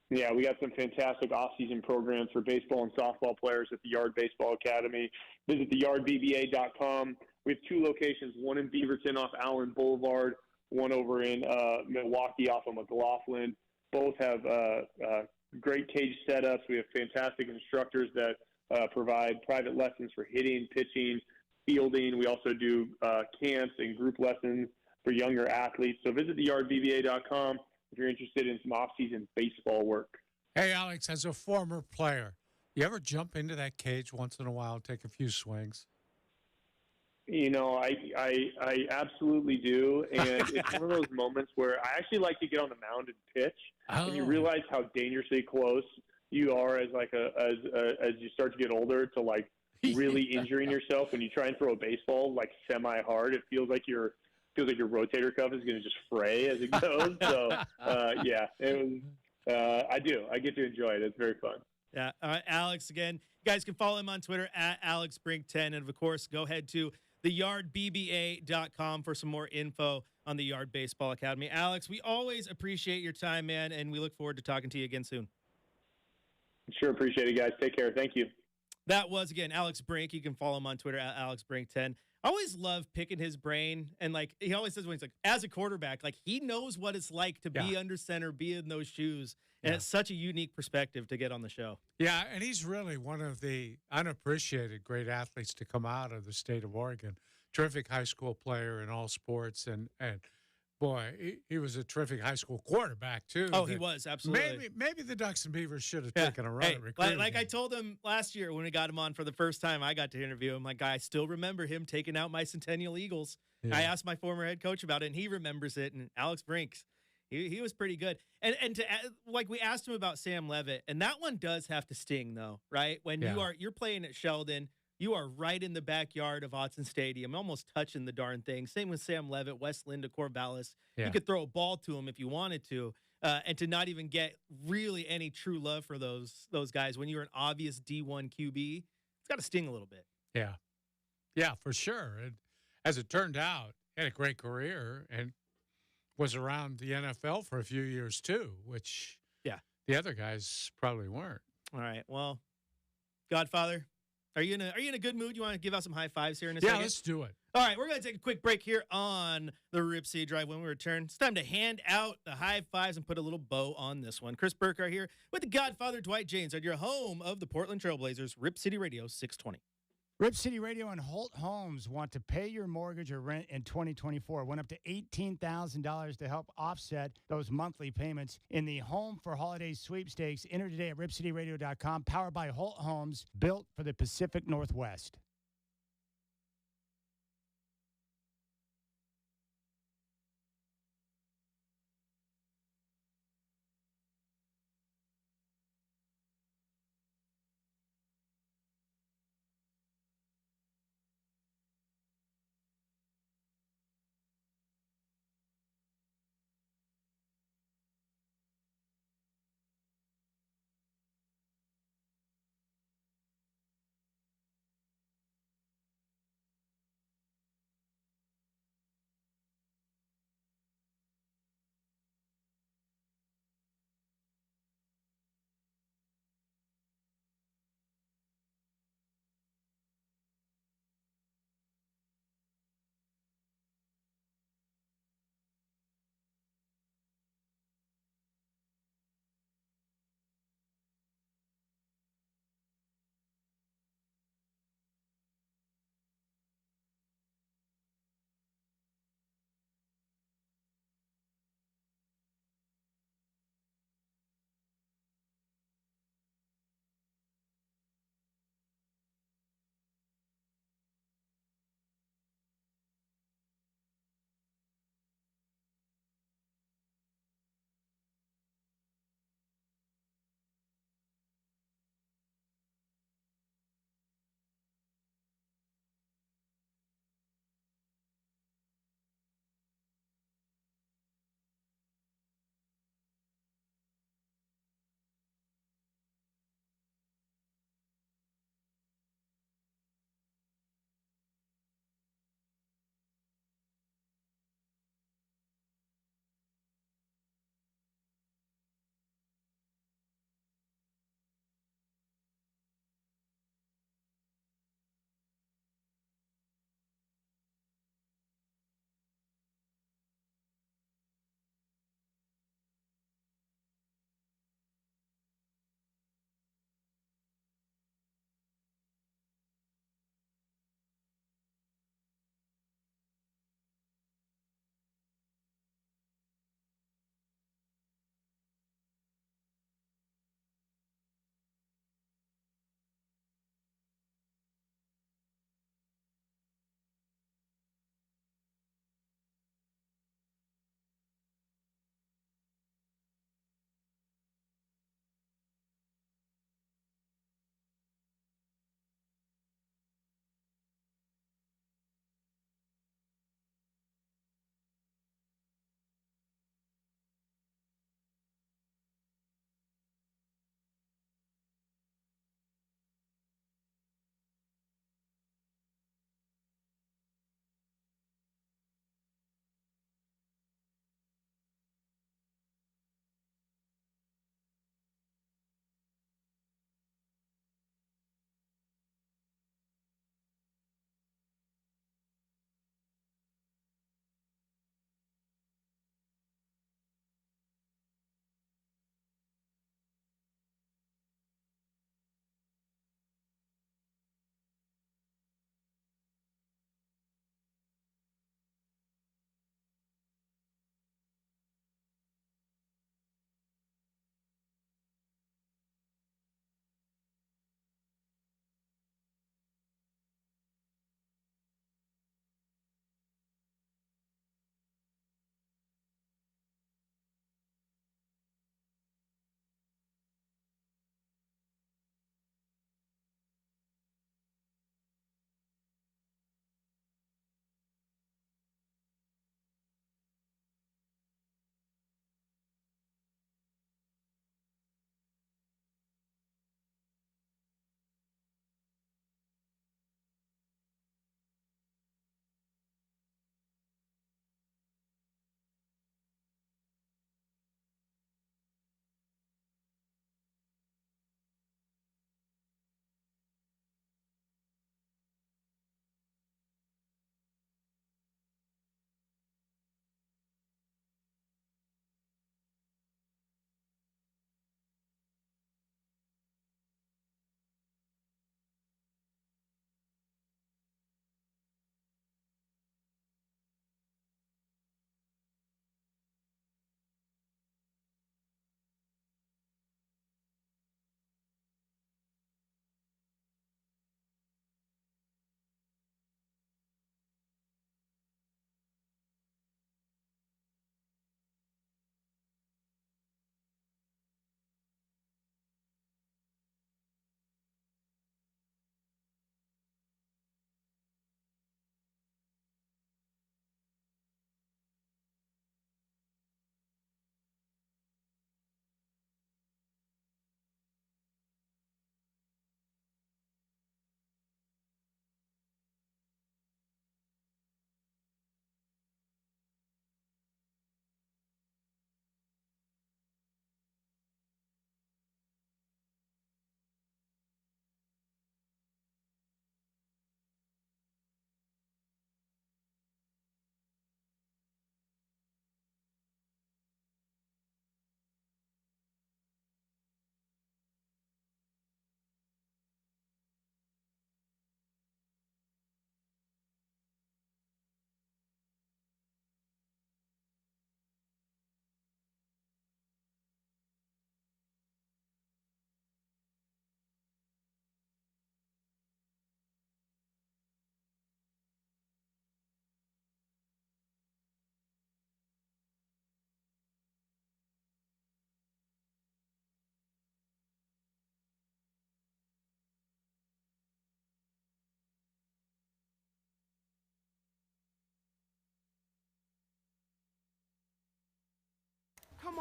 Yeah, we got some fantastic off-season programs for baseball and softball players at the Yard Baseball Academy. Visit theyardbba.com. We have 2 locations, one in Beaverton off Allen Boulevard, one over in Milwaukee off of McLaughlin. Both have great cage setups. We have fantastic instructors that provide private lessons for hitting, pitching, fielding. We also do camps and group lessons for younger athletes. So visit theyardbba.com. if you're interested in some off-season baseball work. Hey, Alex, as a former player, you ever jump into that cage once in a while and take a few swings? I absolutely do, and it's one of those moments where I actually like to get on the mound and pitch, and you realize how dangerously close you are as you start to get older to like really injuring yourself when you try and throw a baseball like semi hard. It feels like your rotator cuff is going to just fray as it goes. So yeah, I do. I get to enjoy it. It's very fun. Yeah. Alex, again, you guys can follow him on Twitter at AlexBrink10. And, of course, go ahead to theyardbba.com for some more info on the Yard Baseball Academy. Alex, we always appreciate your time, man, and we look forward to talking to you again soon. Sure, appreciate it, guys. Take care. Thank you. That was, again, Alex Brink. You can follow him on Twitter at AlexBrink10. I always love picking his brain. And, like, he always says when he's like, as a quarterback, like, he knows what it's like to be under center, be in those shoes. And it's such a unique perspective to get on the show. Yeah, and he's really one of the unappreciated great athletes to come out of the state of Oregon. Terrific high school player in all sports. And boy, he was a terrific high school quarterback, too. Oh, he was, absolutely. Maybe the Ducks and Beavers should have taken a run at recruiting. Like I told him last year when we got him on for the first time, I got to interview him. Like, I still remember him taking out my Centennial Eagles. Yeah. I asked my former head coach about it, and he remembers it. And Alex Brinks, he was pretty good. And like we asked him about Sam Levitt, and that one does have to sting, though, right? When you're playing at Sheldon, you are right in the backyard of Autzen Stadium, almost touching the darn thing. Same with Sam Levitt, West Linda, Corvallis. Yeah. You could throw a ball to him if you wanted to, and to not even get really any true love for those guys when you're an obvious D1 QB, it's got to sting a little bit. Yeah, for sure. And as it turned out, he had a great career and was around the NFL for a few years too, which the other guys probably weren't. All right, well, Godfather. Are you in a good mood? You want to give out some high fives here in a second? Yeah, let's do it. All right, we're going to take a quick break here on the Rip City Drive. When we return, it's time to hand out the high fives and put a little bow on this one. Chris Burkhardt here with the Godfather, Dwight Jaynes, at your home of the Portland Trailblazers, Rip City Radio 620. Rip City Radio and Holt Homes want to pay your mortgage or rent in 2024. Went up to $18,000 to help offset those monthly payments in the Home for Holidays sweepstakes. Enter today at ripcityradio.com, powered by Holt Homes, built for the Pacific Northwest.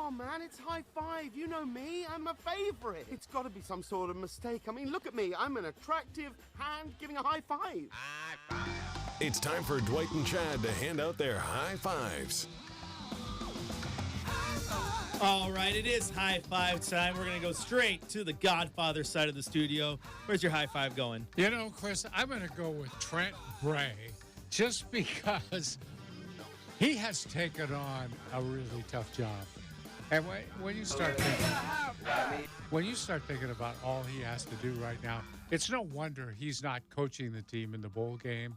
on, man, it's high five. You know me, I'm a favorite. It's got to be some sort of mistake. I mean, look at me. I'm an attractive hand giving a high five. High five. It's time for Dwight and Chad to hand out their high fives. All right, it is high five time. We're going to go straight to the Godfather side of the studio. Where's your high five going? You know, Chris, I'm going to go with Trent Bray just because he has taken on a really tough job. And when you start thinking about all he has to do right now, it's no wonder he's not coaching the team in the bowl game.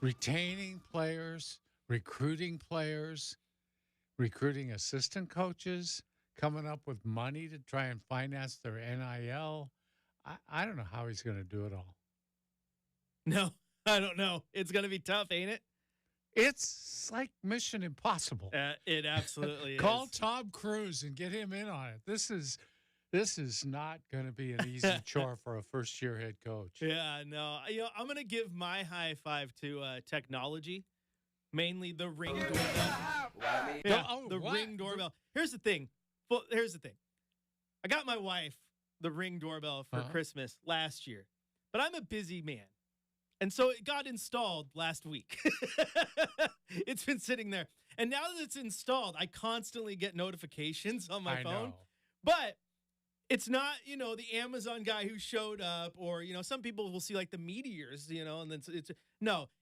Retaining players, recruiting players, recruiting assistant coaches, coming up with money to try and finance their NIL. I don't know how he's going to do it all. No, I don't know. It's going to be tough, ain't it? It's like Mission Impossible. It absolutely is. Call Tom Cruise and get him in on it. This is not going to be an easy chore for a first-year head coach. Yeah, no. I'm going to give my high five to technology, mainly the Ring doorbell. Yeah, the Ring doorbell. Here's the thing. I got my wife the Ring doorbell for Christmas last year, but I'm a busy man. And so it got installed last week. It's been sitting there. And now that it's installed, I constantly get notifications on my phone. Know. But it's not, the Amazon guy who showed up, or, some people will see like the meteors, and then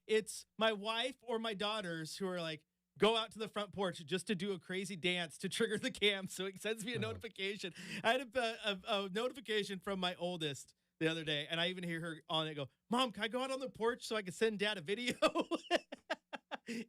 it's my wife or my daughters who are like, go out to the front porch just to do a crazy dance to trigger the cam. So it sends me a notification. I had a notification from my oldest the other day, and I even hear her on it go, Mom, can I go out on the porch so I can send Dad a video?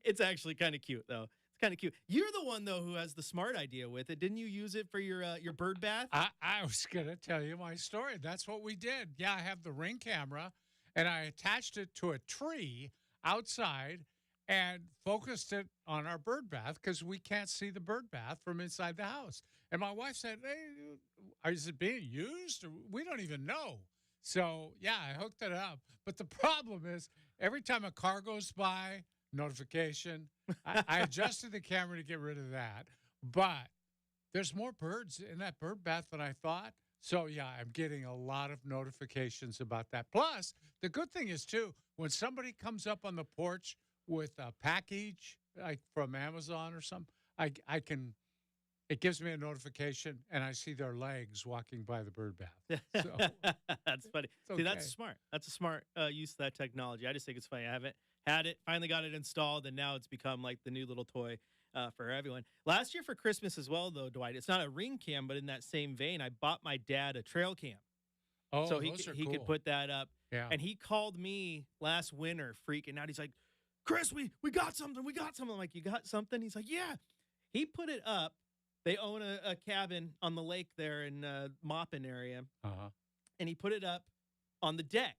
It's actually kind of cute, though. It's kind of cute. You're the one, though, who has the smart idea with it. Didn't you use it for your bird bath? I was going to tell you my story. That's what we did. Yeah, I have the Ring camera, and I attached it to a tree outside and focused it on our bird bath because we can't see the bird bath from inside the house. And my wife said, hey, is it being used? We don't even know. So, yeah, I hooked it up. But the problem is every time a car goes by, notification. I adjusted the camera to get rid of that. But there's more birds in that bird bath than I thought. So, yeah, I'm getting a lot of notifications about that. Plus, the good thing is, too, when somebody comes up on the porch with a package, like from Amazon or something, it gives me a notification, and I see their legs walking by the bird bath. So, that's funny. Okay. See, that's smart. That's a smart use of that technology. I just think it's funny. I haven't had it, finally got it installed, and now it's become like the new little toy for everyone. Last year for Christmas as well, though, Dwight, it's not a Ring cam, but in that same vein, I bought my dad a trail cam. Oh, so he cool. could put that up. Yeah. And he called me last winter freaking out. He's like, Chris, we got something. We got something. I'm like, you got something? He's like, yeah. He put it up. They own a cabin on the lake there in Maupin area. Uh-huh. And he put it up on the deck.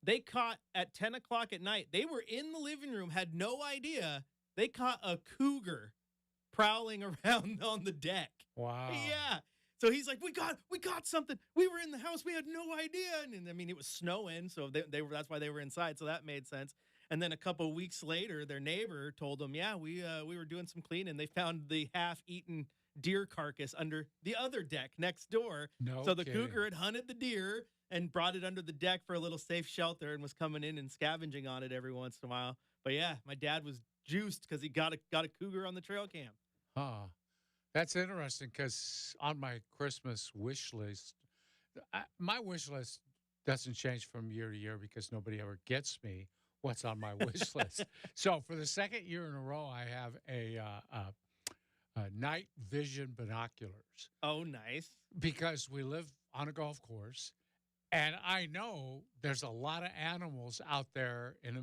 They caught at 10 o'clock at night. They were in the living room, had no idea. They caught a cougar prowling around on the deck. Wow. Yeah. So he's like, we got something. We were in the house. We had no idea. And I mean, it was snowing. So that's why they were inside. So that made sense. And then a couple of weeks later, their neighbor told them, yeah, we were doing some cleaning. They found the half-eaten deer carcass under the other deck next door. No So the kidding. cougar had hunted the deer and brought it under the deck for a little safe shelter and was coming in and scavenging on it every once in a while. But yeah, my dad was juiced because he got a cougar on the trail cam. Huh. That's interesting because on my Christmas wish list, my wish list doesn't change from year to year because nobody ever gets me what's on my wish list. So for the second year in a row, I have a night vision binoculars. Oh, nice. Because we live on a golf course, and I know there's a lot of animals out there in the